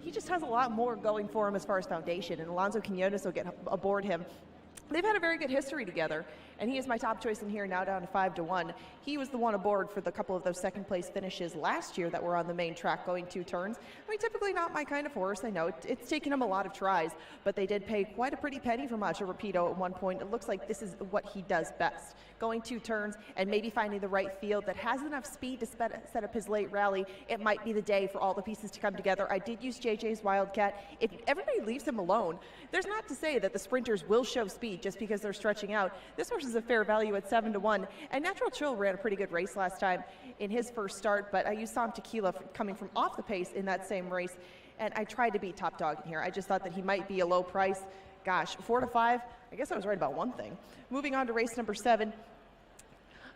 C: He just has a lot more going for him as far as foundation, and Alonso Quinones will get aboard him. They've had a very good history together, and he is my top choice in here, now down to 5 to 1. He was the one aboard for the couple of those second place finishes last year that were on the main track going 2 turns. I mean, typically not my kind of horse. I know it's taken him a lot of tries, but they did pay quite a pretty penny for Macho Rapido at one point. It looks like this is what he does best, going 2 turns and maybe finding the right field that has enough speed to set up his late rally. It might be the day for all the pieces to come together. I did use JJ's Wildcat. If everybody leaves him alone, there's not to say that the sprinters will show speed just because they're stretching out. This horse is is a fair value at 7-1. And Natural Chill ran a pretty good race last time in his first start, but I used Som Tequila coming from off the pace in that same race, and I tried to beat Top Dog in here. I just thought that he might be a low price. Gosh, 4-5, I guess I was right about one thing. Moving on to race number 7.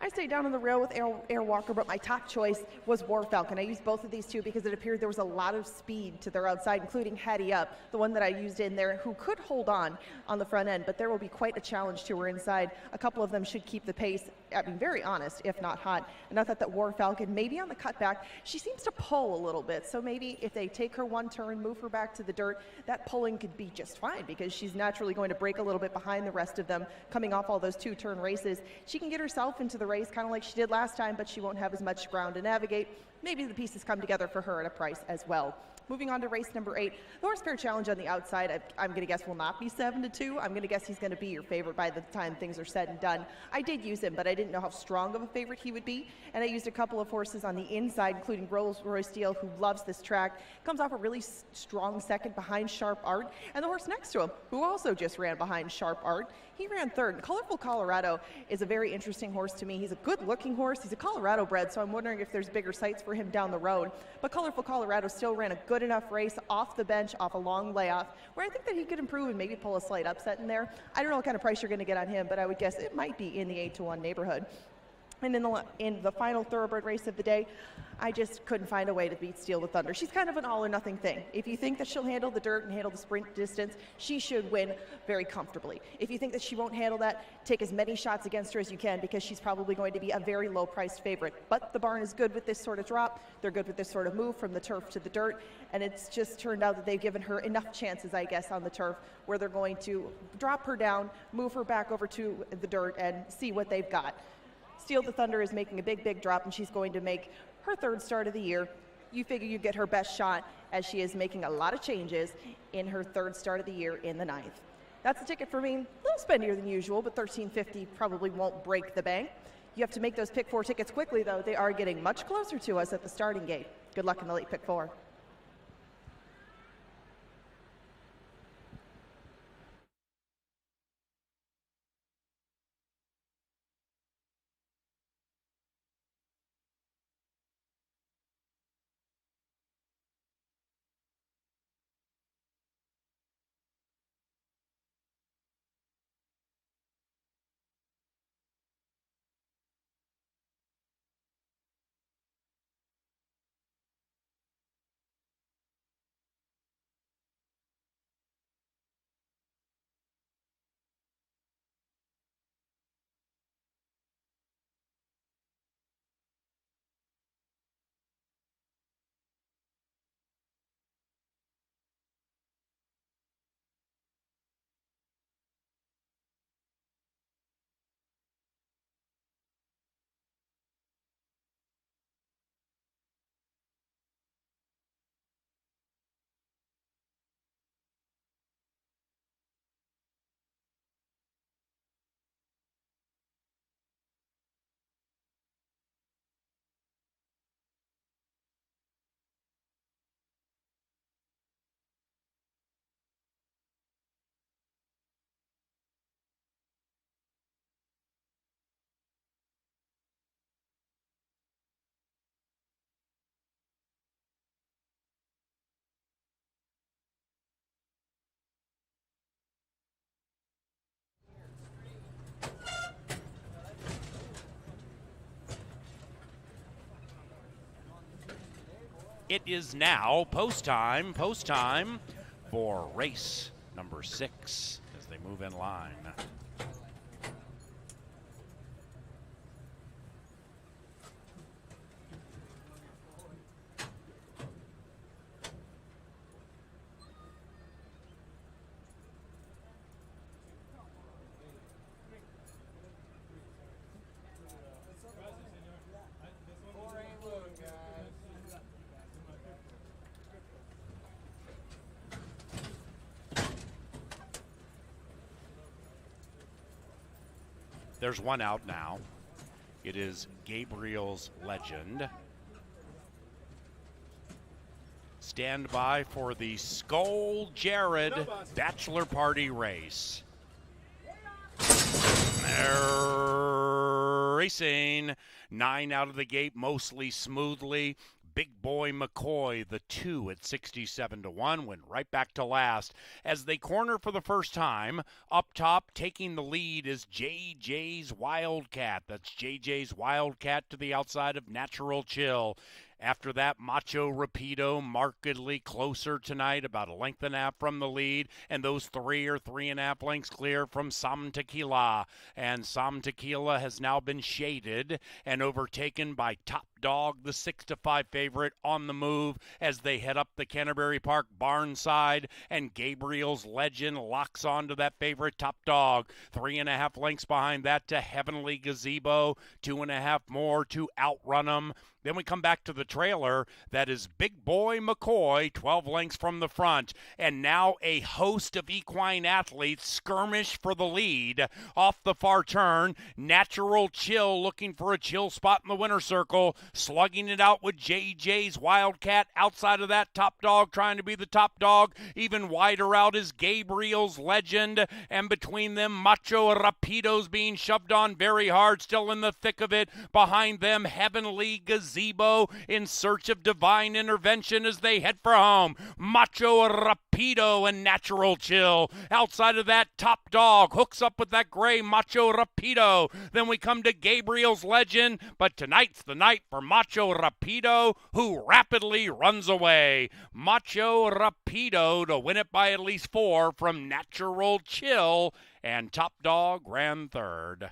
C: I stayed down on the rail with Air Walker, but my top choice was War Falcon. I used both of these two because it appeared there was a lot of speed to their outside, including Hattie Up, the one that I used in there, who could hold on the front end, but there will be quite a challenge to her inside. A couple of them should keep the pace, I mean, very honest, if not hot. And I thought that War Falcon, maybe on the cutback, she seems to pull a little bit. So maybe if they take her one turn, move her back to the dirt, that pulling could be just fine because she's naturally going to break a little bit behind the rest of them coming off all those 2-turn races. She can get herself into the race kind of like she did last time, but she won't have as much ground to navigate. Maybe the pieces come together for her at a price as well. Moving on to race number 8, the Horsefair Challenge on the outside, I'm going to guess will not be 7-2. I'm going to guess he's going to be your favorite by the time things are said and done. I did use him, but I didn't know how strong of a favorite he would be, and I used a couple of horses on the inside, including Rolls-Royce Steel, who loves this track. Comes off a really strong second behind Sharp Art, and the horse next to him, who also just ran behind Sharp Art, he ran third. Colorful Colorado is a very interesting horse to me. He's a good-looking horse. He's a Colorado bred, so I'm wondering if there's bigger sights for him down the road. But Colorful Colorado still ran a good enough race off the bench, off a long layoff, where I think that he could improve and maybe pull a slight upset in there. I don't know what kind of price you're going to get on him, but I would guess it might be in the 8-1 neighborhood. And in the final thoroughbred race of the day, I just couldn't find a way to beat Steal the Thunder. She's kind of an all or nothing thing. If you think that she'll handle the dirt and handle the sprint distance, she should win very comfortably. If you think that she won't handle that, take as many shots against her as you can because she's probably going to be a very low-priced favorite. But the barn is good with this sort of drop. They're good with this sort of move from the turf to the dirt. And it's just turned out that they've given her enough chances, I guess, on the turf where they're going to drop her down, move her back over to the dirt, and see what they've got. Steal the Thunder is making a big drop, and she's going to make her third start of the year. You figure you get her best shot as she is making a lot of changes in her third start of the year in the 9th. That's the ticket for me. A little spendier than usual, but $13.50 probably won't break the bank. You have to make those pick 4 tickets quickly, though. They are getting much closer to us at the starting gate. Good luck in the late pick 4.
A: It is now post time for race number 6 as they move in line. There's one out now. It is Gabriel's Legend. Stand by for the Skull Jared Bachelor Party race. Racing 9 out of the gate, mostly smoothly. Big Boy McCoy, the 2 at 67-1, went right back to last. As they corner for the first time, up top, taking the lead is JJ's Wildcat. That's JJ's Wildcat to the outside of Natural Chill. After that, Macho Rapido markedly closer tonight, about a length and a half from the lead, and those 3 or 3.5 lengths clear from Sam Tequila. And Sam Tequila has now been shaded and overtaken by Top Dog, the 6-5 favorite, on the move as they head up the Canterbury Park barn side, and Gabriel's Legend locks onto that favorite Top Dog. 3.5 lengths behind that to Heavenly Gazebo, 2.5 more to outrun them. Then we come back to the trailer. That is Big Boy McCoy, 12 lengths from the front. And now a host of equine athletes skirmish for the lead. Off the far turn, Natural Chill looking for a chill spot in the winner's circle. Slugging it out with JJ's Wildcat. Outside of that, Top Dog trying to be the top dog. Even wider out is Gabriel's Legend. And between them, Macho Rapido's being shoved on very hard. Still in the thick of it. Behind them, Heavenly Gazebo in search of divine intervention as they head for home. Macho Rapido and Natural Chill. Outside of that, Top Dog hooks up with that gray Macho Rapido. Then we come to Gabriel's Legend, but tonight's the night for Macho Rapido, who rapidly runs away. Macho Rapido to win it by at least 4 from Natural Chill, and Top Dog ran third.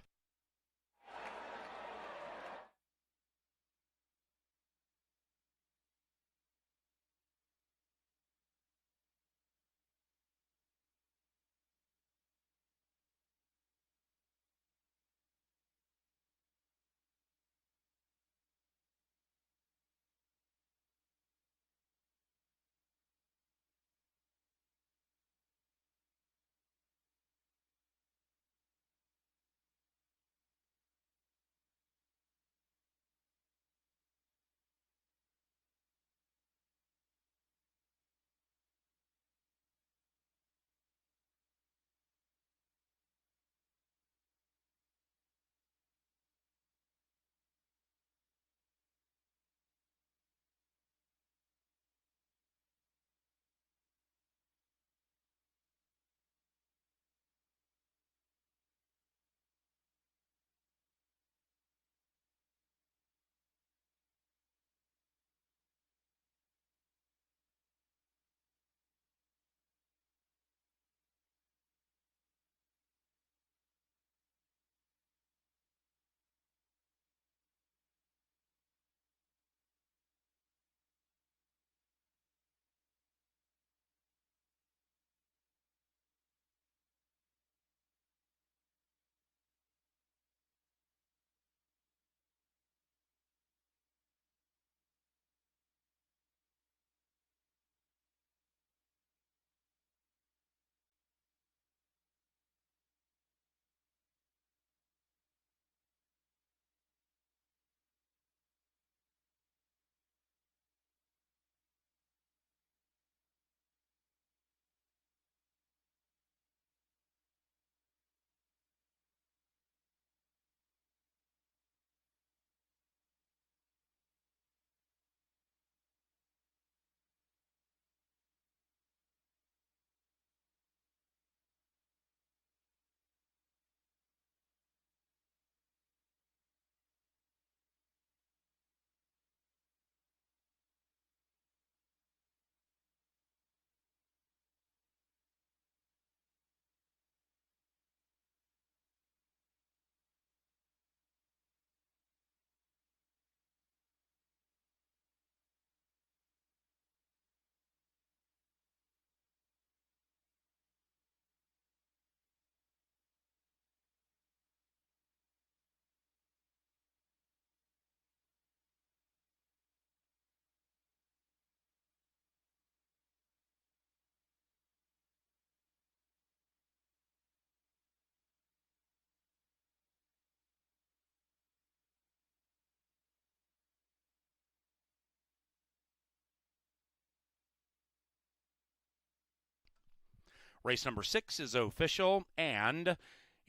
A: Race number 6 is official, and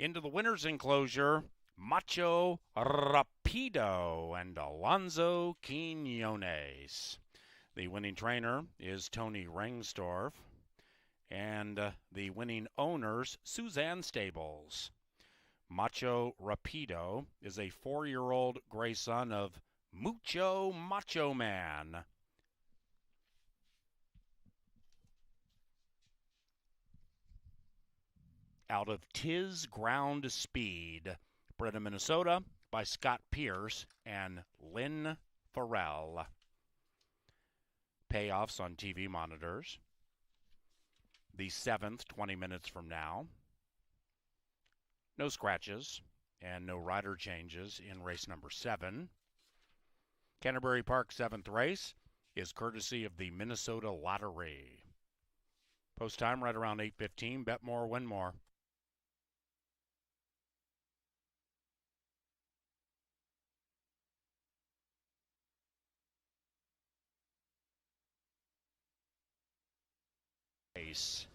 A: Into the winner's enclosure, Macho Rapido and Alonzo Quinones. The winning trainer is Tony Rengstorff, and the winning owners, Suzanne Stables. Macho Rapido is a 4-year-old gray son of Mucho Macho Man. Out of Tiz Ground Speed, bred in Minnesota by Scott Pierce and Lynn Farrell. Payoffs on TV monitors. The 7th, 20 minutes from now. No scratches and no rider changes in race number 7. Canterbury Park 7th race is courtesy of the Minnesota Lottery. Post time right around 8:15. Bet more, win more. Race.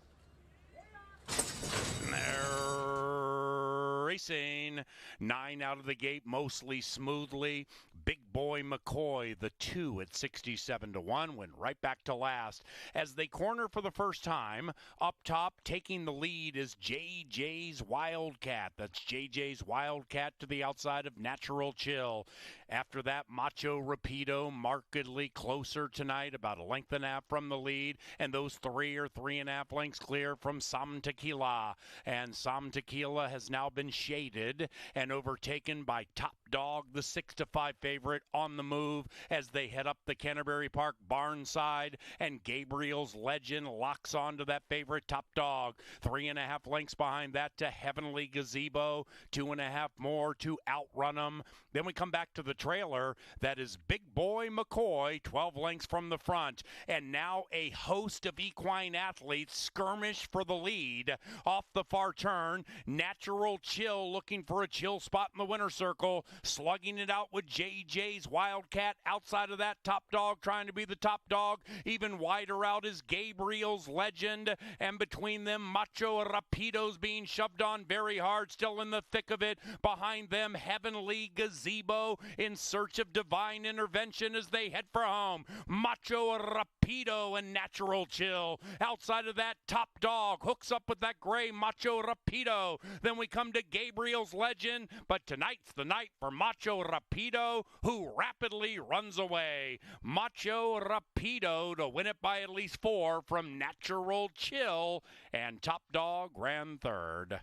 A: Racing 9 out of the gate, mostly smoothly. Big Boy McCoy, the 2 at 67-1, went right back to last. As they corner for the first time, up top taking the lead is JJ's Wildcat. That's JJ's Wildcat to the outside of Natural Chill. After that, Macho Rapido markedly closer tonight, about a length and a half from the lead, and those 3 are 3.5 lengths clear from Sam Tequila. And Sam Tequila has now been shaded and overtaken by Top Dog, the 6-5 favorite, on the move as they head up the Canterbury Park barn side, and Gabriel's Legend locks onto that favorite Top Dog. 3.5 lengths behind that to Heavenly Gazebo, 2.5 more to outrun them. Then we come back to the trailer. That is Big Boy McCoy, 12 lengths from the front. And now a host of equine athletes skirmish for the lead. Off the far turn, Natural Chill looking for a chill spot in the winner's circle, slugging it out with JJ's Wildcat. Outside of that, Top Dog trying to be the top dog. Even wider out is Gabriel's Legend. And between them, Macho Rapido's being shoved on very hard, still in the thick of it. Behind them, Heavenly Gazebo in search of divine intervention as they head for home. Macho Rapido and Natural Chill. Outside of that, Top Dog hooks up with that gray Macho Rapido. Then we come to Gabriel's Legend, but tonight's the night for Macho Rapido, who rapidly runs away. Macho Rapido to win it by at least 4 from Natural Chill, and Top Dog ran third.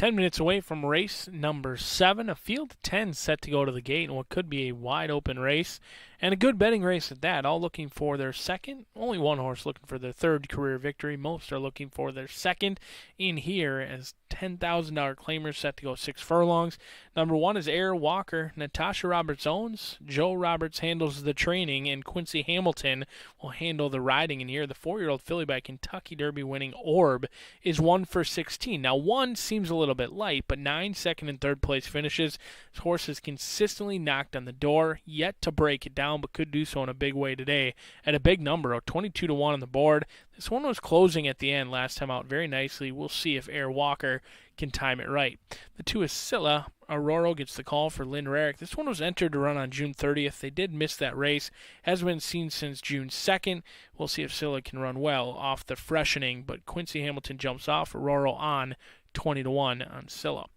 B: 10 minutes away from race number 7, a field of 10 set to go to the gate in what could be a wide open race, and a good betting race at that, all looking for their second. Only one horse looking for their third career victory. Most are looking for their second in here, as $10,000 claimers set to go 6 furlongs. Number 1 is Air Walker. Natasha Roberts owns. Joe Roberts handles the training, and Quincy Hamilton will handle the riding in here. The 4-year-old filly by Kentucky Derby winning Orb is 1 for 16. Now, 1 seems a little bit light, but 9 second and third place finishes. This horse has consistently knocked on the door, yet to break it down, but could do so in a big way today at a big number of 22-1 on the board. This one was closing at the end last time out very nicely. We'll see if Air Walker can time it right. The 2 is Scylla. Aurora gets the call for Lynn Rarick. This one was entered to run on June 30th. They did miss that race. Hasn't been seen since June 2nd. We'll see if Scylla can run well off the freshening, but Quincy Hamilton jumps off. Aurora on 20-1 on Scylla.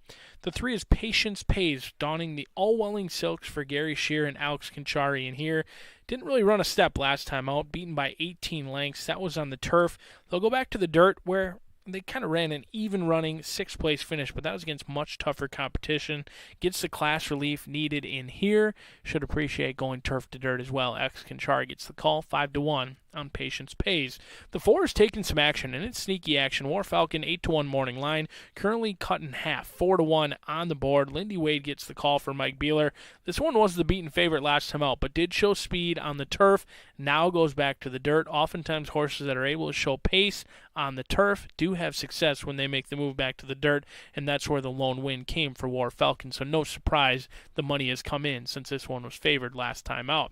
B: The 3 is Patience Pays, donning the all-welling silks for Gary Shear and Alex Conchari in here. Didn't really run a step last time out, beaten by 18 lengths. That was on the turf. They'll go back to the dirt, where they kind of ran an even running 6th place finish, but that was against much tougher competition. Gets the class relief needed in here. Should appreciate going turf to dirt as well. Alex Conchari gets the call, 5-1 on Patience Pays. The 4 is taking some action, and it's sneaky action. War Falcon, 8-1 morning line, currently cut in half, 4-1 on the board. Lindy Wade gets the call for Mike Beeler. This one was the beaten favorite last time out, but did show speed on the turf. Now goes back to the dirt. Oftentimes horses that are able to show pace on the turf do have success when they make the move back to the dirt, and that's where the lone win came for War Falcon. So no surprise the money has come in since this one was favored last time out.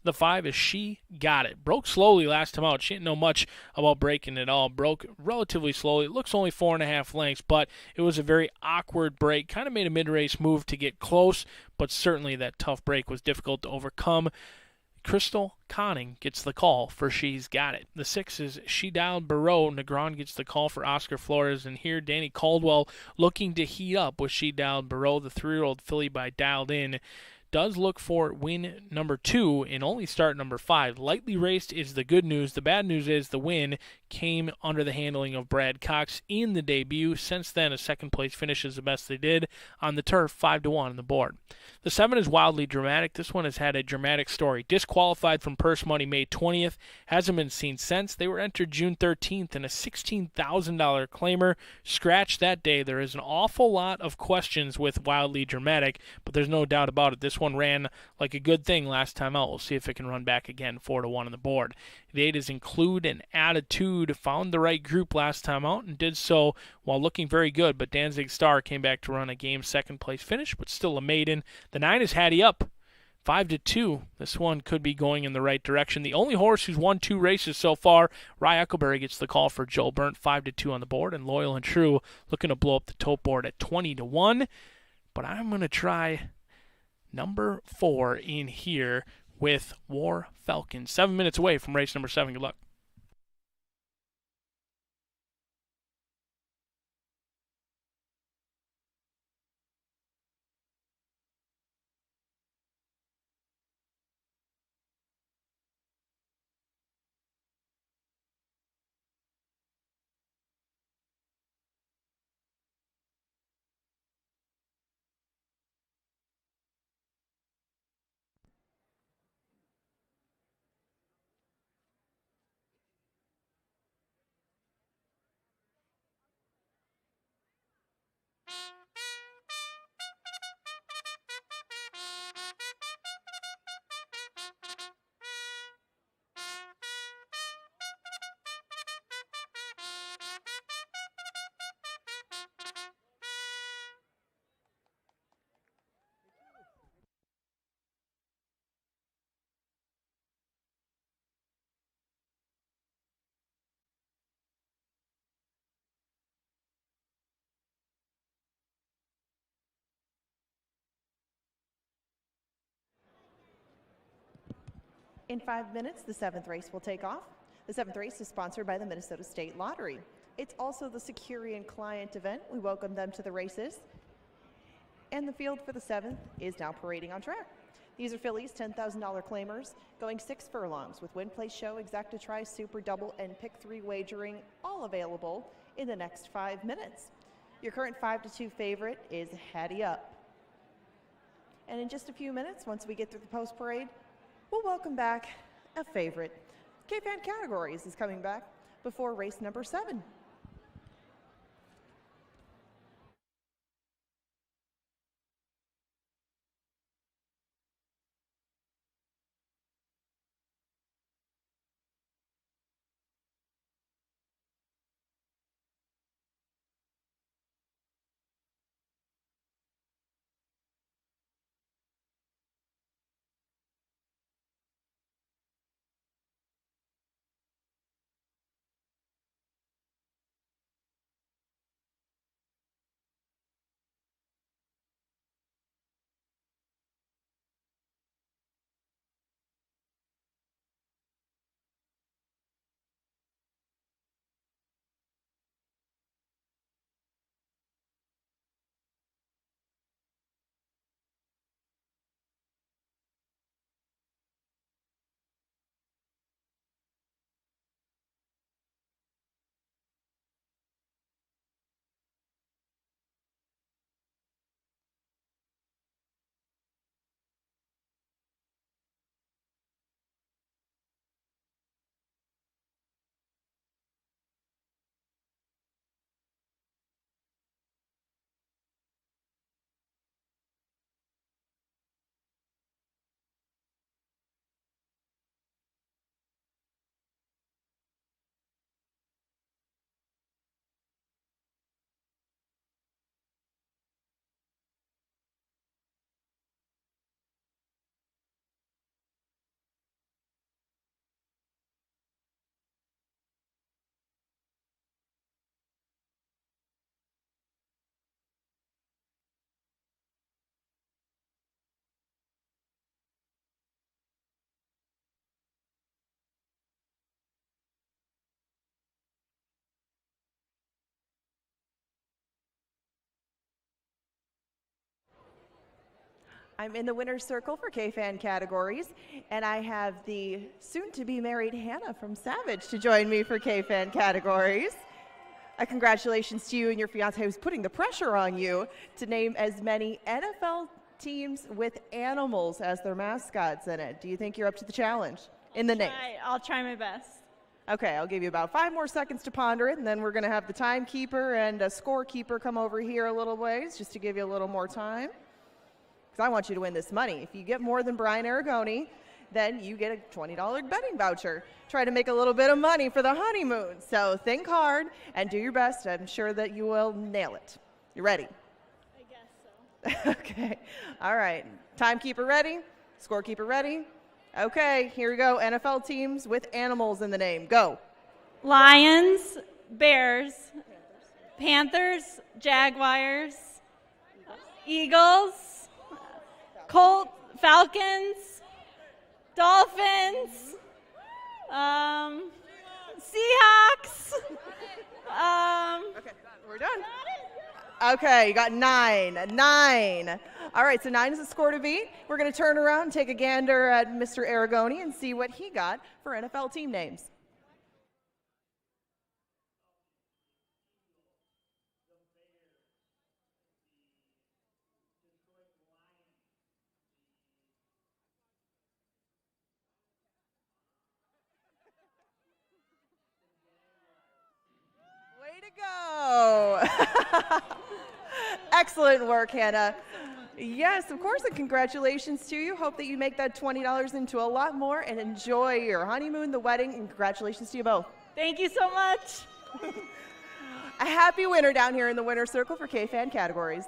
B: The 5 is She Got It. Broke slowly last time out. She didn't know much about breaking at all. Broke relatively slowly. It looks only 4.5 lengths, but it was a very awkward break. Kind of made a mid-race move to get close, but certainly that tough break was difficult to overcome. Crystal Conning gets the call for She's Got It. The 6 is She Dialed Barreau. Negron gets the call for Oscar Flores. And here, Danny Caldwell looking to heat up with She Dialed Barreau. The 3-year-old filly by Dialed In does look for win number 2 and only start number 5. Lightly raced is the good news. The bad news is the win came under the handling of Brad Cox in the debut. Since then, a 2nd place finish is the best they did on the turf, 5-1 on the board. The 7 is Wildly Dramatic. This one has had a dramatic story. Disqualified from purse money May 20th. Hasn't been seen since. They were entered June 13th in a $16,000 claimer. Scratch that day. There is an awful lot of questions with Wildly Dramatic, but there's no doubt about it. This one ran like a good thing last time out. We'll see if it can run back again, 4-1 on the board. The 8 is Include and Attitude. Found the right group last time out and did so while looking very good, but Danzig Star came back to run a game 2nd place finish, but still a maiden. The 9 is Hattie Up. 5-2. This one could be going in the right direction. The only horse who's won 2 races so far, Rye Eccleberry gets the call for Joel Burnt, 5-2 on the board, and Loyal and True looking to blow up the tote board at 20-1. But I'm going to try number 4 in here with War Falcon. 7 minutes away from race number 7. Good luck.
C: In 5 minutes, the 7th race will take off. The 7th race is sponsored by the Minnesota State Lottery. It's also the Securian client event. We welcome them to the races. And the field for the 7th is now parading on track. These are fillies, $10,000 claimers, going 6 furlongs with win, place, show, exacta try, super double, and pick 3 wagering, all available in the next 5 minutes. Your current 5-2 favorite is Hattie Up. And in just a few minutes, once we get through the post parade, we'll welcome back a favorite. K-Fan Categories is coming back before race number 7. I'm in the winner's circle for K-Fan Categories, and I have the soon-to-be married Hannah from Savage to join me for K-Fan Categories. Congratulations to you and your fiance who's putting the pressure on you to name as many NFL teams with animals as their mascots in it. Do you think you're up to the challenge in the name?
F: I'll try my best.
C: Okay, I'll give you about 5 more seconds to ponder it, and then we're going to have the timekeeper and a scorekeeper come over here a little ways just to give you a little more time. Because I want you to win this money. If you get more than Brian Aragoni, then you get a $20 betting voucher. Try to make a little bit of money for the honeymoon. So think hard and do your best. I'm sure that you will nail it. You ready?
F: I guess so.
C: Okay. All right. Timekeeper ready? Scorekeeper ready? Okay, here we go. NFL teams with animals in the name. Go.
F: Lions, Bears, Panthers, Jaguars, Eagles, Colts, Falcons, Dolphins, Seahawks.
C: Okay, we're done. Okay, you got 9. 9. All right, so 9 is the score to beat. We're going to turn around and take a gander at Mr. Aragoni and see what he got for NFL team names. Way to go. Excellent work, Hannah. Yes, of course, and congratulations to you. Hope that you make that $20 into a lot more and enjoy your honeymoon, the wedding, and congratulations to you both.
F: Thank you so much.
C: A happy winner down here in the winner's circle for K-Fan Categories.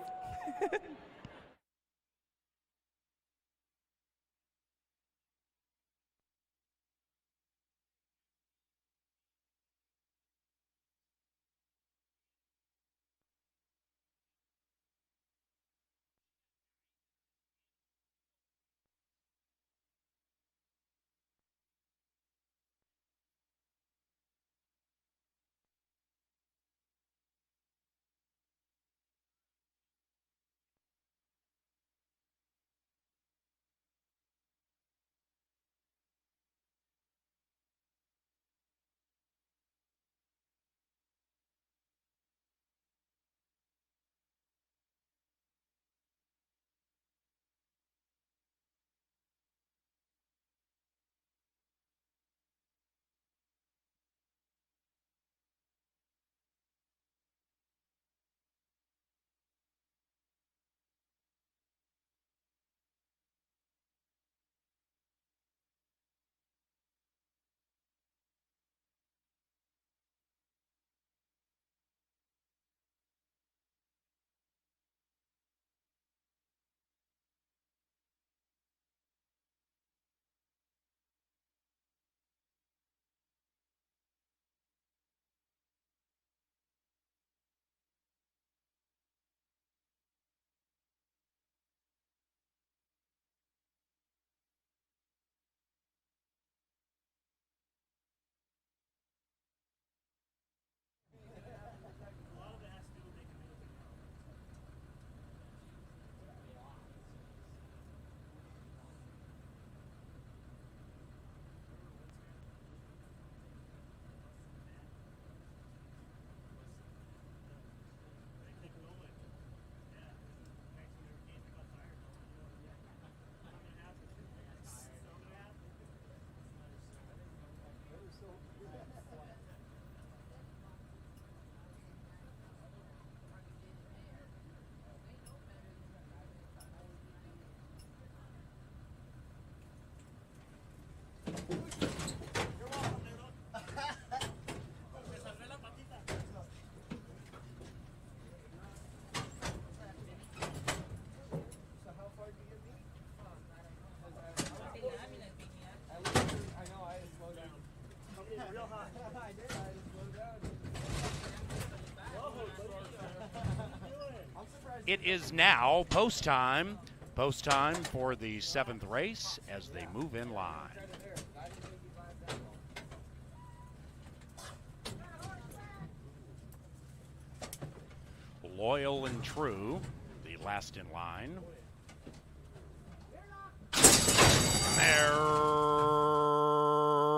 A: It is now post time for the 7th race as they move in line. Loyal and True, the last in line. They're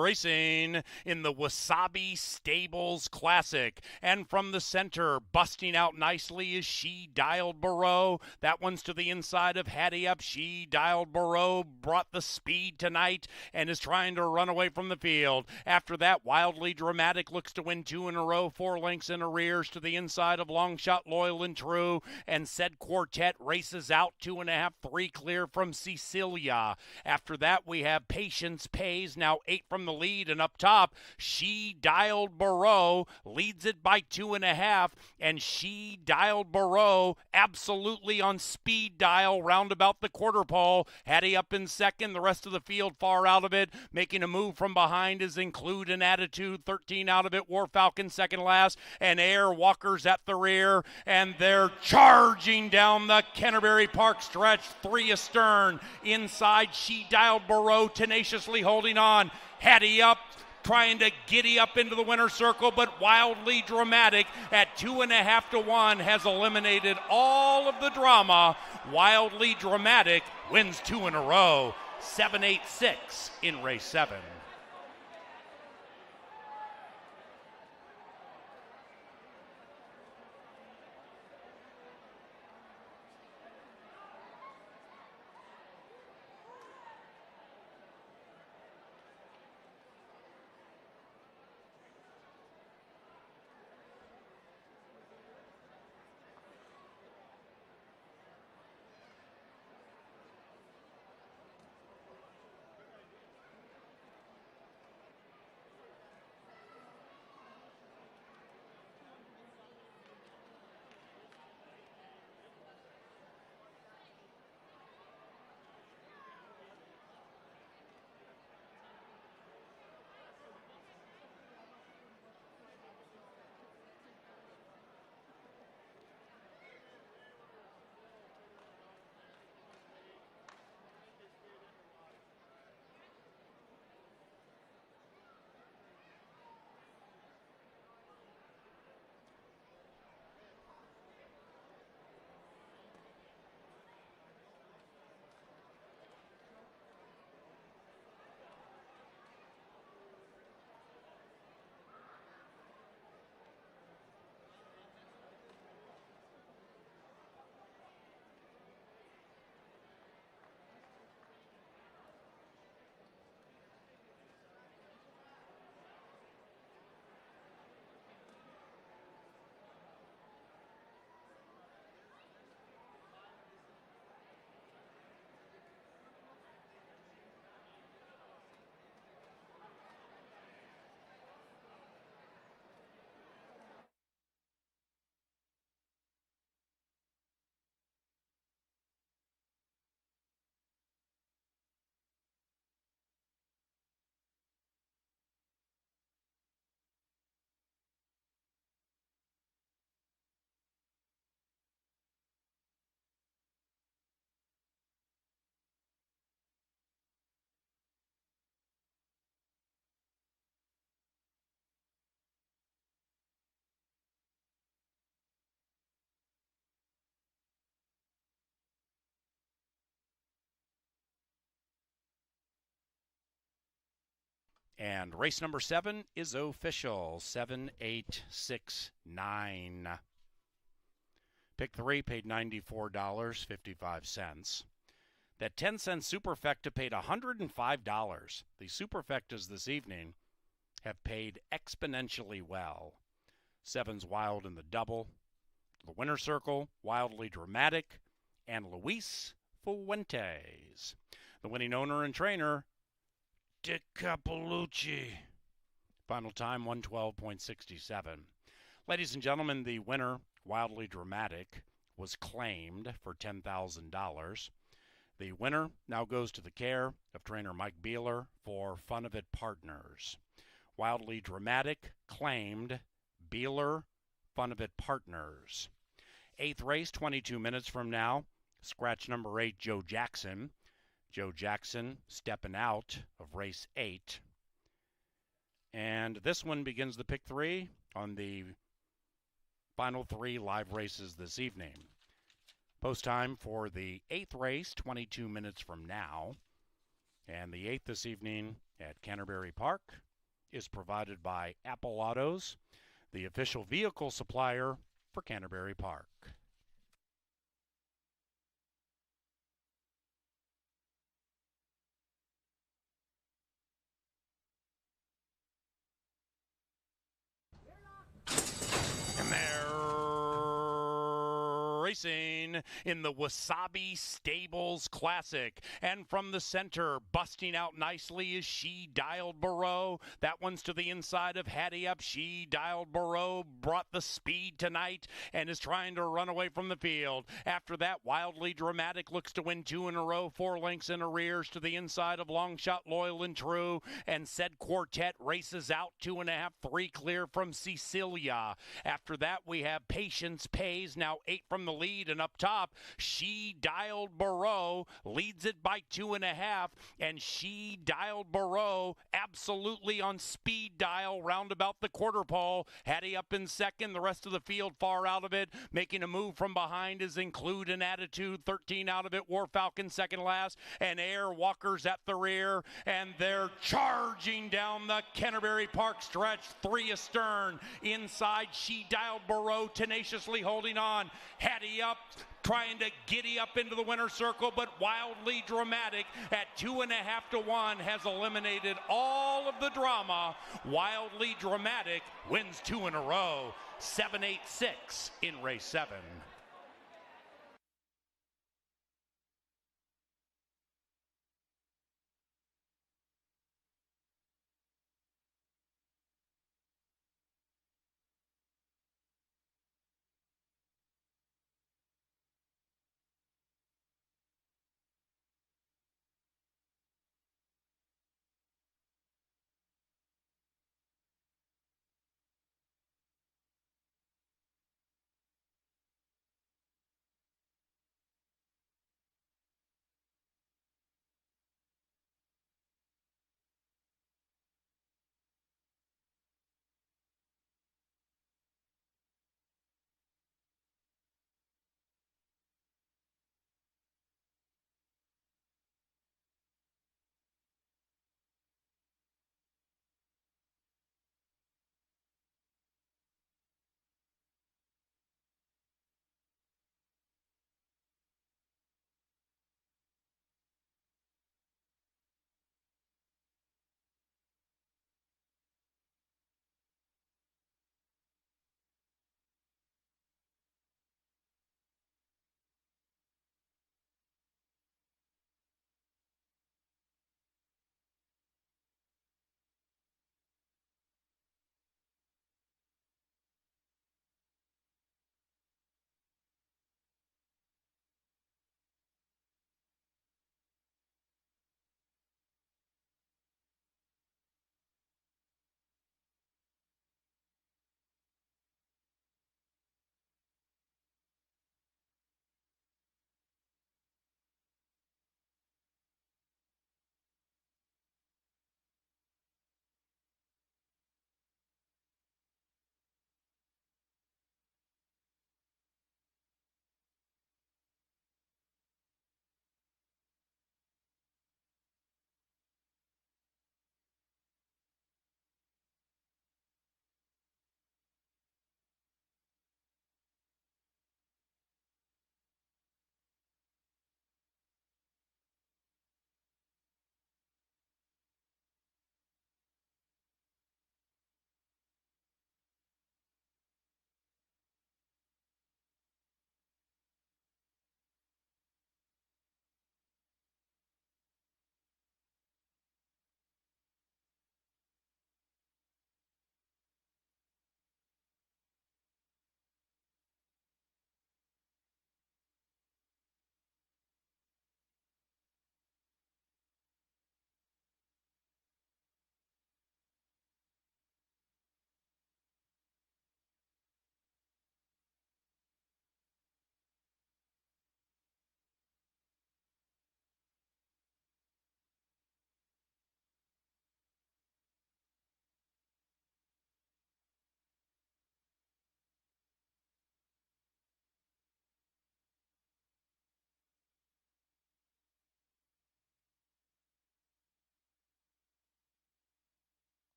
A: racing in the Wasabi Stables Classic. And from the center, busting out nicely is She Dialed Barreau. That one's to the inside of Hattie Up. She Dialed Barreau brought the speed tonight and is trying to run away from the field. After that, Wildly Dramatic looks to win 2 in a row, 4 lengths in arrears to the inside of Long Shot, Loyal and True. And Said Quartet races out 2.5, 3 clear from Cecilia. After that, we have Patience Pays, now 8 from the lead, and up top, She Dialed Barreau leads it by 2.5, and She Dialed Barreau absolutely on speed dial roundabout the quarter pole. Hattie Up in second, the rest of the field far out of it. Making a move from behind is Include an Attitude, 13 out of it. War Falcon second last, and Air Walker's at the rear, and they're charging down the Canterbury Park stretch, 3 astern. Inside, She Dialed Barreau tenaciously holding on. Hattie Up trying to giddy up into the winner's circle, but Wildly Dramatic at 2.5 to 1 has eliminated all of the drama. Wildly Dramatic wins 2 in a row, 7-8-6 in race 7. And race number 7 is official, 7-8-6-9. Pick 3 paid $94.55. That 10-cent Superfecta paid $105. The Superfectas this evening have paid exponentially well. 7's Wild in the double, the winner's circle, Wildly Dramatic, and Luis Fuentes. The winning owner and trainer, Dick Capolucci. Final time, 112.67. Ladies and gentlemen, the winner, Wildly Dramatic, was claimed for $10,000. The winner now goes to the care of trainer Mike Beeler for Fun of It Partners. Wildly Dramatic claimed, Beeler, Fun of It Partners. 8th race, 22 minutes from now. Scratch number 8, Joe Jackson. Joe Jackson stepping out of race 8. And this one begins the pick 3 on the final 3 live races this evening. Post time for the 8th race, 22 minutes from now. And the 8th this evening at Canterbury Park is provided by Apple Autos, the official vehicle supplier for Canterbury Park. And they're racing in the Wasabi Stables Classic. And from the center, busting out nicely is She Dialed Barreau. That one's to the inside of Hattie Up. She Dialed Barreau brought the speed tonight and is trying to run away from the field. After that, Wildly Dramatic looks to win 2 in a row, 4 lengths in arrears to the inside of Longshot, Loyal and True. And Said Quartet races out 2.5, 3 clear from Cecilia. After that, we have Patience Pays, now 8 from the lead, and up top, She Dialed Barreau leads it by 2.5, and She Dialed Barreau absolutely on speed dial round about the quarter pole. Hattie up in second, the rest of the field far out of it. Making a move from behind is Include an Attitude, 13 out of it. War Falcon second last, and Air Walker's at the rear, and they're charging down the Canterbury Park stretch, 3 astern. Inside, She Dialed Barreau tenaciously holding on. Hattie up, trying to giddy up into the winner's circle, but Wildly Dramatic at 2.5 to 1 has eliminated all of the drama. Wildly Dramatic wins 2 in a row, 7-8-6 in race 7.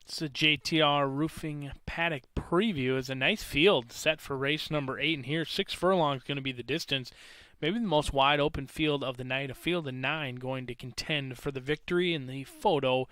B: It's a JTR Roofing Paddock preview. It's a nice field set for race number 8, and here 6 furlongs going to be the distance. Maybe the most wide open field of the night. A field of 9 going to contend for the victory, in the photo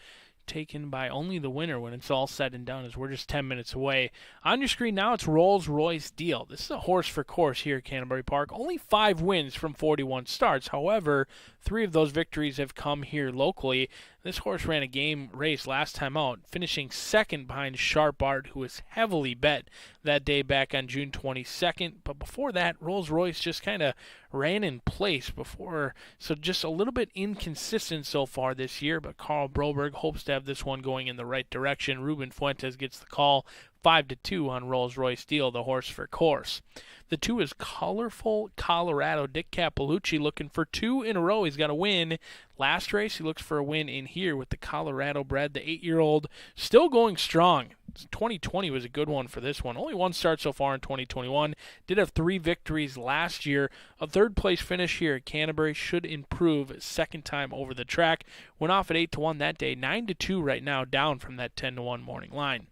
B: taken by only the winner when it's all said and done, as we're just 10 minutes away. On your screen now, it's Rolls-Royce Deal. This is a horse for course here at Canterbury Park. Only 5 wins from 41 starts. However, 3 of those victories have come here locally. This horse ran a game race last time out, finishing second behind Sharp Art, who was heavily bet that day back on June 22nd. But before that, Rolls-Royce just kind of ran in place before, so just a little bit inconsistent so far this year. But Carl Broberg hopes to have this one going in the right direction. Ruben Fuentes gets the call, 5-2 on Rolls-Royce Deal, the horse for course. The 2 is Colorful Colorado. Dick Cappellucci looking for 2 in a row. He's got a win. Last race, he looks for a win in here with the Colorado bred, the 8-year-old, still going strong. 2020 was a good one for this one. Only 1 start so far in 2021. Did have 3 victories last year. A 3rd place finish here at Canterbury should improve second time over the track. Went off at 8-1 that day. 9-2 right now, down from that 10-1 morning line.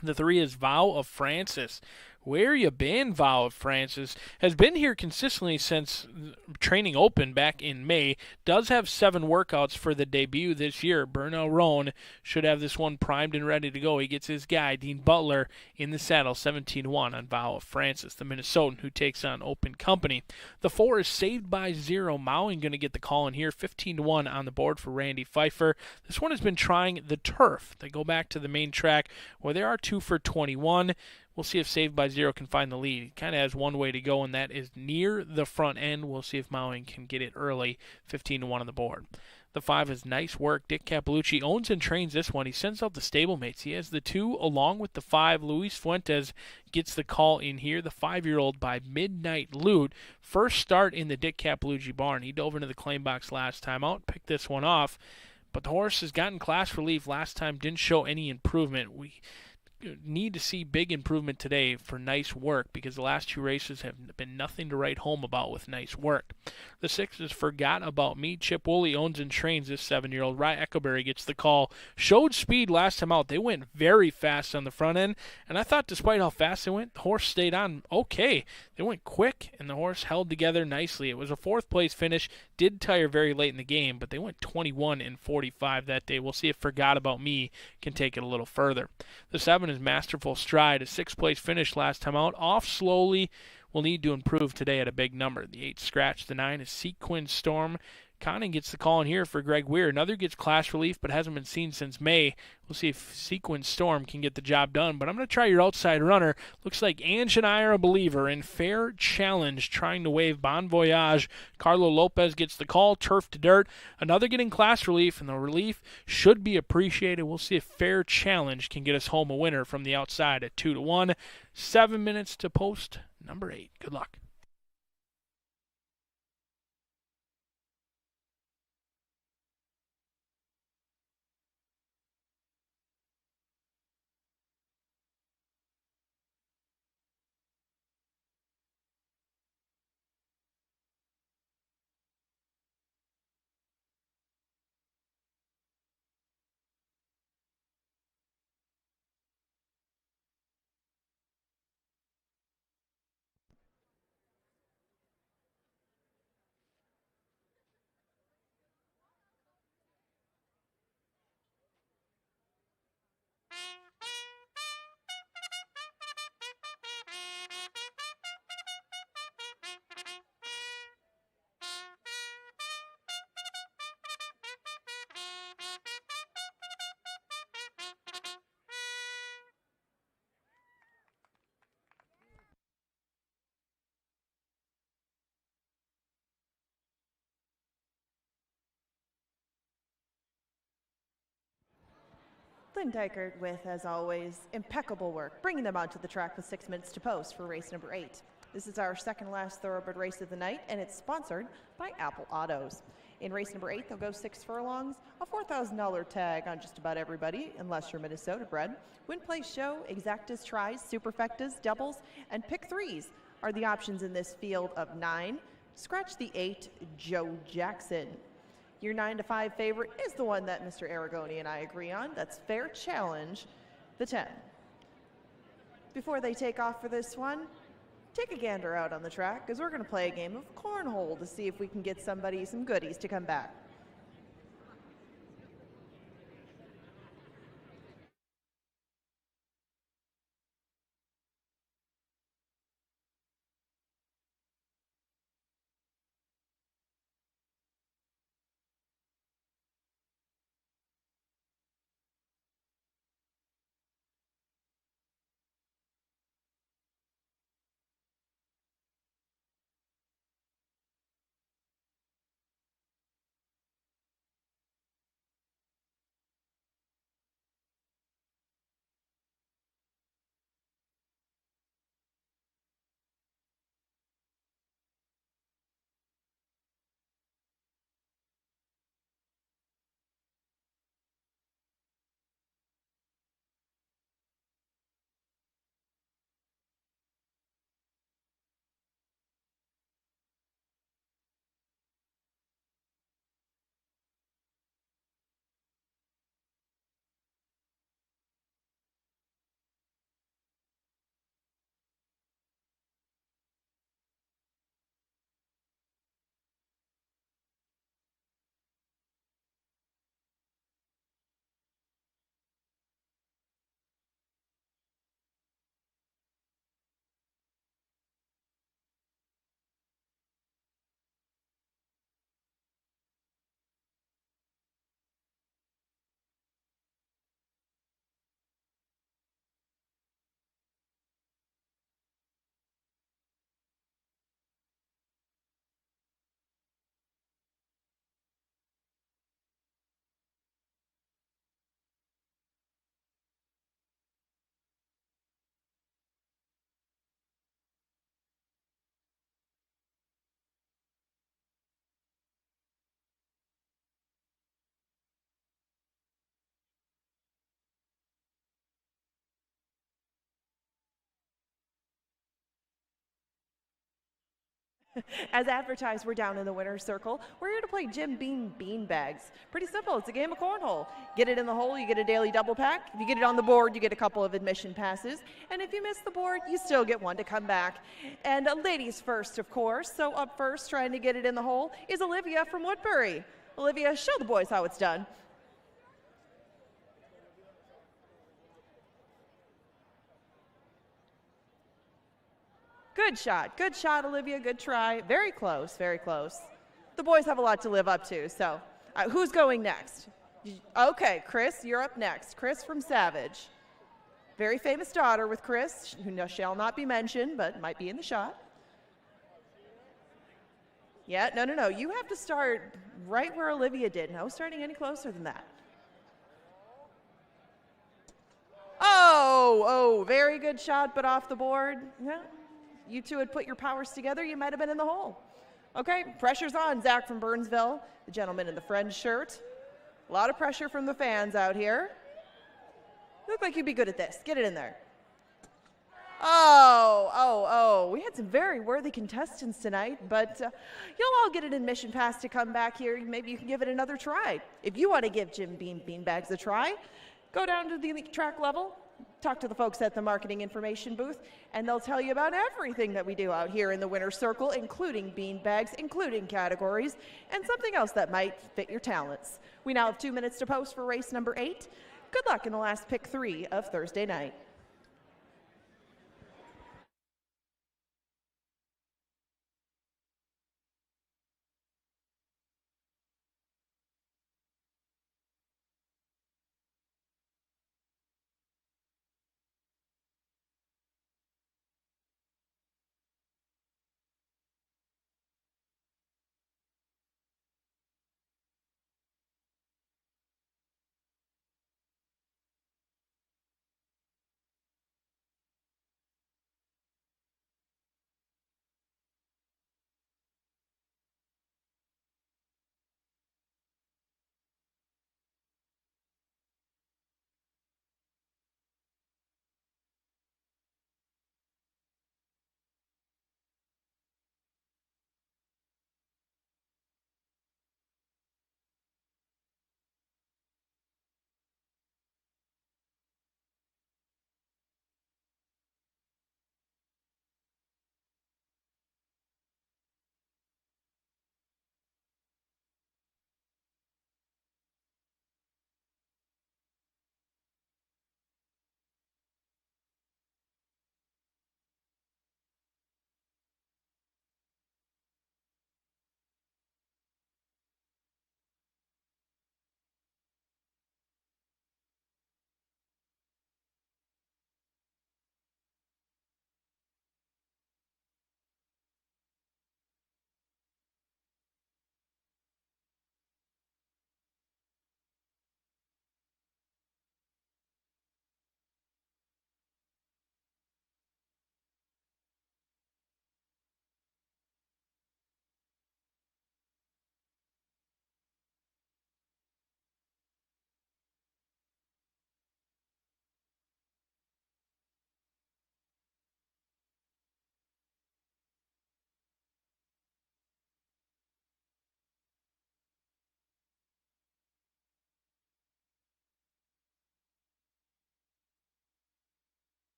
B: The 3 is Vow of Francis. Where you been, Vow of Francis? Has been here consistently since training open back in May. Does have 7 workouts for the debut this year. Bernal Roan should have this one primed and ready to go. He gets his guy, Dean Butler, in the saddle, 17-1 on Vow of Francis, the Minnesotan who takes on Open Company. The 4 is Saved by Zero. Mowing going to get the call in here, 15-1 on the board for Randy Pfeiffer. This one has been trying the turf. They go back to the main track where they are 2 for 21. We'll see if Saved by Zero can find the lead. He kind of has one way to go, and that is near the front end. We'll see if Mowing can get it early, 15-1 on the board. The 5 is Nice Work. Dick Cappellucci owns and trains this one. He sends out the stablemates. He has the 2 along with the 5. Luis Fuentes gets the call in here. The 5-year-old by Midnight Loot. First start in the Dick Cappellucci barn. He dove into the claim box last time out, picked this one off. But the horse has gotten class relief last time, didn't show any improvement. We need to see big improvement today for Nice Work, because the last 2 races have been nothing to write home about with Nice Work. The 6 is Forgot About Me. Chip Woolley owns and trains this 7-year-old. Rye Eckelberry gets the call. Showed speed last time out. They went very fast on the front end, and I thought despite how fast they went, the horse stayed on okay. They went quick, and the horse held together nicely. It was a 4th place finish. Did tire very late in the game, but they went 21-45 that day. We'll see if Forgot About Me can take it a little further. The 7 is Masterful Stride. A 6th place finish last time out. Off slowly. Will need to improve today at a big number. The 8 scratch. The 9 is Sequin Storm. Conning gets the call in here for Greg Weir. Another gets class relief, but hasn't been seen since May. We'll see if Sequin Storm can get the job done. But I'm going to try your outside runner. Looks like Ange and I are a believer in Fair Challenge, trying to wave Bon Voyage. Carlo Lopez gets the call. Turf to dirt. Another getting class relief, and the relief should be appreciated. We'll see if Fair Challenge can get us home a winner from the outside at 2-1. 7 minutes to post number 8. Good luck.
C: Lynn Dykert with, as always, impeccable work, bringing them onto the track with 6 minutes to post for race number 8. This is our second last thoroughbred race of the night, and it's sponsored by Apple Autos. In race number 8, they'll go 6 furlongs, a $4,000 tag on just about everybody, unless you're Minnesota bred. Win, place, show, exactas, tries, superfectas, doubles, and pick 3s are the options in this field of 9. Scratch the 8, Joe Jackson. Your 9 to 5 favorite is the one that Mr. Aragoni and I agree on. That's Fair Challenge, the 10. Before they take off for this one, take a gander out on the track because we're going to play a game of cornhole to see if we can get somebody some goodies to come back. As advertised, we're down in the winner's circle. We're here to play Jim Beam Beanbags. Pretty simple. It's a game of cornhole. Get it in the hole, you get a daily double pack. If you get it on the board, you get a couple of admission passes. And if you miss the board, you still get one to come back. And ladies first, of course. So up first, trying to get it in the hole, is Olivia from Woodbury. Olivia, show the boys how it's done. Good shot, Olivia, good try. Very close, very close. The boys have a lot to live up to, so who's going next? Okay, Chris, you're up next. Chris from Savage. Very famous daughter with Chris, who shall not be mentioned, but might be in the shot. Yeah, no, you have to start right where Olivia did. No starting any closer than that. Oh, very good shot, but off the board. Yeah. You two had put your powers together, you might have been in the hole. Okay, pressure's on. Zach from Burnsville, the gentleman in the Friends shirt. A lot of pressure from the fans out here. Look like you'd be good at this. Get it in there. Oh. We had some very worthy contestants tonight, but you'll all get an admission pass to come back here. Maybe you can give it another try. If you want to give Jim Beanbags a try, go down to the track level, talk to the folks at the marketing information booth, and they'll tell you about everything that we do out here in the winner's circle, including beanbags, including categories, and something else that might fit your talents. We now have 2 minutes to post for race number 8. Good luck in the last pick 3 of Thursday night.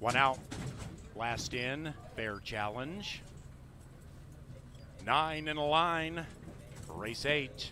A: One out. Last in, fair challenge. 9 in a line, race 8.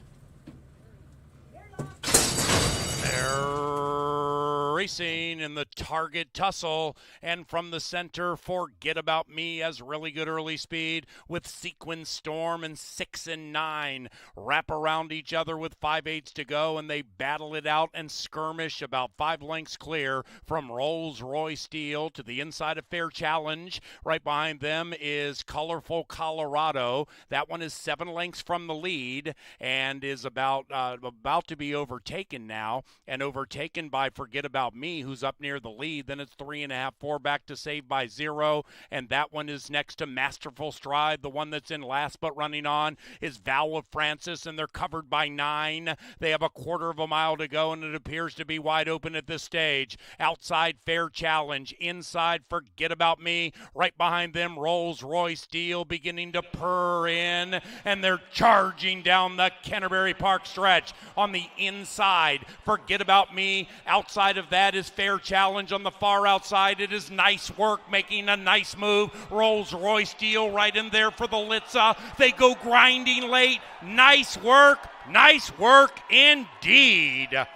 A: They're racing in the target tussle, and from the center, Forget About Me has really good early speed with Sequin Storm and 6 and 9 wrap around each other with 5/8 to go, and they battle it out and skirmish about 5 lengths clear from Rolls Royce Steel to the inside of Fair Challenge. Right behind them is Colorful Colorado. That one is 7 lengths from the lead and is about to be overtaken now, and overtaken by Forget About Me, who's up near the lead. Then it's 3.5, 4 back to Save by Zero, and that one is next to Masterful Stride. The one that's in last but running on is Vow of Francis, and they're covered by 9. They have a quarter of a mile to go, and it appears to be wide open at this stage. Outside, Fair Challenge. Inside, Forget About Me. Right behind them, Rolls Royce Steel beginning to purr in, and they're charging down the Canterbury Park stretch. On the inside, Forget About Me. Outside of that is Fair Challenge. On the far outside, it is Nice Work making a nice move. Rolls Royce Steel right in there for the Litza. They go grinding late. Nice work indeed.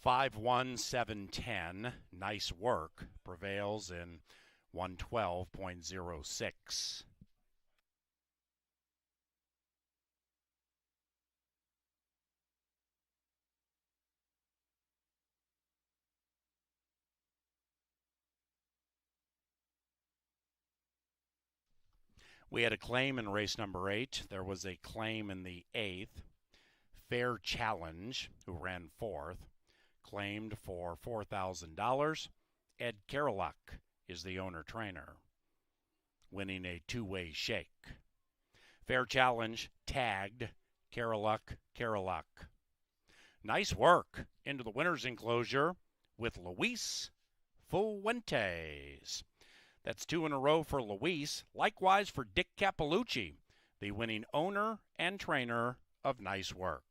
A: 5-1-7-10. Nice Work prevails in 112.06. We had a claim in race number 8. There was a claim in the 8th. Fair Challenge, who ran 4th, claimed for $4,000. Ed Caroluk is the owner-trainer, winning a 2-way shake. Fair Challenge tagged Caroluk. Nice Work into the winner's enclosure with Luis Fuentes. That's 2 in a row for Luis. Likewise for Dick Capalucci, the winning owner and trainer of Nice Work.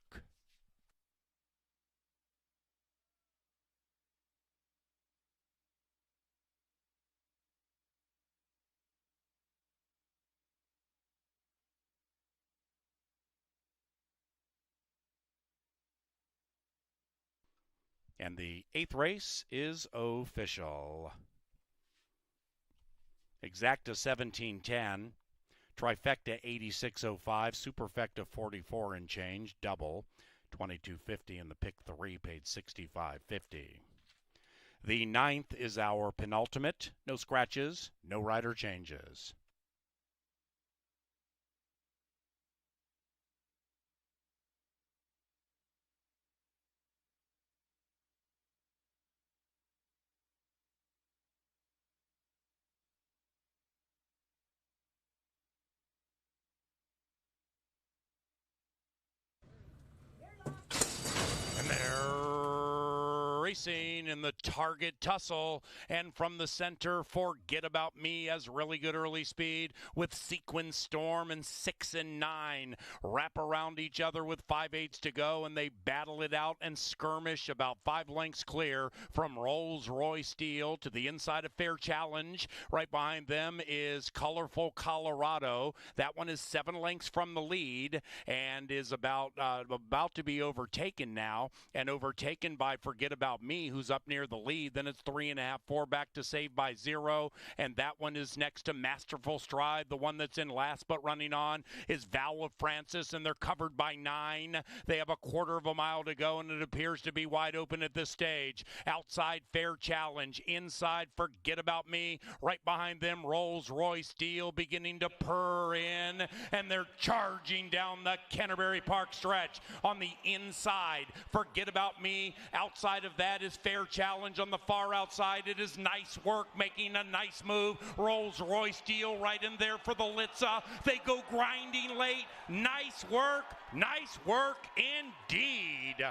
A: And the 8th race is official. Exacta 1710, Trifecta 8605, Superfecta 44 and change, double 2250, and the pick 3 paid 65.50. The 9th is our penultimate. No scratches, no rider changes. And they're racing in the target tussle, and from the center, Forget About Me has really good early speed with Sequin Storm and 6 and 9 wrap around each other with 5/8 to go, and they battle it out and skirmish about 5 lengths clear from Rolls Royce Steel to the inside of Fair Challenge. Right behind them is Colorful Colorado. That one is 7 lengths from the lead and is about to be overtaken now, and overtaken by Forget About Me, who's up near the lead. Then it's 3.5, 4 back to Save by Zero, and that one is next to Masterful Stride. The one that's in last but running on is Vow of Francis, and they're covered by 9. They have a quarter of a mile to go, and it appears to be wide open at this stage. Outside, Fair Challenge. Inside, Forget About Me. Right behind them, Rolls Royce Deal beginning to purr in, and they're charging down the Canterbury Park stretch. On the inside, Forget About Me. Outside of that is Fair Challenge. On the far outside, it is Nice Work making a nice move. Rolls Royce Deal right in there for the Litza. They go grinding late. Nice work indeed.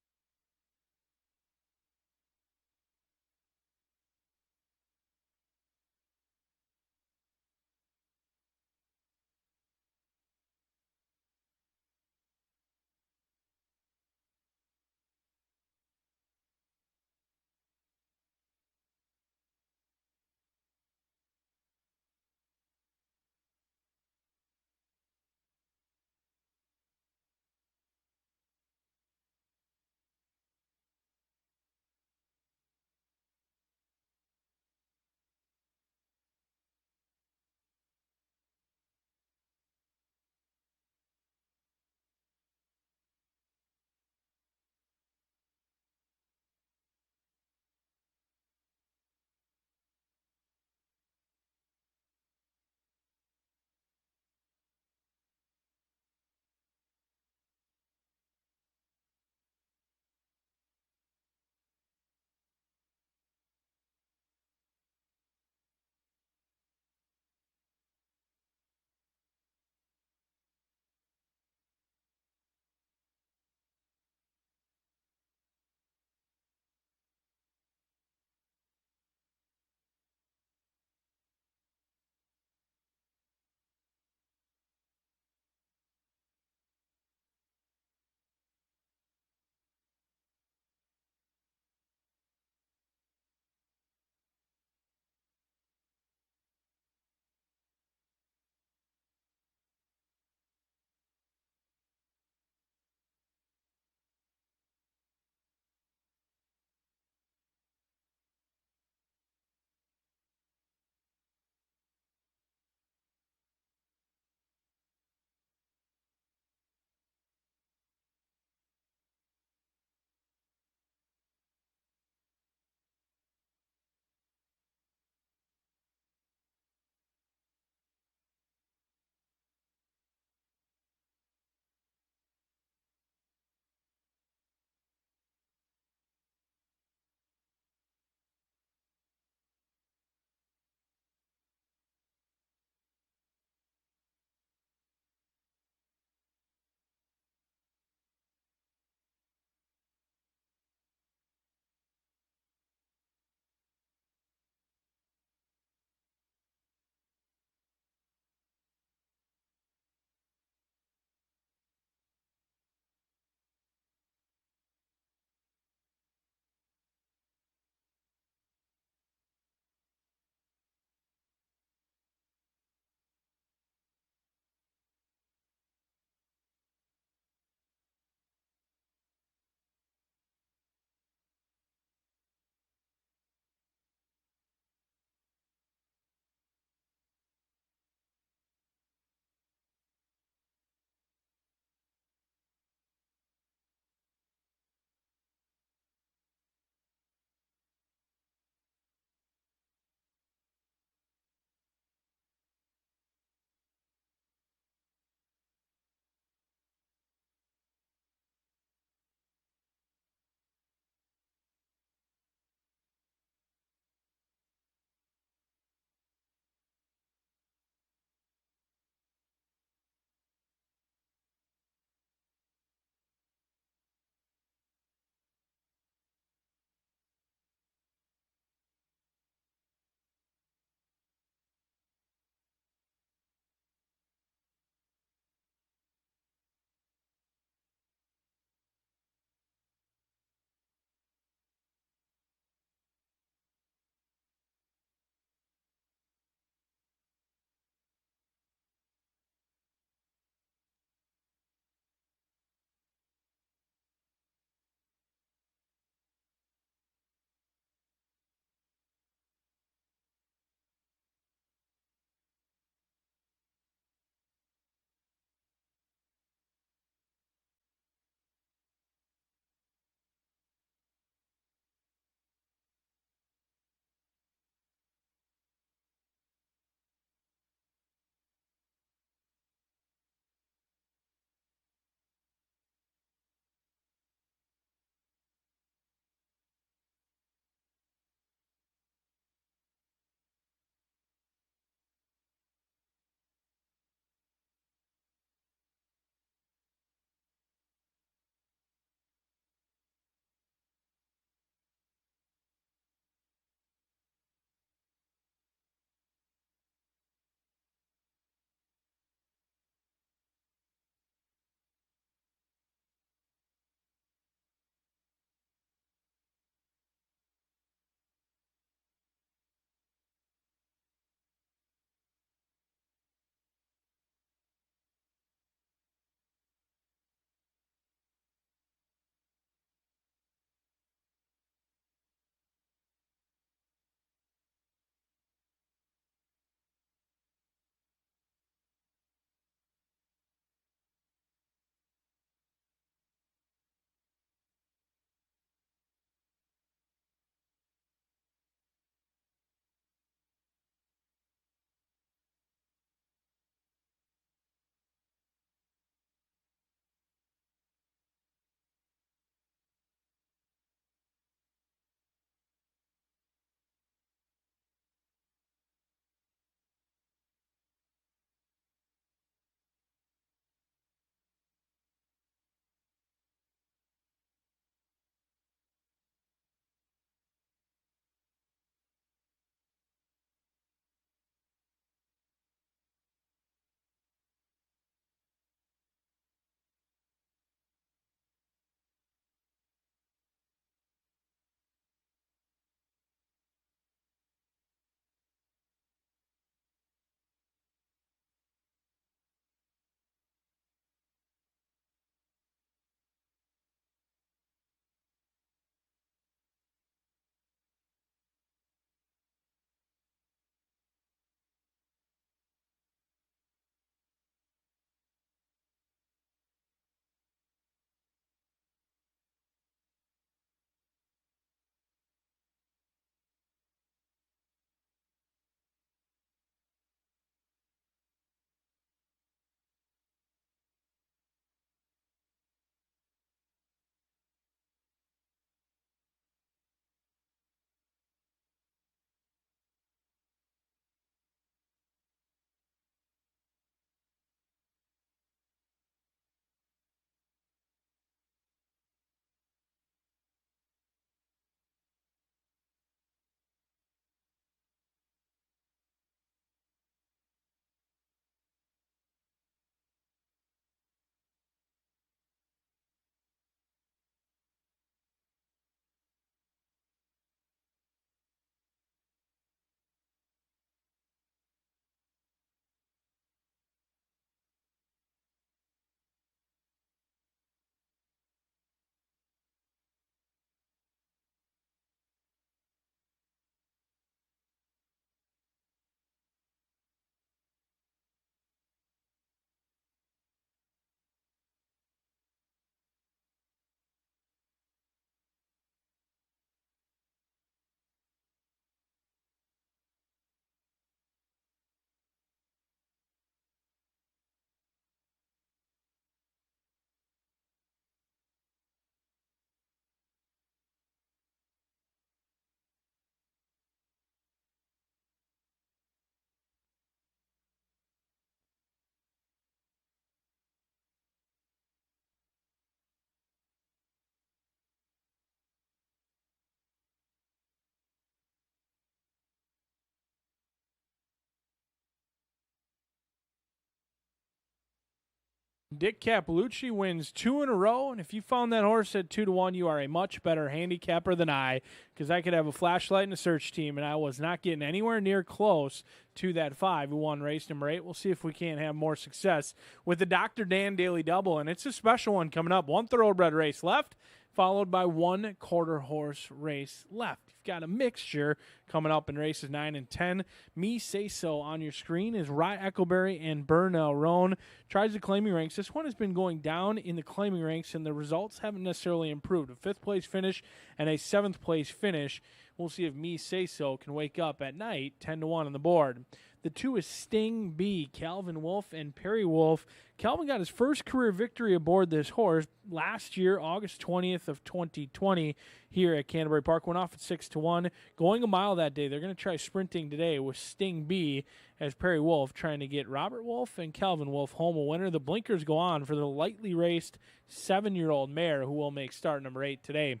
D: Dick Capalucci wins 2 in a row. And if you found that horse at 2-1, you are a much better handicapper than I, because I could have a flashlight and a search team, and I was not getting anywhere near close to that 5 who won race number 8. We'll see if we can't have more success with the Dr. Dan Daily Double. And it's a special one coming up. 1 thoroughbred race left, followed by 1 quarter horse race left. You've got a mixture coming up in races 9 and 10. Me Say So on your screen is Rye Eckleberry and Burnell Roan. Tries the claiming ranks. This one has been going down in the claiming ranks, and the results haven't necessarily improved. A 5th place finish and a 7th place finish. We'll see if Me Say So can wake up at night, 10-1 on the board. The 2 is Sting B, Calvin Wolf and Perry Wolf. Calvin got his first career victory aboard this horse last year, August 20th of 2020, here at Canterbury Park. Went off at 6-1, going a mile that day. They're going to try sprinting today with Sting B as Perry Wolf trying to get Robert Wolf and Calvin Wolf home a winner. The blinkers go on for the lightly raced 7-year-old mare who will make start number 8 today.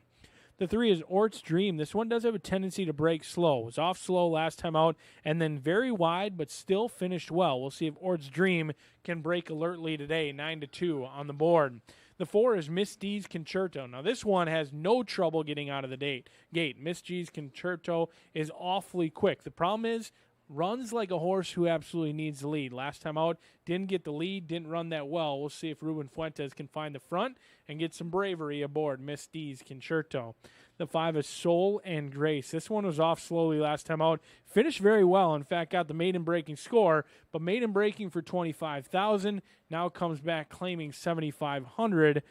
D: The 3 is Ort's Dream. This one does have a tendency to break slow. It was off slow last time out and then very wide, but still finished well. We'll see if Ort's Dream can break alertly today, 9-2 on the board. The 4 is Miss D's Concerto. Now, this one has no trouble getting out of the gate. Miss G's Concerto is awfully quick. The problem is, runs like a horse who absolutely needs the lead. Last time out, didn't get the lead, didn't run that well. We'll see if Ruben Fuentes can find the front and get some bravery aboard Miss D's Concerto. The 5 is Soul and Grace. This one was off slowly last time out. Finished very well. In fact, got the maiden breaking score, but maiden breaking for $25,000. Now comes back claiming $7,500.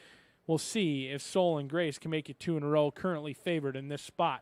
D: We'll see if Soul and Grace can make it 2 in a row. Currently favored in this spot.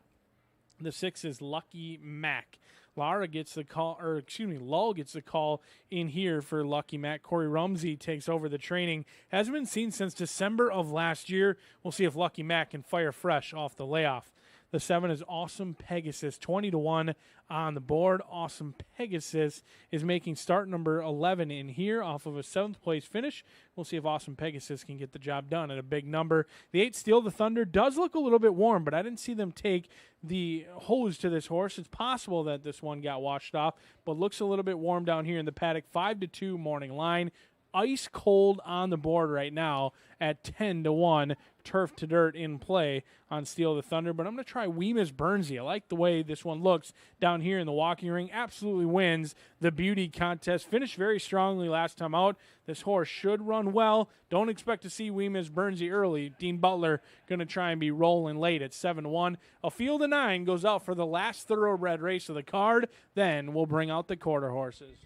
D: The 6 is Lucky Mac. Lull gets the call in here for Lucky Mac. Corey Rumsey takes over the training. Hasn't been seen since December of last year. We'll see if Lucky Mac can fire fresh off the layoff. The 7 is Awesome Pegasus, 20-1 on the board. Awesome Pegasus is making start number 11 in here off of a 7th place finish. We'll see if Awesome Pegasus can get the job done at a big number. The 8, Steal the Thunder, does look a little bit warm, but I didn't see them take the hose to this horse. It's possible that this one got washed off, but looks a little bit warm down here in the paddock. 5-2 morning line. Ice cold on the board right now at 10-1. Turf to dirt in play on Steal the Thunder. But I'm going to try Weemus Bernsey. I like the way this one looks down here in the walking ring. Absolutely wins the beauty contest. Finished very strongly last time out. This horse should run well. Don't expect to see Weemus Bernsey early. Dean Butler going to try and be rolling late at 7-1. A field of 9 goes out for the last thoroughbred race of the card. Then we'll bring out the quarter horses.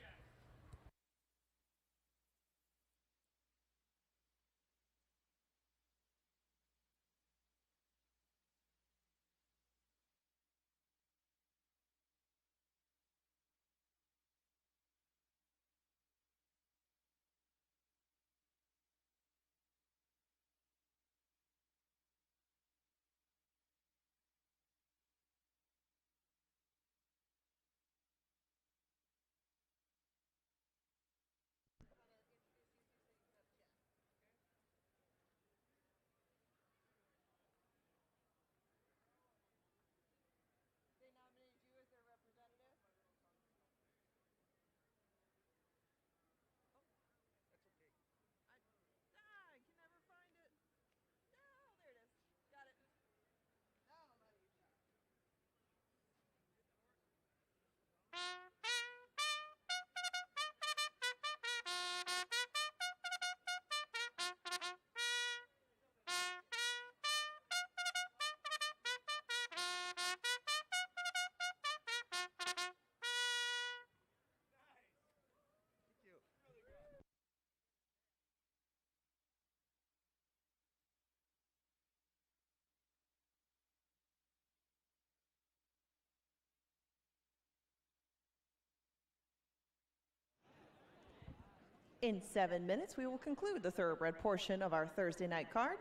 C: In 7 minutes, we will conclude the thoroughbred portion of our Thursday night card.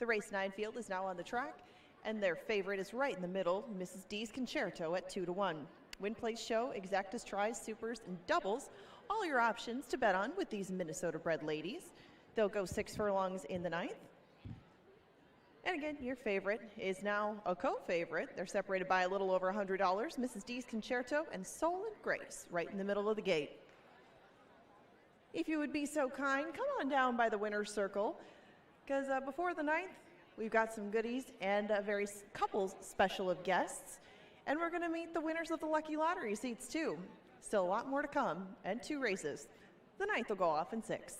C: The race 9 field is now on the track, and their favorite is right in the middle, Mrs. D's Concerto at 2-1. Win, place, show, exactas, tries, supers, and doubles, all your options to bet on with these Minnesota-bred ladies. They'll go 6 furlongs in the 9th. And again, your favorite is now a co-favorite. They're separated by a little over $100. Mrs. D's Concerto and Soul and Grace right in the middle of the gate. if you would be so kind, come on down by the winner's circle, because before the 9th, we've got some goodies and a very couple special of guests, and we're going to meet the winners of the Lucky Lottery seats too. Still a lot more to come, and 2 races. The 9th will go off in 6.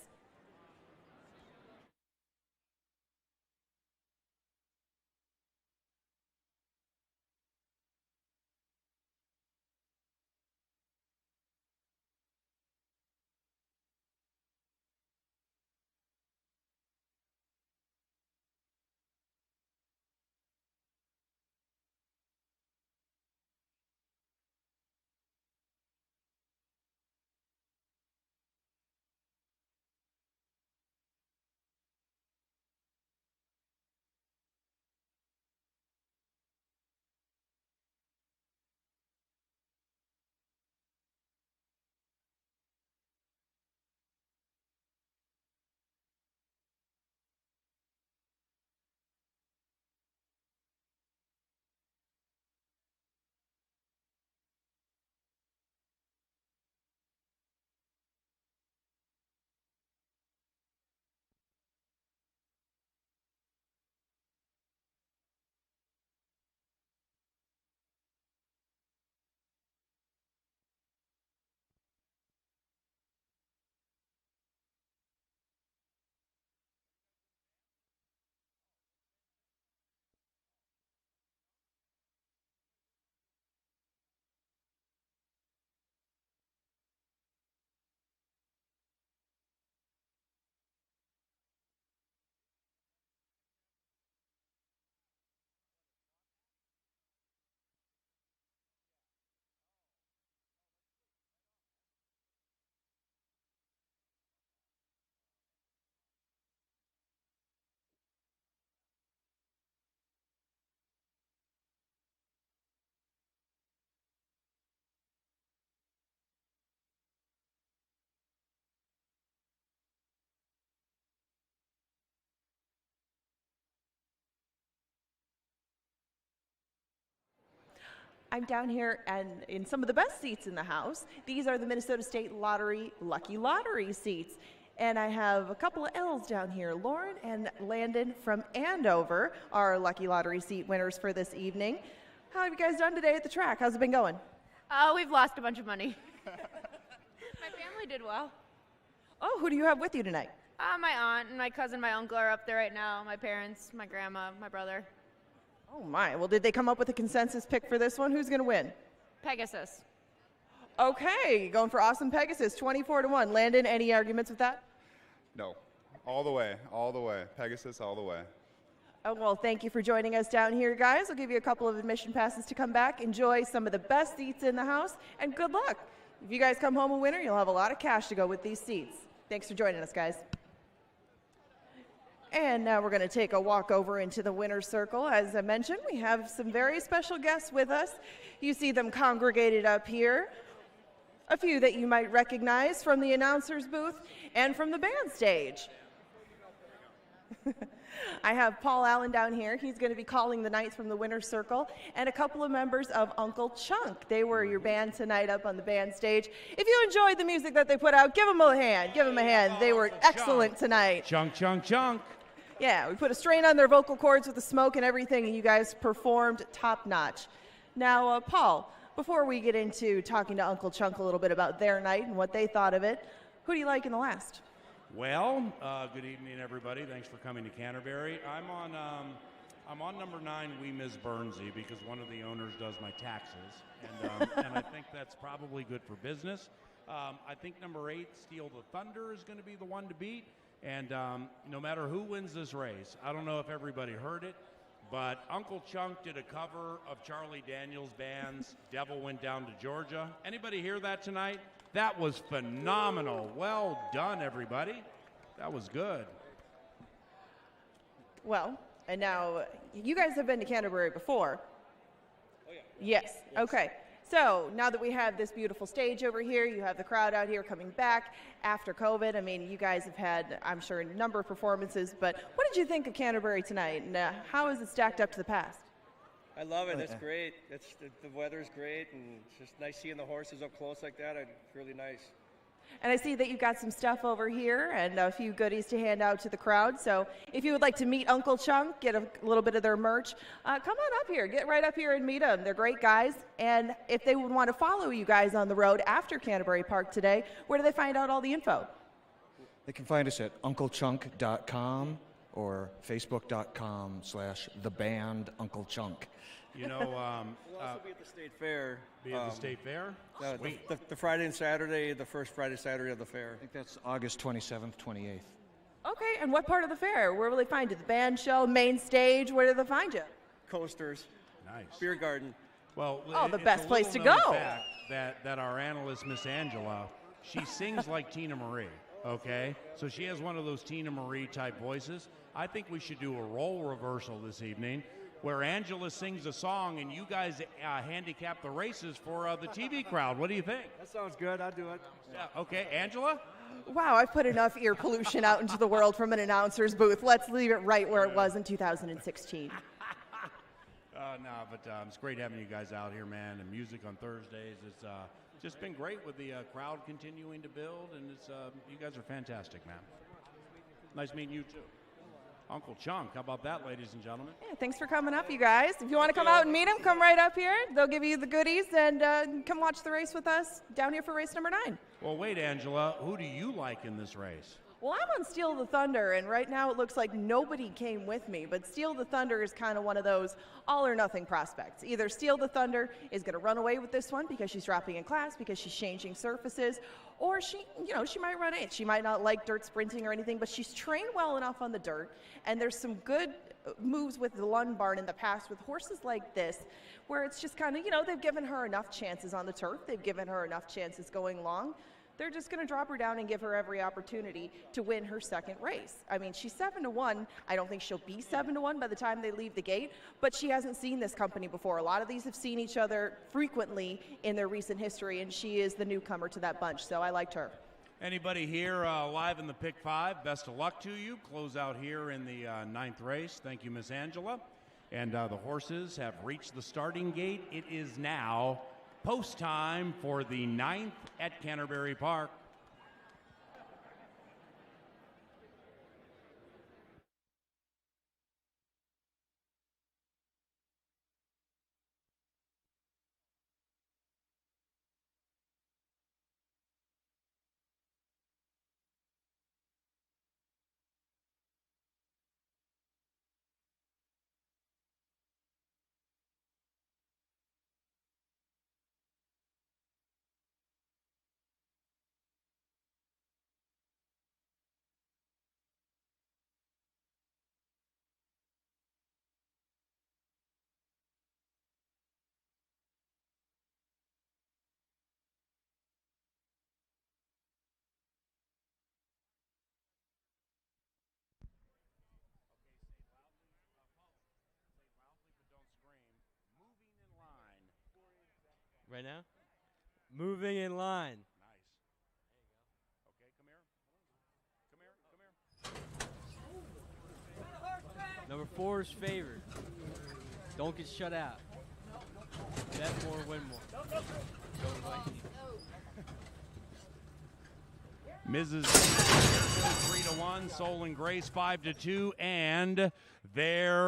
C: I'm down here and in some of the best seats in the house. These are the Minnesota State Lottery Lucky Lottery seats. And I have a couple of L's down here. Lauren and Landon from Andover are Lucky Lottery seat winners for this evening. How have you guys done today at the track? How's it been going?
G: We've lost a bunch of money. My family did well.
C: Oh, who do you have with you tonight?
G: My aunt and my cousin, my uncle are up there right now. My parents, my grandma, my brother.
C: Oh my, well did they come up with a consensus pick for this one? Who's gonna win?
G: Pegasus.
C: Okay, going for Awesome Pegasus, 24-1. Landon, any arguments with that?
H: No, all the way, all the way. Pegasus all the way.
C: Oh, well, thank you for joining us down here, guys. I'll give you a couple of admission passes to come back, enjoy some of the best seats in the house, and good luck. If you guys come home a winner, you'll have a lot of cash to go with these seats. Thanks for joining us, guys. And now we're going to take a walk over into the winner's circle. As I mentioned, we have some very special guests with us. You see them congregated up here. A few that you might recognize from the announcer's booth and from the band stage. I have Paul Allen down here. He's going to be calling the nights from the winner's circle, and a couple of members of Uncle Chunk. They were your band tonight up on the band stage. If you enjoyed the music that they put out, give them a hand. Give them a hand. They were excellent tonight.
A: Chunk, chunk, chunk.
C: Yeah, we put a strain on their vocal cords with the smoke and everything, and you guys performed top notch. Now, Paul, before we get into talking to Uncle Chunk a little bit about their night and what they thought of it, who do you like in the last?
A: Well, good evening, everybody. Thanks for coming to Canterbury. I'm on number 9, Wee Ms. Bernsey, because one of the owners does my taxes, and I think that's probably good for business. I think number 8, Steal the Thunder, is going to be the one to beat. And no matter who wins this race, I don't know if everybody heard it, but Uncle Chunk did a cover of Charlie Daniels' band's Devil Went Down to Georgia. Anybody hear that tonight? That was phenomenal. Well done, everybody. That was good.
C: Well, and now you guys have been to Canterbury before.
I: Oh, yeah.
C: Yes. Okay. So now that we have this beautiful stage over here, you have the crowd out here coming back after COVID. I mean, you guys have had, I'm sure, a number of performances, but what did you think of Canterbury tonight, and how is it stacked up to the past?
I: I love it. It's great. The weather's great, and it's just nice seeing the horses up close like that. It's really nice.
C: And I see that you've got some stuff over here and a few goodies to hand out to the crowd. So if you would like to meet Uncle Chunk, get a little bit of their merch, come on up here. Get right up here and meet them. They're great guys. And if they would want to follow you guys on the road after Canterbury Park today, where do they find out all the info?
J: They can find us at unclechunk.com or facebook.com/thebandUncleChunk.
I: You know, we'll also be at the State Fair.
A: Be at the State Fair? Sweet.
I: The Friday and Saturday, the first Friday, Saturday of the fair.
J: I think that's August 27th, 28th.
C: Okay, and what part of the fair? Where will they find you? The band show, main stage? Where do they find you?
I: Coasters.
A: Nice.
I: Beer garden.
A: Well,
C: the
A: it's
C: best
A: a
C: place to
A: little-known
C: go.
A: fact that our analyst, Miss Angela, she sings like Tina Marie, okay? So she has one of those Tina Marie type voices. I think we should do a role reversal this evening where Angela sings a song and you guys handicap the races for the TV crowd. What do you think?
I: That sounds good. I'll do it.
A: Yeah, okay, Angela?
C: Wow, I've put enough ear pollution out into the world from an announcer's booth. Let's leave it right where it was in 2016.
A: No, but it's great having you guys out here, man. And music on Thursdays. It's just been great with the crowd continuing to build, and it's you guys are fantastic, man. Nice meeting you too. Uncle Chunk, how about that, ladies and gentlemen?
C: Yeah, thanks for coming up, you guys. If you want to come out and meet them, come right up here. They'll give you the goodies, and come watch the race with us down here for race number 9.
A: Well, wait, Angela, who do you like in this race?
C: Well, I'm on Steal the Thunder, and right now it looks like nobody came with me, but Steal the Thunder is kind of one of those all-or-nothing prospects. Either Steal the Thunder is going to run away with this one because she's dropping in class, because she's changing surfaces, or she might run it. She might not like dirt sprinting or anything, but she's trained well enough on the dirt, and there's some good moves with the Lund Barn in the past with horses like this, where it's just kind of, they've given her enough chances on the turf, they've given her enough chances going long. They're just going to drop her down and give her every opportunity to win her second race. I mean, she's 7-1. I don't think she'll be 7-1 by the time they leave the gate, but she hasn't seen this company before. A lot of these have seen each other frequently in their recent history, and she is the newcomer to that bunch, so I liked her.
A: Anybody here live in the Pick 5, best of luck to you. Close out here in the 9th race. Thank you, Miss Angela. And the horses have reached the starting gate. It is now post time for the 9th at Canterbury Park.
E: Right now? Moving in line.
A: Nice. There you go. Okay, come here.
E: Number 4 is favored. Don't get shut out. Bet more, win more. Go Vikings.
A: Mrs. 3-1, Soul and Grace 5-2, and they're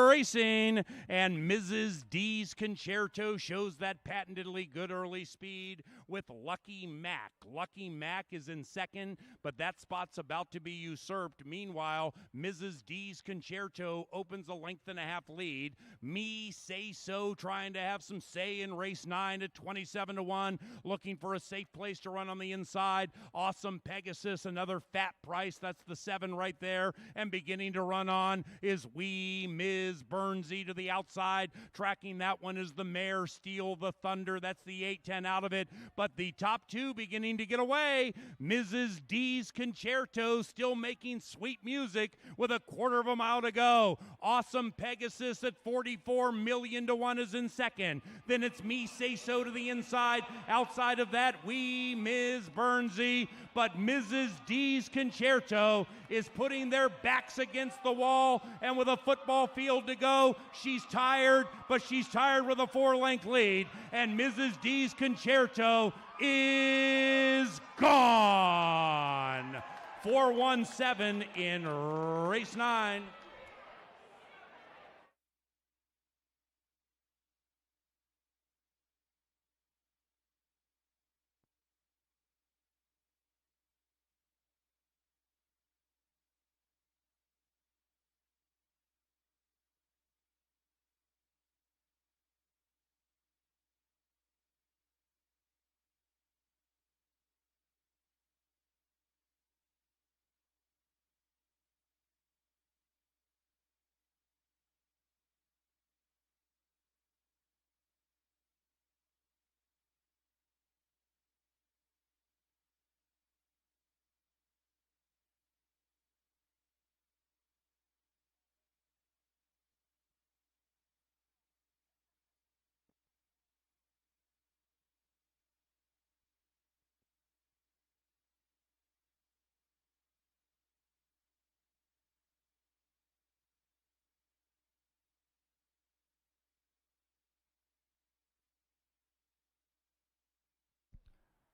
A: racing. And Mrs. D's Concerto shows that patentedly good early speed with Lucky Mac. Lucky Mac is in second, but that spot's about to be usurped. Meanwhile, Mrs. D's Concerto opens a length and a half lead. Me Say So trying to have some say in race 9 at 27-1, looking for a safe place to run on the inside. Awesome Pegasus, another fat price. That's the 7 right there. And beginning to run on is Wee Ms. Burnsy to the outside. Tracking that one is the mare Steal the Thunder. That's the 8-10 out of it. But the top 2 beginning to get away. Mrs. D's Concerto still making sweet music with a quarter of a mile to go. Awesome Pegasus at 44 million to 1 is in second. Then it's Me Say So to the inside. Outside of that, Wee Ms. Burnsy. But Mrs. D's Concerto is putting their backs against the wall, and with a football field to go, she's tired, but she's tired with a 4-length lead. And Mrs. D's Concerto is gone. 4-1-7 in race 9.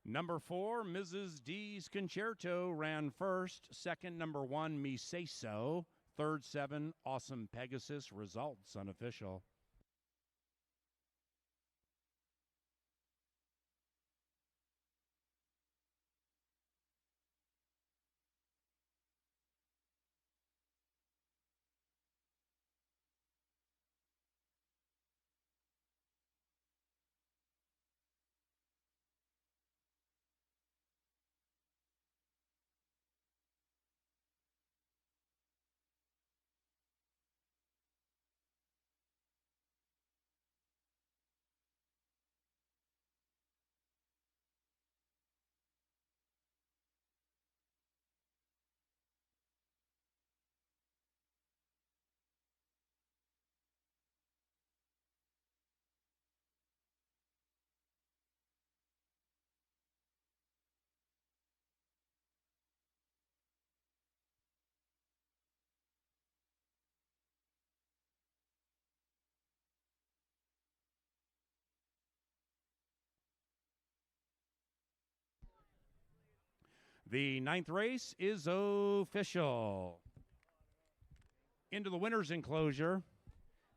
A: Number 4, Mrs. D's Concerto ran first. Second, number 1, Me Say So. Third, 7, Awesome Pegasus. Results unofficial. The 9th race is official. Into the winner's enclosure,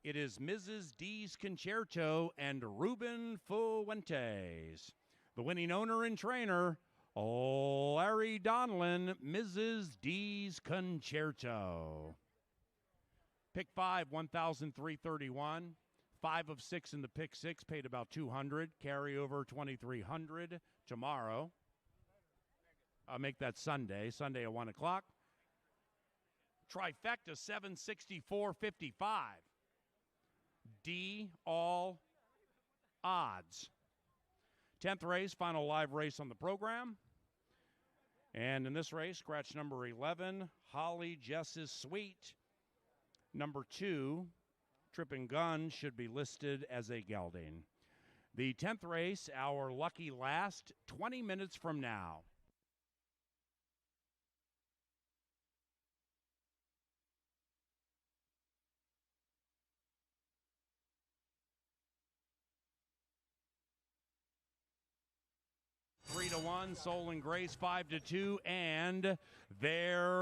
A: it is Mrs. D's Concerto and Ruben Fuentes. The winning owner and trainer, Larry Donlin, Mrs. D's Concerto. Pick 5, 1,331. 5 of 6 in the pick 6, paid about 200. Carryover 2,300 tomorrow. I'll make that Sunday at 1 o'clock. Trifecta 764.55. D all odds. 10th race, final live race on the program. And in this race, scratch number 11, Holly Jess's Sweet. Number 2, Trippin' Gun, should be listed as a gelding. The 10th race, our lucky last, 20 minutes from now. Three to 1, Soul and Grace 5-2, and they're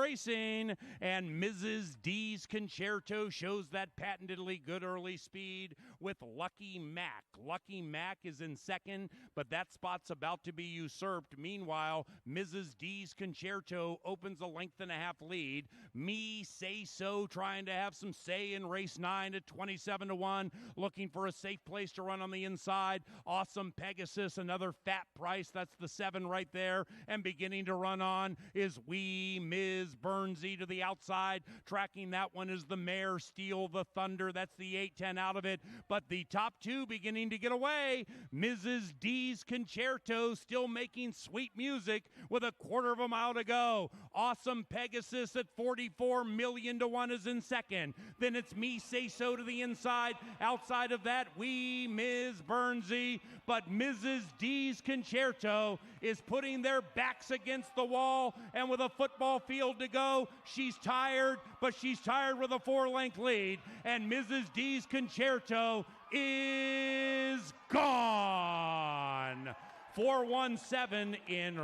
A: racing. And Mrs. D's Concerto shows that patentedly good early speed with Lucky Mac. Lucky Mac is in second, but that spot's about to be usurped. Meanwhile, Mrs. D's Concerto opens a length and a half lead. Me Say So trying to have some say in race 9 at 27-1, looking for a safe place to run on the inside. Awesome Pegasus, another fat price. That's the 7 right there. And beginning to run on is Wee Ms. Burnsy to the outside. Tracking that one is the mare Steal the Thunder. That's the 8-10 out of it. But the top 2 beginning to get away. Mrs. D's Concerto still making sweet music with a quarter of a mile to go. Awesome Pegasus at 44 million to 1 is in second. Then it's Me Say So to the inside. Outside of that, Wee Ms. Burnsy. But Mrs. D's Concerto is putting their backs against the wall, and with a football field to go, she's tired, but she's tired with a 4-length lead. And Mrs. D's Concerto is gone. 4-1-7 in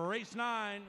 A: race 9.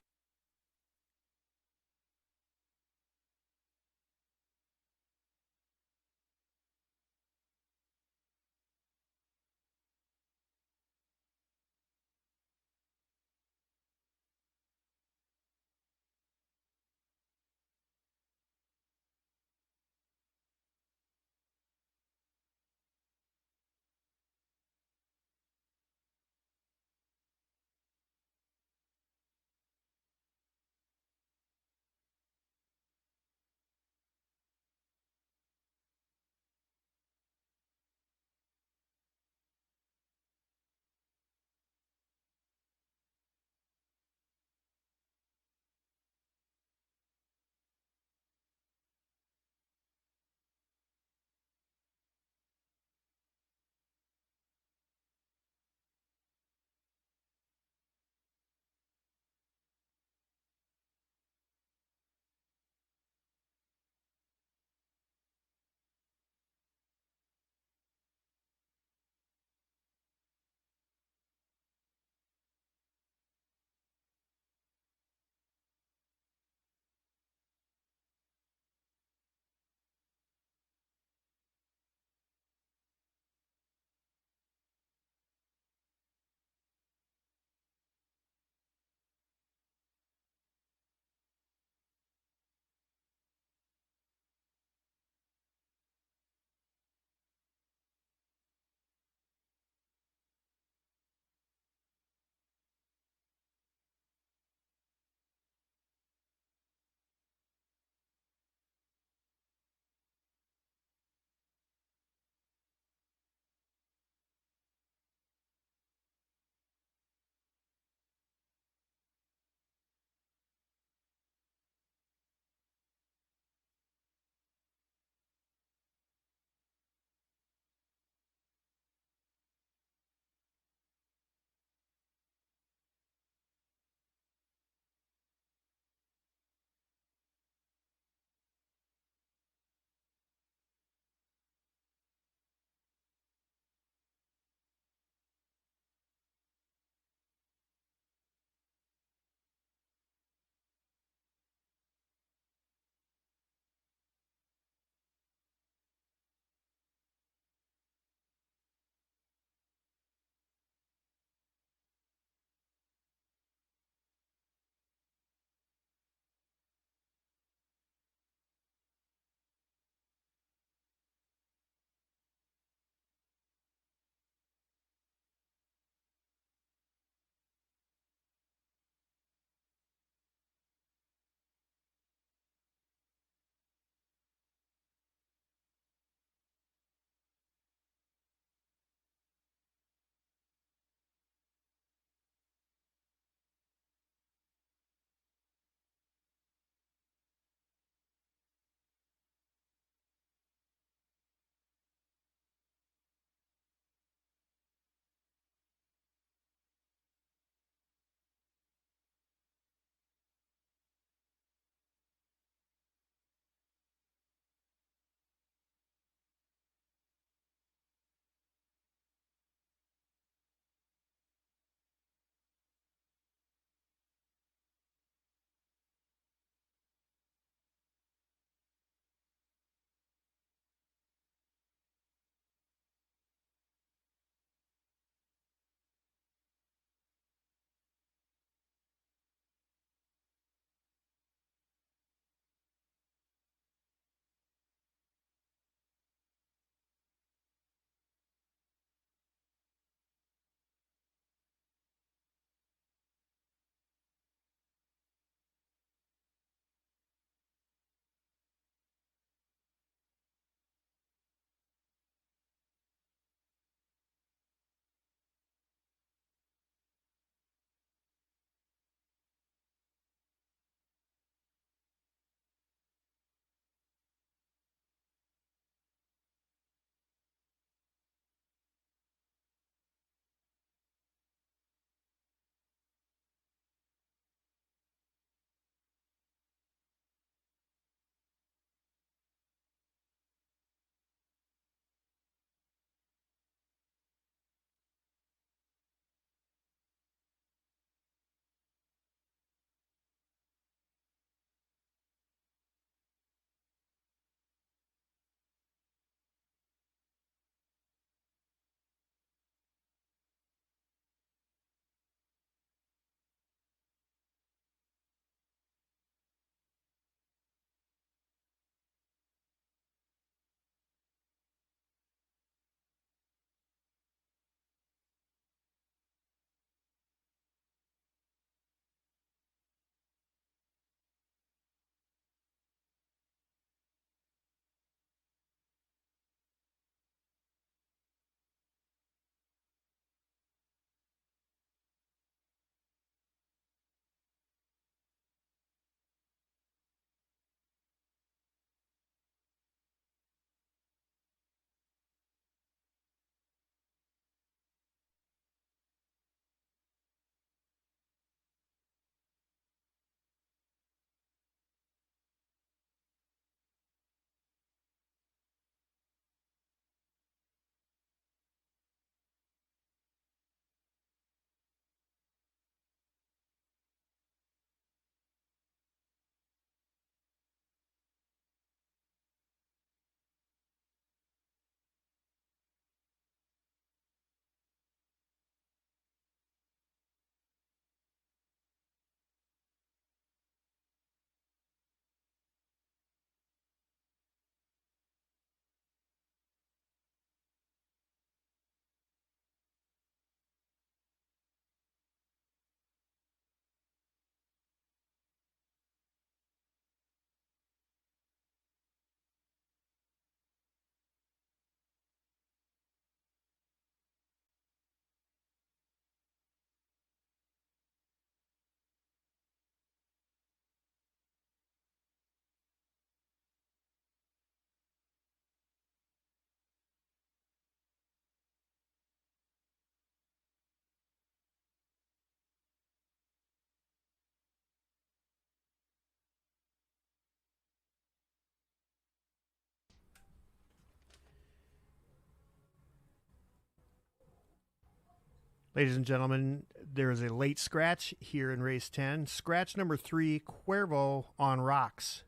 K: Ladies and gentlemen, there is a late scratch here in race 10. Scratch number 3, Cuervo on rocks.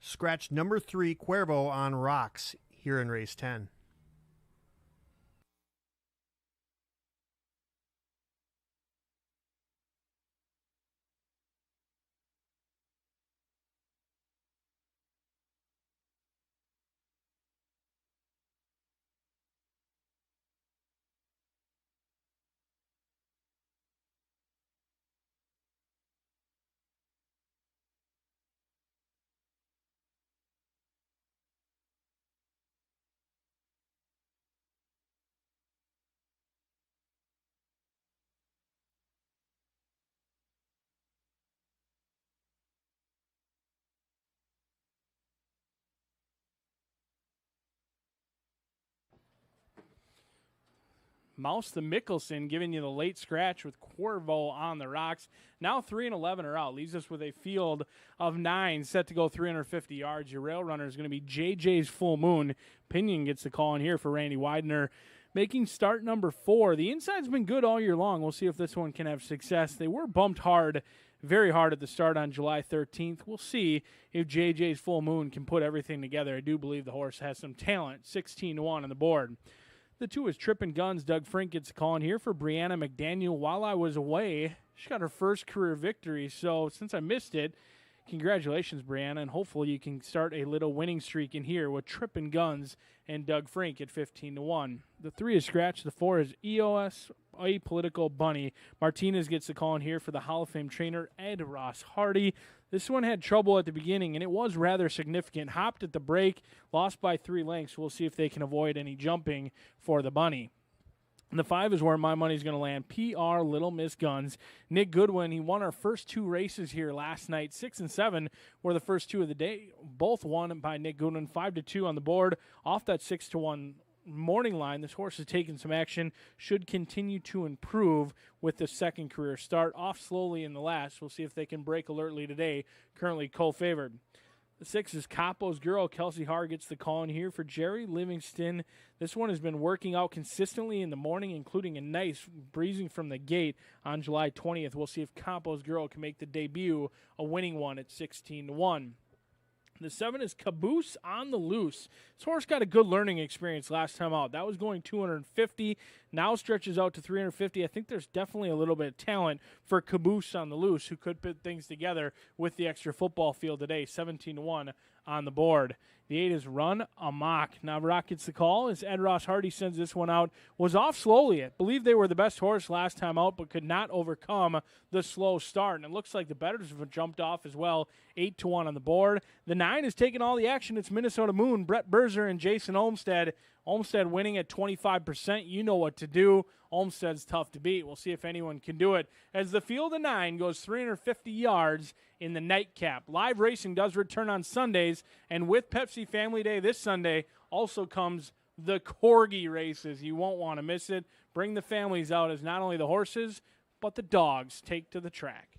K: Scratch number 3, Cuervo on rocks here in race 10.
D: Mouse the Mickelson giving you the late scratch with Cuervo on the rocks. Now 3 and 11 are out. Leaves us with a field of 9 set to go 350 yards. Your rail runner is going to be JJ's Full Moon. Pinion gets the call in here for Randy Widener. Making start number 4. The inside's been good all year long. We'll see if this one can have success. They were bumped hard, very hard at the start on July 13th. We'll see if JJ's Full Moon can put everything together. I do believe the horse has some talent. 16-1 on the board. The 2 is Trippin' Guns. Doug Frink gets a call in here for Brianna McDaniel. While I was away, she got her first career victory. So since I missed it, congratulations, Brianna, and hopefully you can start a little winning streak in here with Trippin' Guns and Doug Frink at 15-1. The 3 is Scratch. The 4 is EOS, Apolitical Bunny. Martinez gets the call in here for the Hall of Fame trainer, Ed Ross Hardy. This one had trouble at the beginning, and it was rather significant. Hopped at the break, lost by 3 lengths. We'll see if they can avoid any jumping for the Bunny. And the 5 is where my money's going to land. PR Little Miss Guns. Nick Goodwin, he won our first 2 races here last night. 6 and 7 were the first 2 of the day. Both won by Nick Goodwin. 5-2 on the board. Off that 6-1 morning line, this horse has taken some action. Should continue to improve with the second career start. Off slowly in the last. We'll see if they can break alertly today. Currently co-favored. The 6 is Capo's Girl. Kelsey Haar gets the call in here for Jerry Livingston. This one has been working out consistently in the morning, including a nice breezing from the gate on July 20th. We'll see if Capo's Girl can make the debut, a winning one at 16-1. The 7 is Caboose on the Loose. This horse got a good learning experience last time out. That was going 250, now stretches out to 350. I think there's definitely a little bit of talent for Caboose on the Loose, who could put things together with the extra football field today. 17-1 on the board. The 8 is Run Amok. Now Rock gets the call as Ed Ross Hardy sends this one out. Was off slowly. I believe they were the best horse last time out, but could not overcome the slow start. And it looks like the bettors have jumped off as well. 8-1 on the board. The 9 is taking all the action. It's Minnesota Moon, Brett Berzer, and Jason Olmstead. Olmstead winning at 25%. You know what to do. Olmstead's tough to beat. We'll see if anyone can do it. As the field of 9 goes 350 yards in the nightcap. Live racing does return on Sundays, and with Pepsi Family Day this Sunday also comes the Corgi races. You won't want to miss it. Bring the families out as not only the horses, but the dogs take to the track.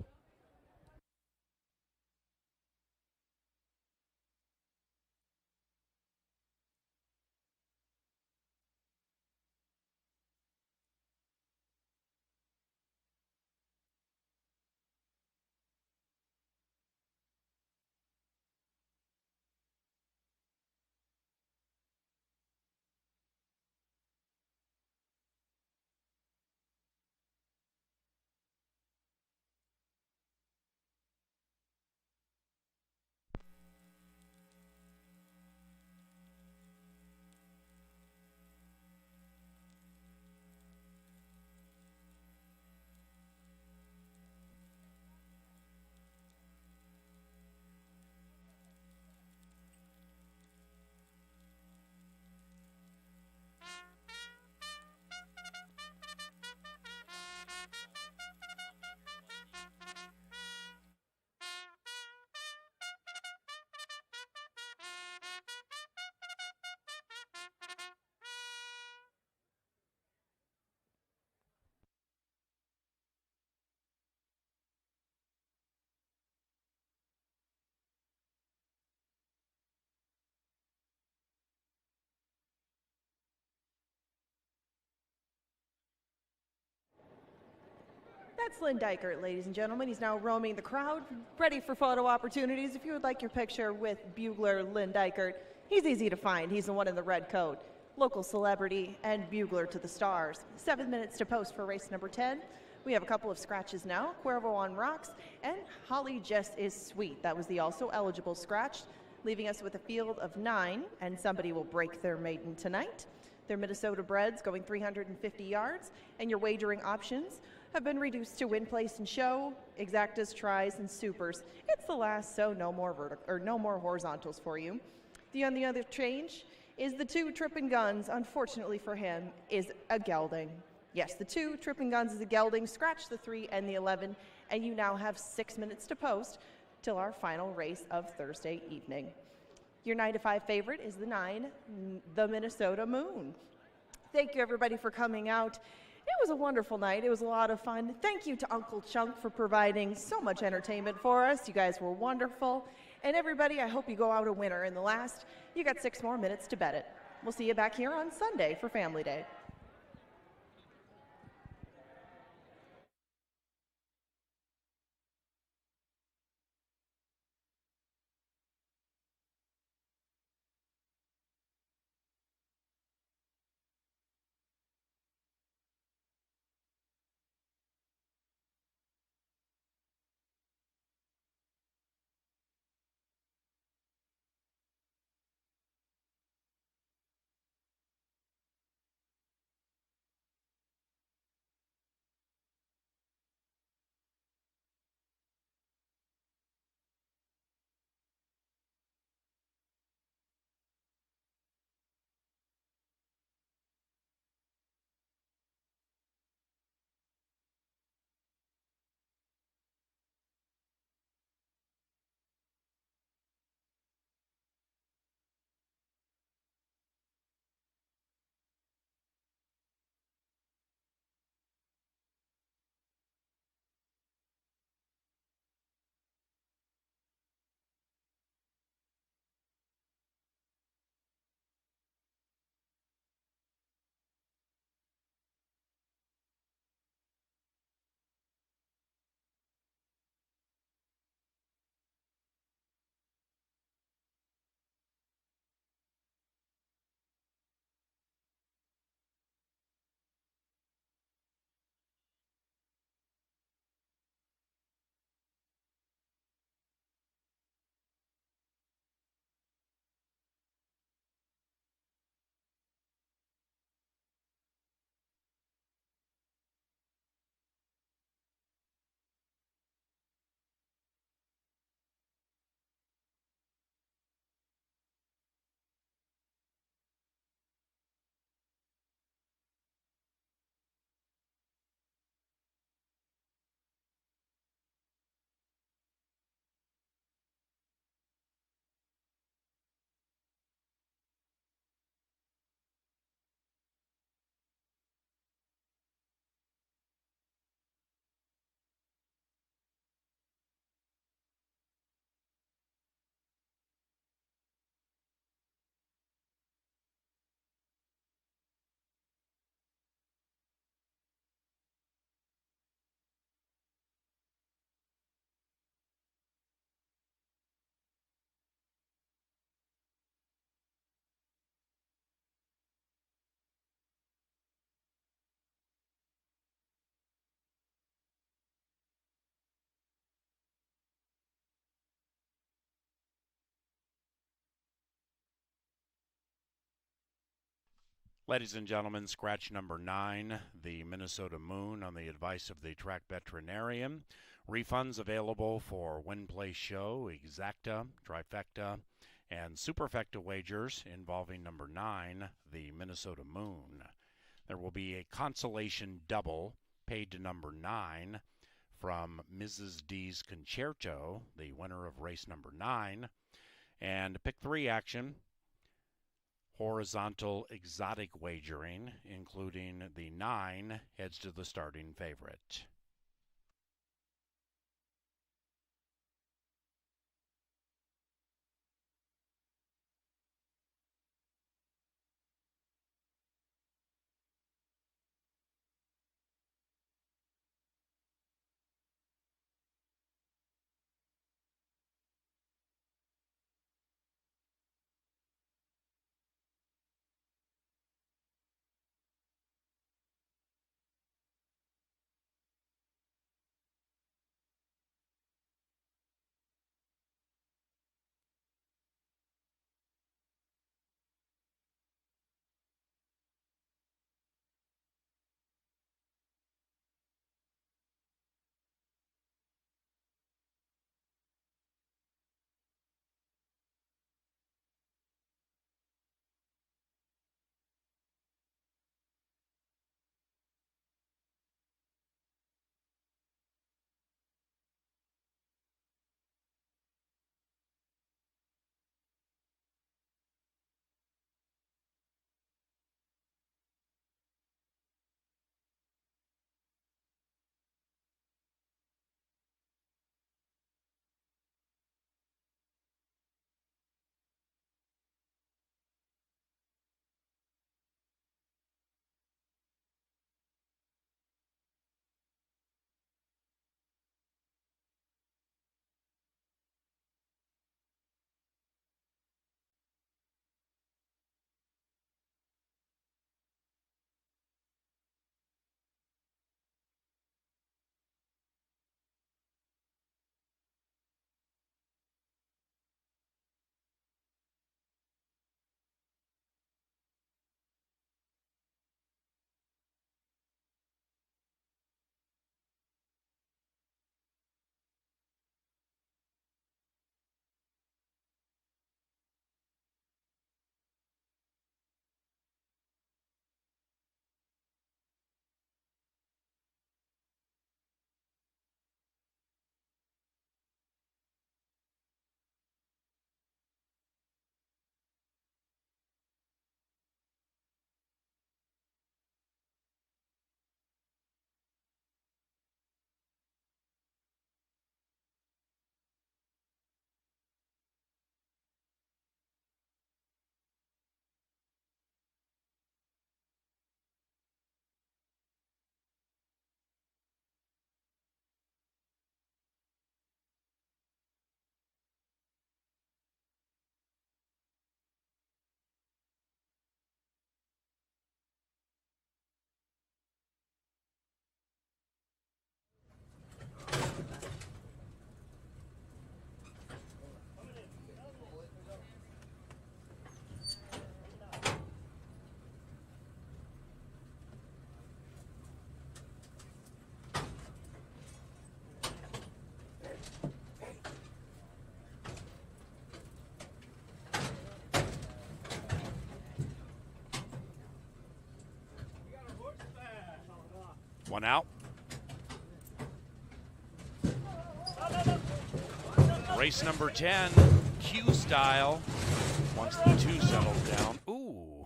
C: That's Lynn Dykert, ladies and gentlemen. He's now roaming the crowd, ready for photo opportunities. If you would like your picture with bugler Lynn Dykert, he's easy to find. He's the one in the red coat. Local celebrity and bugler to the stars. 7 minutes to post for race number 10. We have a couple of scratches now. Cuervo on rocks and Holly Jess is sweet. That was the also eligible scratch, leaving us with a field of 9, and somebody will break their maiden tonight. They're Minnesota breds going 350 yards, and your wagering options have been reduced to win, place, and show, exactas, tries, and supers. It's the last, so no more horizontals for you. The only other change is the 2 tripping guns, unfortunately for him, is a gelding. Yes, the 2 tripping guns is a gelding. Scratch the 3 and the 11, and you now have 6 minutes to post till our final race of Thursday evening. Your 9 to 5 favorite is the 9, the Minnesota Moon. Thank you, everybody, for coming out. It was a wonderful night. It was a lot of fun. Thank you to Uncle Chunk for providing so much entertainment for us. You guys were wonderful. And everybody, I hope you go out a winner in the last. You got 6 more minutes to bet it. We'll see you back here on Sunday for Family Day.
A: Ladies and gentlemen, scratch number 9, the Minnesota Moon, on the advice of the track veterinarian. Refunds available for win, play, show, exacta, trifecta, and superfecta wagers involving number 9, the Minnesota Moon. There will be a consolation double paid to number 9 from Mrs. D's Concerto, the winner of race number 9. And pick 3 action, horizontal exotic wagering, including the 9 heads to the starting favorite. One out. Race number 10, Q style, once the 2 settles down. Ooh.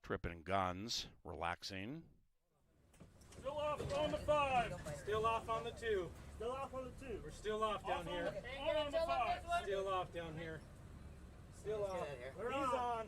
A: Tripping guns, relaxing.
D: Still off on the 5. Still off on the 2. Still off on the 2. We're still off down here. On the 5. Still off down here. Still off. He's on.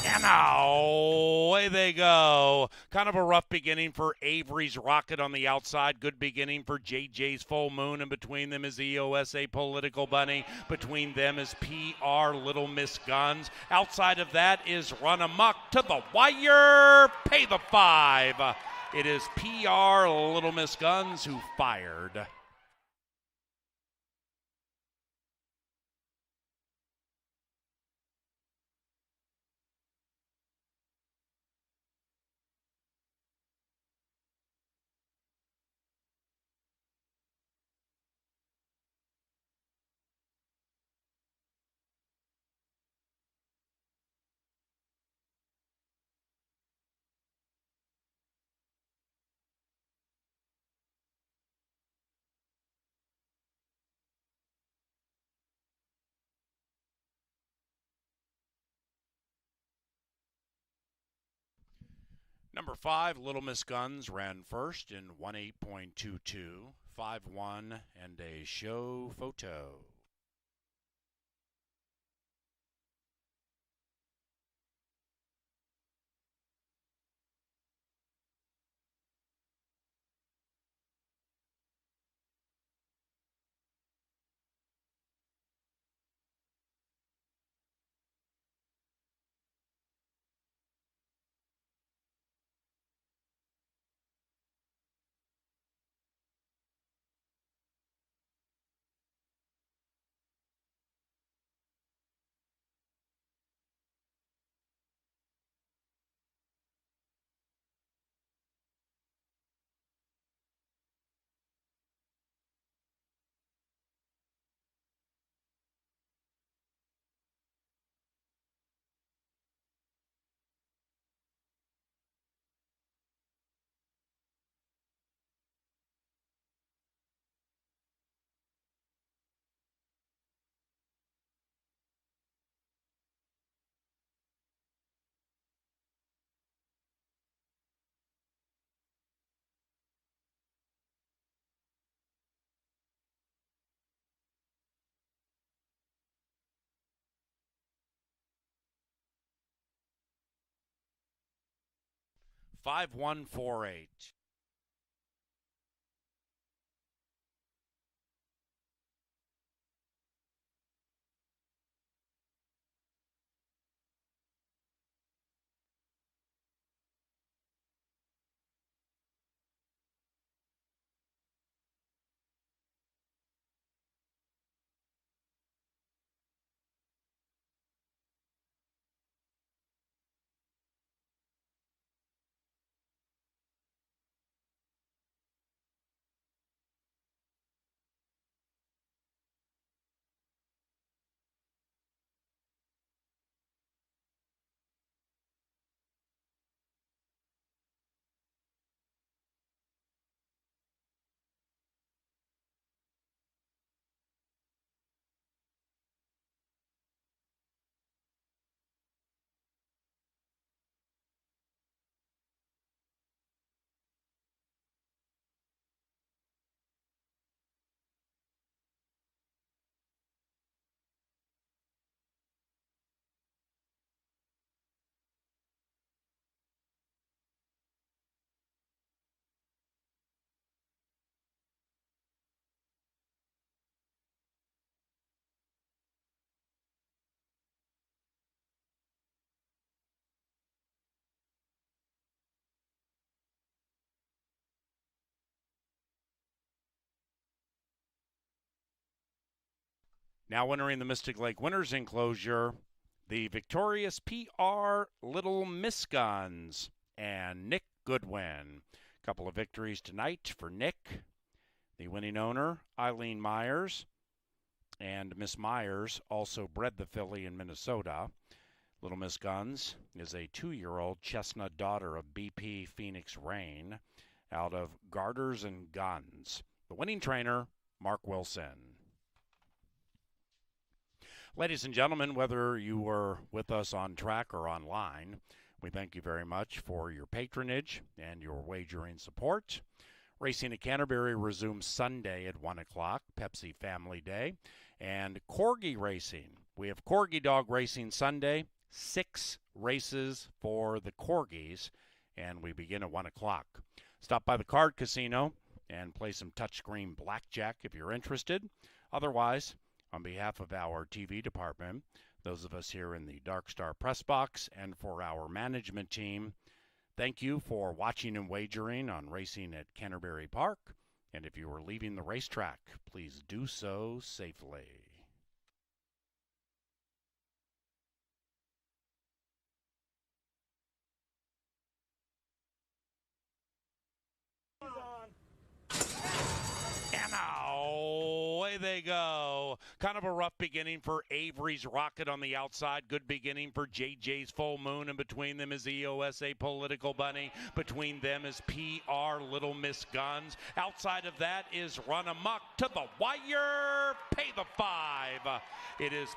A: And away they go. Kind of a rough beginning for Avery's Rocket on the outside. Good beginning for JJ's Full Moon. And between them is EOSA Political Bunny. Between them is PR Little Miss Guns. Outside of that is Run Amok to the wire. Pay the 5. It is PR Little Miss Guns who fired. Number 5, Little Miss Guns, ran first in 18.22, 5-1, and a show photo. Five one 4-8. Now entering the Mystic Lake Winners Enclosure, the victorious PR Little Miss Guns and Nick Goodwin. A couple of victories tonight for Nick, the winning owner, Eileen Myers, and Miss Myers also bred the filly in Minnesota. Little Miss Guns is a 2-year-old chestnut daughter of BP Phoenix Rain out of Garters and Guns. The winning trainer, Mark Wilson. Ladies and gentlemen, whether you were with us on track or online, we thank you very much for your patronage and your wagering support. Racing at Canterbury resumes Sunday at 1 o'clock, Pepsi Family Day. And Corgi Racing. We have Corgi Dog Racing Sunday, 6 races for the Corgis, and we begin at 1 o'clock. Stop by the card casino and play some touchscreen blackjack if you're interested. Otherwise, on behalf of our TV department, those of us here in the Dark Star Press Box, and for our management team, thank you for watching and wagering on racing at Canterbury Park. And if you are leaving the racetrack, please do so safely. And away they go. Kind of a rough beginning for Avery's Rocket on the outside. Good beginning for JJ's Full Moon. And between them is EOSA Political Bunny. Between them is PR Little Miss Guns. Outside of that is Run Amok to the Wire. Pay the 5. It is